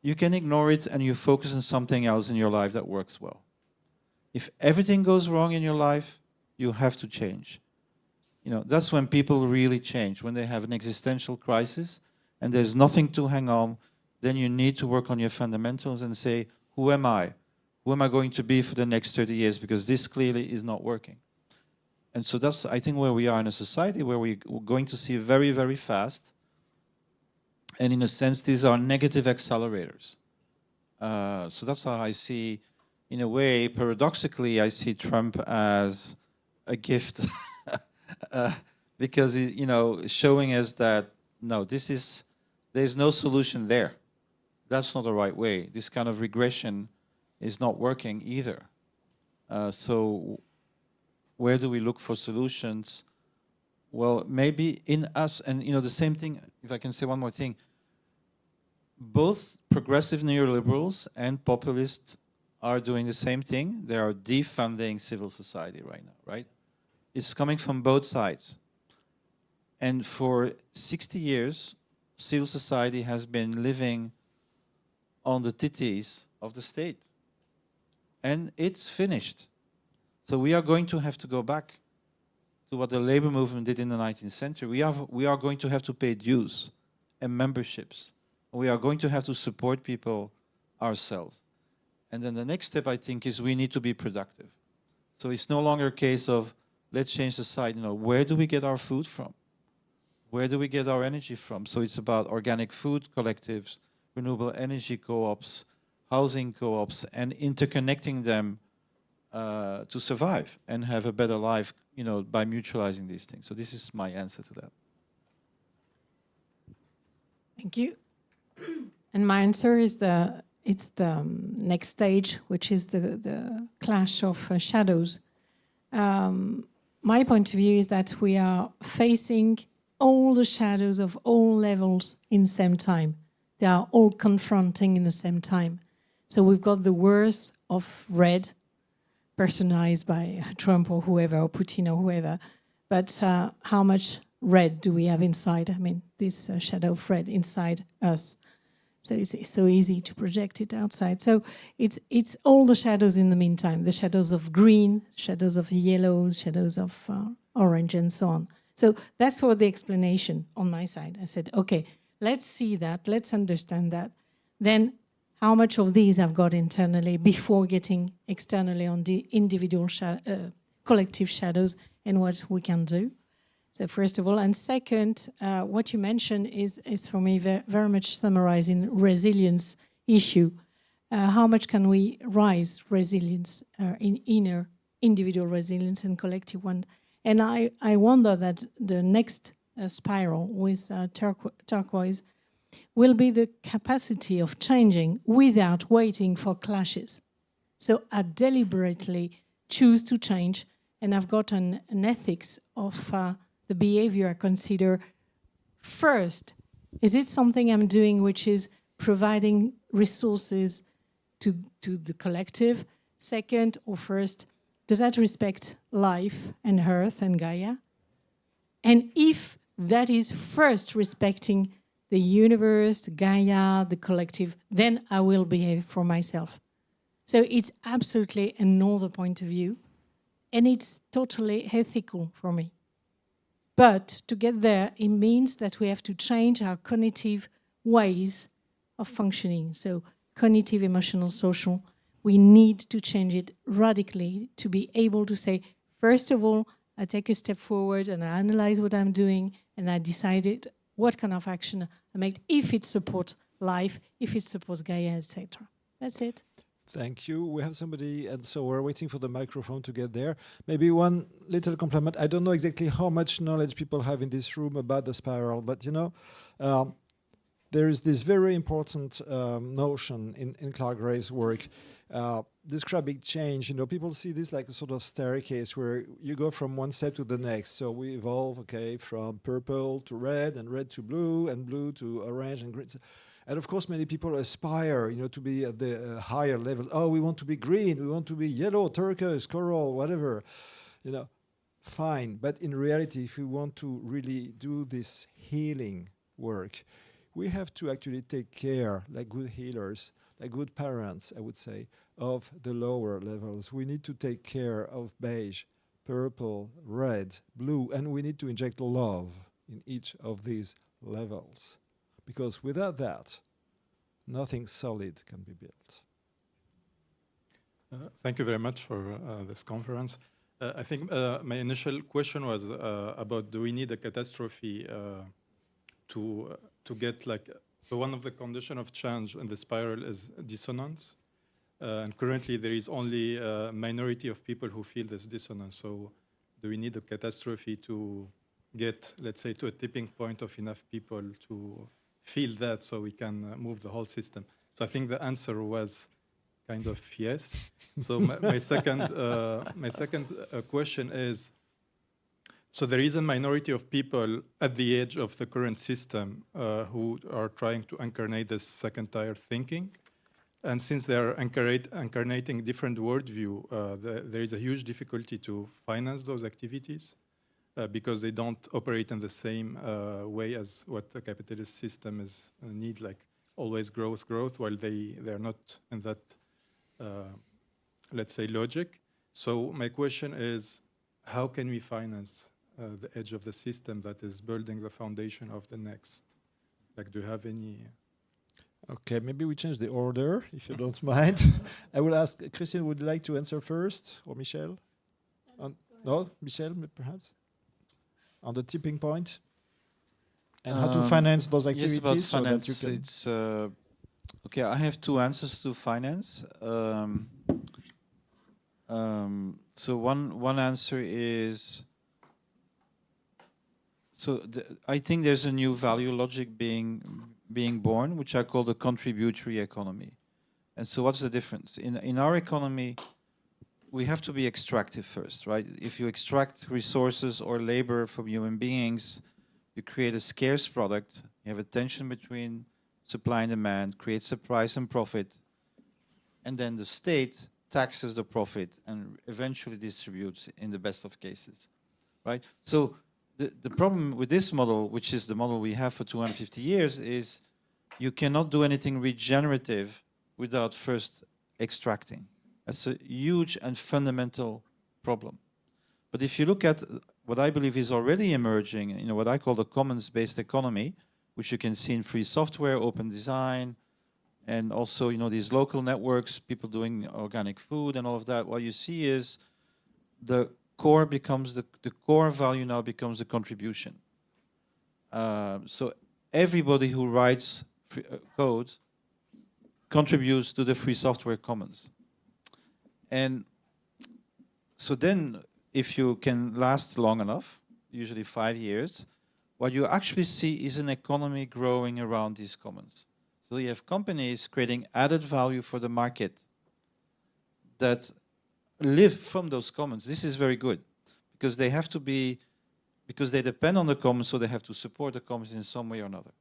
you can ignore it and you focus on something else in your life that works well. If everything goes wrong in your life, you have to change. You know, that's when people really change, when they have an existential crisis and there's nothing to hang on, then you need to work on your fundamentals and say, who am I? Who am I going to be for the next 30 years? Because this clearly is not working. And so that's, I think, where we are in a society where we're going to see very, very fast. And in a sense, these are negative accelerators. So that's how I see, in a way, paradoxically, I see Trump as a gift because you know, showing us that no, there's no solution there. That's not the right way. This kind of regression is not working either. So where do we look for solutions? Well, maybe in us, and you know, the same thing, if I can say one more thing, both progressive neoliberals and populists are doing the same thing. They are defunding civil society right now, right? It's coming from both sides. And for 60 years, civil society has been living on the titties of the state. And it's finished. So we are going to have to go back to what the labor movement did in the 19th century. We are going to have to pay dues and memberships. We are going to have to support people ourselves. And then the next step, I think, is we need to be productive. So it's no longer a case of, let's change the side. You know, where do we get our food from? Where do we get our energy from? So it's about organic food collectives, renewable energy co-ops, housing co-ops, and interconnecting them to survive and have a better life, you know, by mutualizing these things. So this is my answer to that. Thank you. And my answer is it's the next stage, which is the clash of shadows. My point of view is that we are facing all the shadows of all levels in the same time. They are all confronting in the same time. So we've got the worst of red, personalized by Trump or whoever, or Putin or whoever. But how much red do we have inside? I mean, this shadow of red inside us. So it's so easy to project it outside. So it's all the shadows in the meantime, the shadows of green, shadows of yellow, shadows of orange, and so on. So that's for the explanation on my side. I said, okay, let's see that, let's understand that. Then how much of these I've got internally before getting externally on the individual collective shadows and what we can do. So first of all, and second, what you mentioned is for me very much summarizing resilience issue. How much can we rise resilience in inner individual resilience and collective one? And I wonder that the next spiral with turquoise will be the capacity of changing without waiting for clashes. So I deliberately choose to change, and I've got an ethics of the behavior I consider first. Is it something I'm doing which is providing resources to the collective? Second, or first, does that respect life and earth and Gaia? And if that is first respecting the universe, Gaia, the collective, then I will behave for myself. So it's absolutely another point of view, and it's totally ethical for me. But to get there, it means that we have to change our cognitive ways of functioning. So cognitive, emotional, social, we need to change it radically to be able to say, first of all, I take a step forward and I analyze what I'm doing, and I decided what kind of action I make, if it supports life, if it supports Gaia, etc. That's it. Thank you. We have somebody, and so we're waiting for the microphone to get there. Maybe one little compliment. I don't know exactly how much knowledge people have in this room about the spiral, but you know, there is this very important notion in Clark Gray's work describing change. You know, people see this like a sort of staircase where you go from one step to the next. So we evolve, okay, from purple to red, and red to blue, and blue to orange and green. And of course, many people aspire, you know, to be at the higher level. Oh, we want to be green, we want to be yellow, turquoise, coral, whatever, you know. Fine, but in reality, if we want to really do this healing work, we have to actually take care, like good healers, like good parents, I would say, of the lower levels. We need to take care of beige, purple, red, blue, and we need to inject love in each of these levels. Because without that, nothing solid can be built. Thank you very much for this conference. I think my initial question was about, do we need a catastrophe to get like, so one of the conditions of change in the spiral is dissonance. And currently there is only a minority of people who feel this dissonance. So do we need a catastrophe to get, let's say, to a tipping point of enough people to feel that, so we can move the whole system. So I think the answer was kind of yes. So my second question is, so there is a minority of people at the edge of the current system who are trying to incarnate this second-tier thinking. And since they are incarnating different worldview, there is a huge difficulty to finance those activities because they don't operate in the same way as what the capitalist system is need, like always growth, while they're not in that, let's say, logic. So my question is, how can we finance the edge of the system that is building the foundation of the next? Like, do you have any? Okay, maybe we change the order, if you don't mind. I will ask, Christine, would you like to answer first, or Michel? No, Michel, perhaps? On the tipping point? And how to finance those activities? Yes, about so finance, that you can it's okay. I have two answers to finance. So one answer is, so I think there's a new value logic being born, which I call the contributory economy. And so what's the difference? In our economy, we have to be extractive first, right? If you extract resources or labor from human beings, you create a scarce product, you have a tension between supply and demand, creates a price and profit, and then the state taxes the profit and eventually distributes in the best of cases, right? So the problem with this model, which is the model we have for 250 years, is you cannot do anything regenerative without first extracting. That's a huge and fundamental problem. But if you look at what I believe is already emerging, you know, what I call the commons-based economy, which you can see in free software, open design, and also, you know, these local networks, people doing organic food and all of that, what you see is the core becomes the core value now becomes the contribution. So everybody who writes code contributes to the free software commons. And so then, if you can last long enough, usually 5 years, what you actually see is an economy growing around these commons. So you have companies creating added value for the market that live from those commons. This is very good because they have to be, because they depend on the commons, so they have to support the commons in some way or another.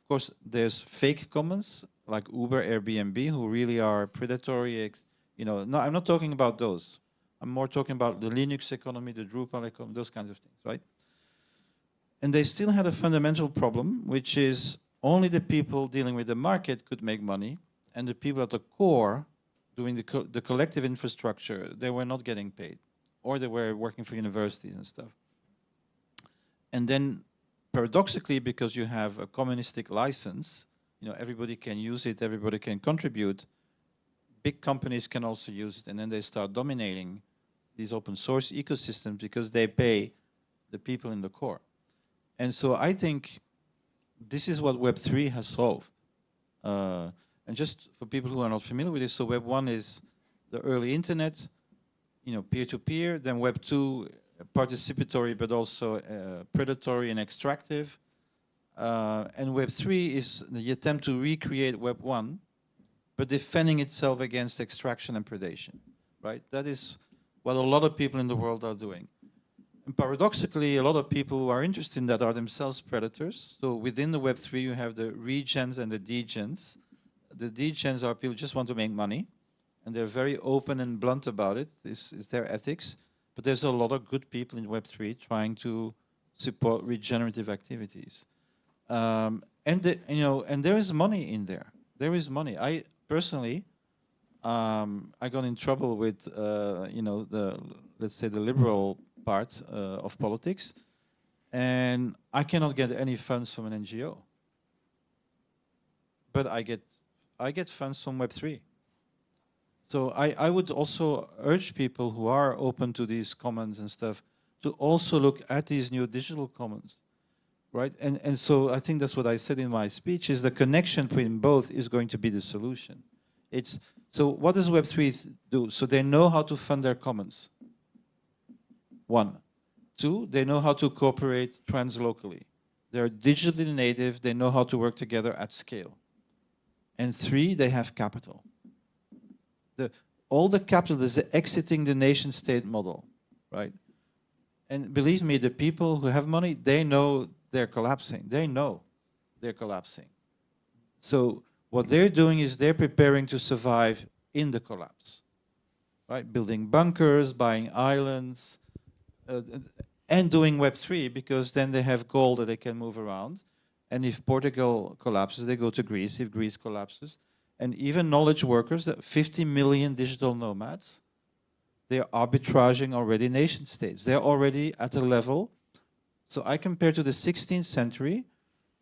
Of course, there's fake commons like Uber, Airbnb, who really are predatory. You know, no, I'm not talking about those. I'm more talking about the Linux economy, the Drupal economy, those kinds of things, right? And they still had a fundamental problem, which is only the people dealing with the market could make money, and the people at the core doing the collective infrastructure, they were not getting paid, or they were working for universities and stuff. And then, paradoxically, because you have a communistic license, you know, everybody can use it, everybody can contribute, big companies can also use it, and then they start dominating these open source ecosystems because they pay the people in the core. And so I think this is what Web3 has solved. And just for people who are not familiar with this, so Web 1 is the early internet, you know, peer-to-peer, then Web 2, participatory, but also predatory and extractive. And Web 3 is the attempt to recreate Web 1, but defending itself against extraction and predation, right? That is what a lot of people in the world are doing. And paradoxically, a lot of people who are interested in that are themselves predators. So within the Web3, you have the regens and the degens. The degens are people who just want to make money, and they're very open and blunt about it. This is their ethics. But there's a lot of good people in Web3 trying to support regenerative activities. And there is money in there. There is money. I personally, I got in trouble with, let's say the liberal part of politics, and I cannot get any funds from an NGO. But I get funds from Web3. So I would also urge people who are open to these commons and stuff to also look at these new digital commons, right? And so I think that's what I said in my speech, is the connection between both is going to be the solution. So what does Web3 do? So they know how to fund their commons. 1. 2, they know how to cooperate translocally. They're digitally native, they know how to work together at scale. And 3, they have capital. All the capital is exiting the nation state model, right? And believe me, the people who have money, they know they're collapsing. They know they're collapsing. So what they're doing is they're preparing to survive in the collapse, right? Building bunkers, buying islands, and doing Web3, because then they have gold that they can move around. And if Portugal collapses, they go to Greece. If Greece collapses, and even knowledge workers, 50 million digital nomads, they are arbitraging already nation states. They're already at a level. So I compare to the 16th century,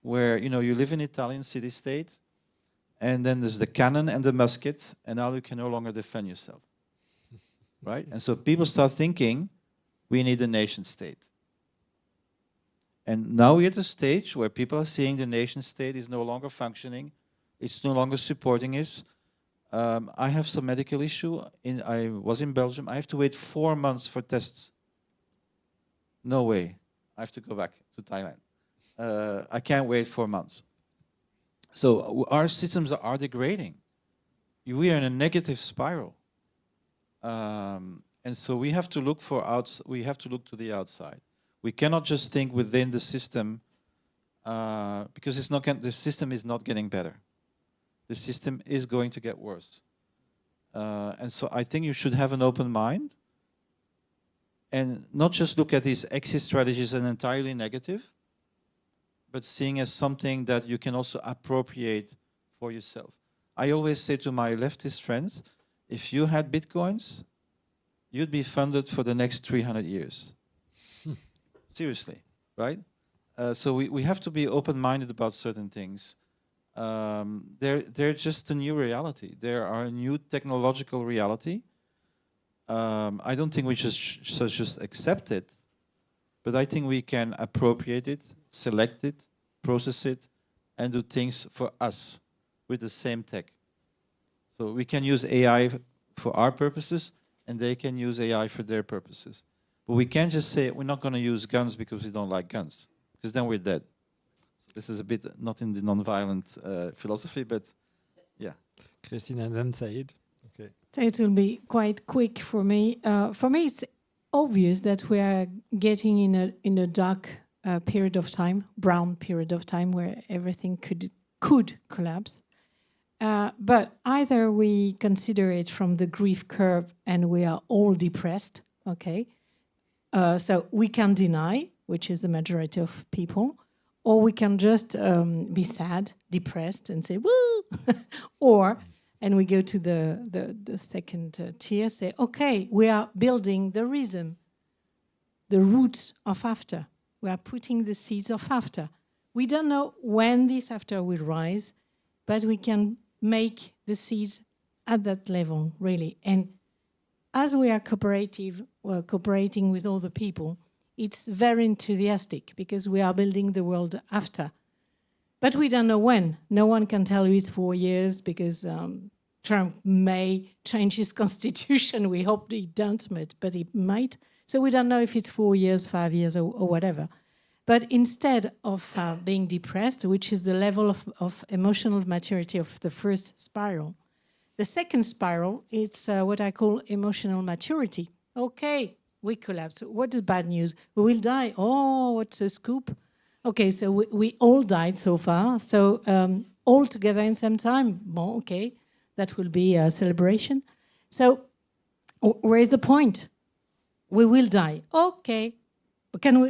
where you live in Italian city-state, and then there's the cannon and the musket, and now you can no longer defend yourself, right? And so people start thinking, we need a nation state. And now we're at a stage where people are seeing the nation state is no longer functioning, it's no longer supporting us. I have some medical issue. I was in Belgium. I have to wait 4 months for tests. No way. I have to go back to Thailand. I can't wait 4 months. So our systems are degrading. We are in a negative spiral. And so we have to look we have to look to the outside. We cannot just think within the system, because the system is not getting better. The system is going to get worse. And so I think you should have an open mind and not just look at these exit strategies as entirely negative, but seeing as something that you can also appropriate for yourself. I always say to my leftist friends, if you had Bitcoins, you'd be funded for the next 300 years. Seriously, right? So we have to be open-minded about certain things. They're just a new reality. They are a new technological reality. I don't think we should just accept it, but I think we can appropriate it, select it, process it, and do things for us with the same tech. So we can use AI for our purposes, and they can use AI for their purposes. But we can't just say we're not going to use guns because we don't like guns, because then we're dead. This is a bit not in the non-violent philosophy, but yeah. Christine and then Said. Okay. So it will be quite quick for me. For me, it's obvious that we are getting in a dark period of time, brown period of time, where everything could collapse. But either we consider it from the grief curve and we are all depressed, okay? So we can deny, which is the majority of people, or we can just be sad, depressed, and say, woo! And we go to the second tier, say, okay, we are building the rhythm, the roots of after. We are putting the seeds of after. We don't know when this after will rise, but we can make the seeds at that level, really. And as we are cooperating with other people, it's very enthusiastic because we are building the world after. But we don't know when. No one can tell you it's 4 years because Trump may change his constitution. We hope he don't, but he might. So we don't know if it's 4 years, 5 years, or whatever. But instead of being depressed, which is the level of emotional maturity of the first spiral, the second spiral, it's what I call emotional maturity. Okay, we collapse. What is bad news? We will die. Oh, what's a scoop? Okay, so we all died so far. So all together in some time. Bon, okay, that will be a celebration. So where is the point? We will die. Okay. Can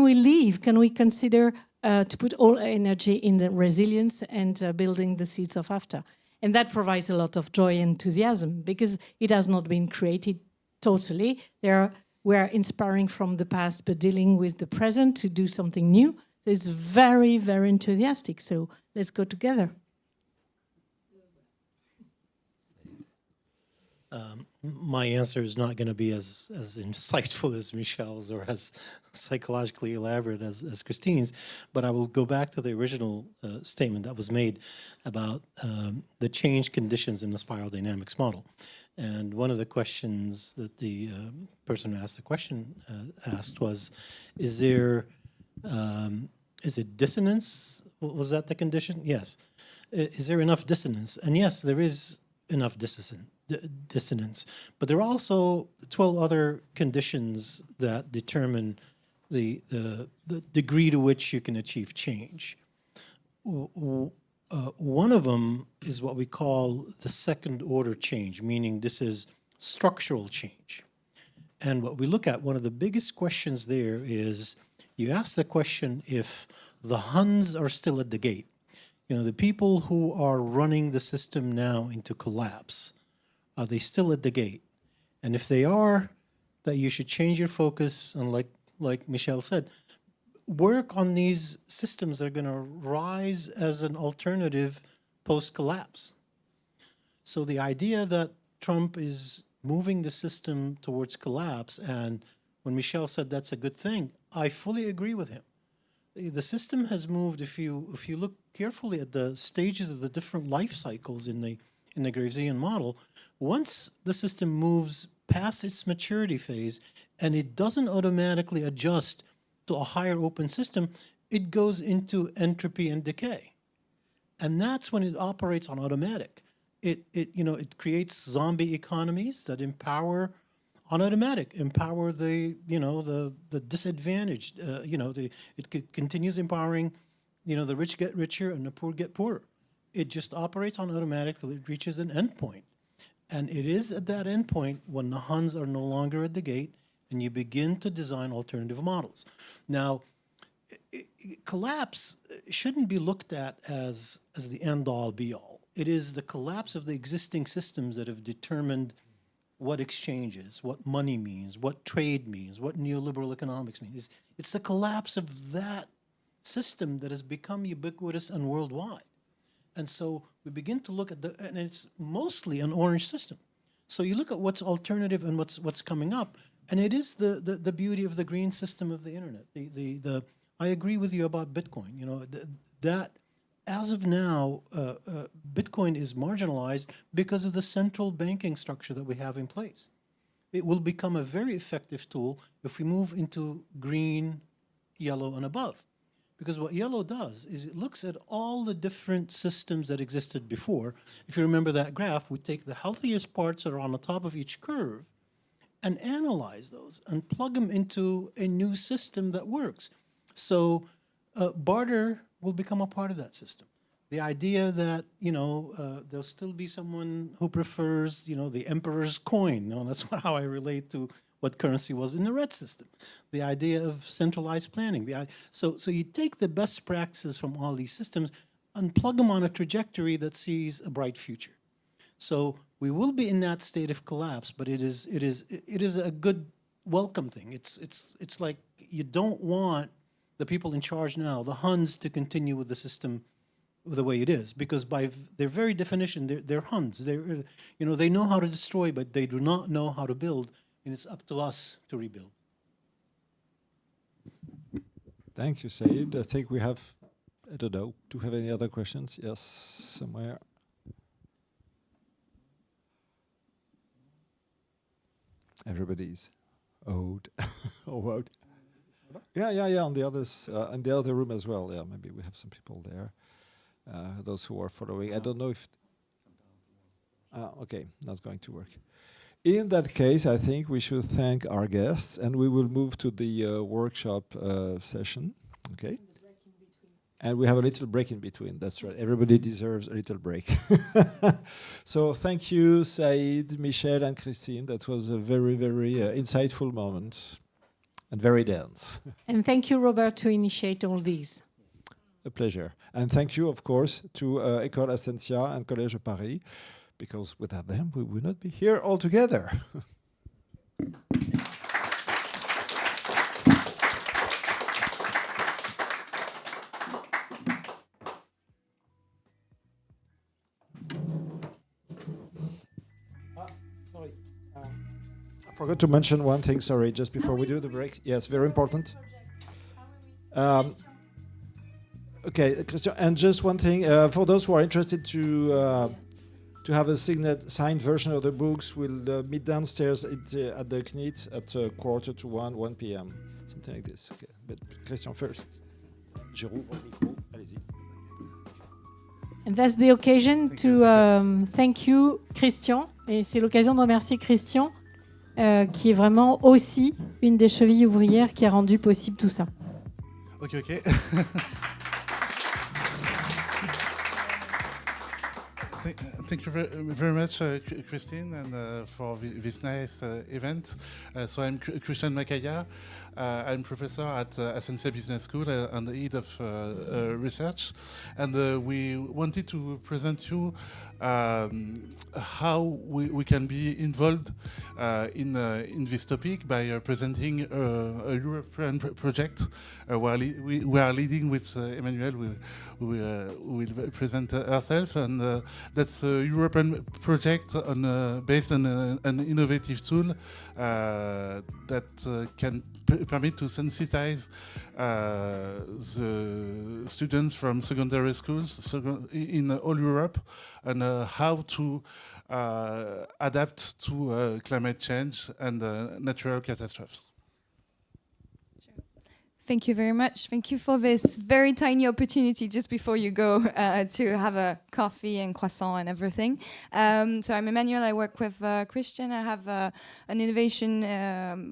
we leave? Can we consider to put all energy in the resilience and building the seeds of after? And that provides a lot of joy and enthusiasm because it has not been created totally. We are inspiring from the past but dealing with the present to do something new. So it's very, very enthusiastic. So let's go together. My answer is not going to be as insightful as Michelle's or as psychologically elaborate as Christine's, but I will go back to the original statement that was made about the change conditions in the spiral dynamics model. And one of the questions that the person who asked the question asked was, is it dissonance? Was that the condition? Yes. Is there enough dissonance? And yes, there is enough dissonance, but there are also 12 other conditions that determine the degree to which you can achieve change. One of them is what we call the second order change, meaning this is structural change. And what we look at, one of the biggest questions there is, you ask the question if the Huns are still at the gate. You know, the people who are running the system now into collapse, are they still at the gate? And if they are, that you should change your focus, and like Michelle said, work on these systems that are going to rise as an alternative post-collapse. So the idea that Trump is moving the system towards collapse, and when Michelle said that's a good thing, I fully agree with him. The system has moved, if you look carefully at the stages of the different life cycles in the Gravesian model, once the system moves past its maturity phase and it doesn't automatically adjust to a higher open system, it goes into entropy and decay. And that's when it operates on automatic. It creates zombie economies that empower on automatic, empower the disadvantaged. It continues empowering, the rich get richer and the poor get poorer. It just operates on automatic till it reaches an endpoint. And it is at that endpoint when the Huns are no longer at the gate and you begin to design alternative models. Now, collapse shouldn't be looked at as the end-all, be-all. It is the collapse of the existing systems that have determined what exchange is, what money means, what trade means, what neoliberal economics means. It's the collapse of that system that has become ubiquitous and worldwide. And so we begin to look at and it's mostly an orange system. So you look at what's alternative and what's coming up, and it is the beauty of the green system of the internet. I agree with you about Bitcoin. That as of now, Bitcoin is marginalized because of the central banking structure that we have in place. It will become a very effective tool if we move into green, yellow, and above. Because what yellow does is it looks at all the different systems that existed before. If you remember that graph, we take the healthiest parts that are on the top of each curve and analyze those and plug them into a new system that works. So barter will become a part of that system. The idea that, there'll still be someone who prefers, the emperor's coin. That's how I relate to what currency was in the red system. The idea of centralized planning. So you take the best practices from all these systems and plug them on a trajectory that sees a bright future. So we will be in that state of collapse, but it is a good welcome thing. It's like you don't want the people in charge now, the Huns, to continue with the system the way it is, because by their very definition, they're Huns. They know how to destroy, but they do not know how to build, and it's up to us to rebuild. Thank you, Said. I think we have, I don't know, do we have any other questions? Yes, somewhere. Everybody's owed. Owed. Yeah, on the others, in the other room as well. Yeah, maybe we have some people there. Those who are following. I don't know if... okay, not going to work. In that case, I think we should thank our guests, and we will move to the workshop session. Okay? And we have a little break in between. That's right. Everybody deserves a little break. So thank you, Said, Michelle, and Christine. That was a very, very insightful moment and very dense. And thank you, Robert, to initiate all these. A pleasure. And thank you, of course, to École Ascensia and Collège Paris, because without them, we would not be here all together. Sorry. forgot to mention one thing, sorry, just before we do the break. Yes, very important. Okay, Christian, and just one thing, for those who are interested to have a signed version of the books, we'll meet downstairs at the CNIT at 1:45, 1 p.m., something like this. Okay, but Christian first. Je rouvre le micro, allez-y. And that's the occasion to thank you, Christian. Et c'est l'occasion de remercier Christian, qui est vraiment aussi une des chevilles ouvrières qui a rendu possible tout ça. Ok. Thank you very much, Christine, and for this nice event. So I'm Christian Makaya. I'm professor at Essential Business School and the head of research. And we wanted to present you how we can be involved in this topic by presenting a European project. We are leading with Emmanuel. We will present ourselves, and that's a European project based on an innovative tool that can permit to sensitize the students from secondary schools in all Europe and how to adapt to climate change and natural catastrophes. Thank you very much. Thank you for this very tiny opportunity just before you go to have a coffee and croissant and everything. So I'm Emmanuel. I work with Christian. I have an innovation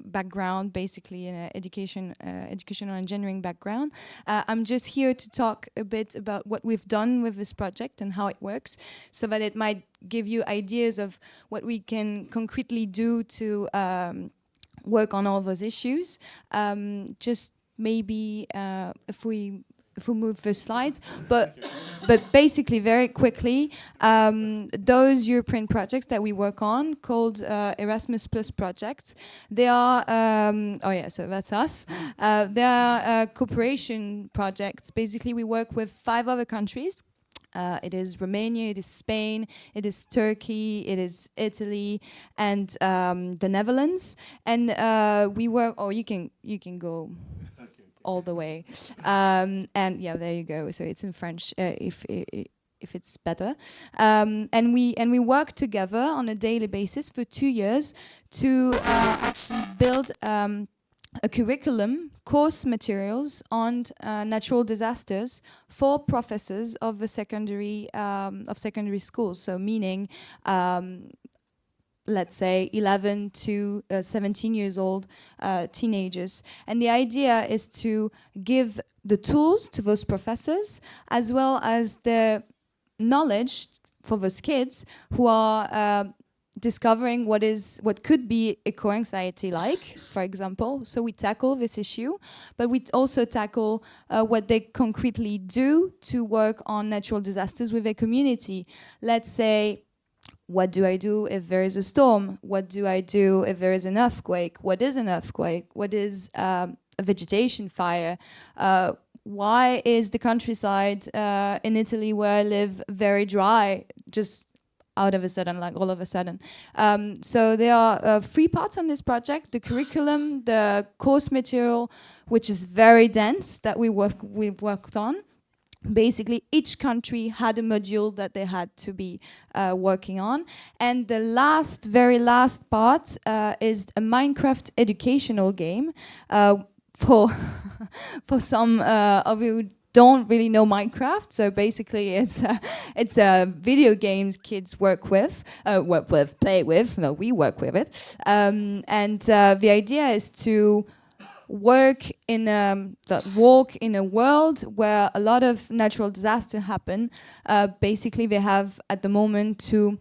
background, basically an educational engineering background. I'm just here to talk a bit about what we've done with this project and how it works, so that it might give you ideas of what we can concretely do to work on all those issues. Just maybe if we move the slides, but basically very quickly, those European projects that we work on called Erasmus Plus projects, they are so that's us. They are cooperation projects. Basically, we work with 5 other countries. It is Romania, it is Spain, it is Turkey, it is Italy, and the Netherlands. And we work. Oh, you can go all the way. And yeah, there you go. So it's in French if it's better. And we work together on a daily basis for 2 years to actually build a curriculum, course materials on natural disasters for professors of the secondary schools. So meaning, let's say 11 to 17 years old teenagers. And the idea is to give the tools to those professors as well as the knowledge for those kids who are discovering what could be eco-anxiety like, for example. So we tackle this issue, but we also tackle what they concretely do to work on natural disasters with their community. Let's say, what do I do if there is a storm? What do I do if there is an earthquake? What is an earthquake? What is a vegetation fire? Why is the countryside in Italy where I live very dry, just out of a sudden, like all of a sudden? So there are 3 parts on this project: the curriculum, the course material, which is very dense, that we've worked on. Basically, each country had a module that they had to be working on. And the very last part is a Minecraft educational game for some of you who don't really know Minecraft. So basically, it's a video game kids play with. No, we work with it. And the idea is to walk in a world where a lot of natural disasters happen. Basically, they have at the moment to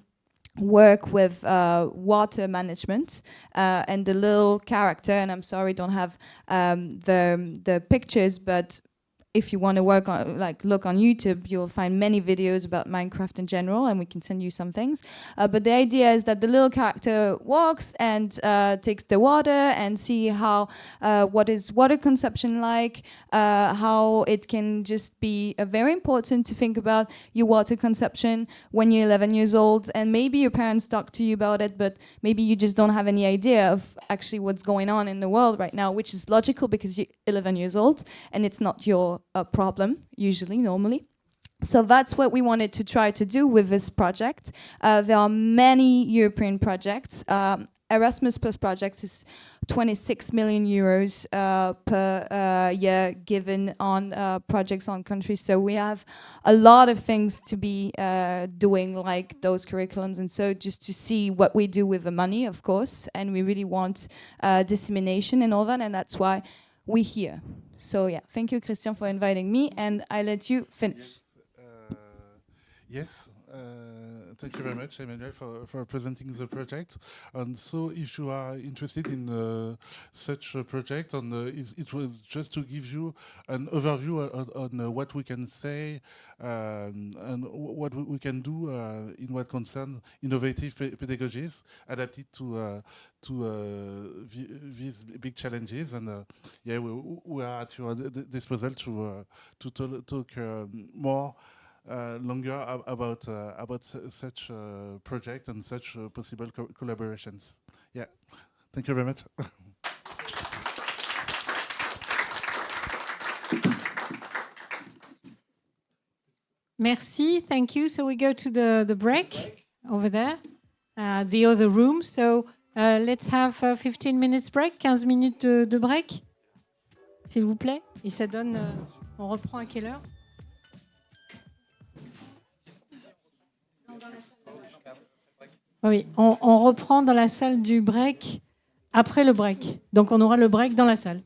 work with water management, and the little character, and I'm sorry, don't have the pictures, but if you want to work on, look on YouTube, you'll find many videos about Minecraft in general, and we can send you some things. But the idea is that the little character walks and takes the water and see how what is water consumption like, how it can just be very important to think about your water consumption when you're 11 years old, and maybe your parents talk to you about it, but maybe you just don't have any idea of actually what's going on in the world right now, which is logical because you're 11 years old and it's not your problem, usually, normally. So that's what we wanted to try to do with this project. There are many European projects. Erasmus Plus projects is 26 million euros per year given on projects on countries. So we have a lot of things to be doing, like those curriculums, and so just to see what we do with the money, of course, and we really want dissemination and all that, and that's why we're here. So yeah, thank you, Christian, for inviting me, and I let you finish. Yes. Thank you very much, Emmanuel, for presenting the project. And so if you are interested in such a project, it was just to give you an overview on what we can say and what we can do in what concerns innovative pedagogies adapted to these big challenges. And yeah, we are at your disposal to talk more longer about such project and such possible collaborations. Yeah, thank you very much. Merci, thank you. So we go to the break over there, the other room. So let's have 15 minutes break, 15 minutes de break, s'il vous plaît. Et ça donne, on reprend à quelle heure? Oui, on reprend dans la salle du break après le break. Donc on aura le break dans la salle.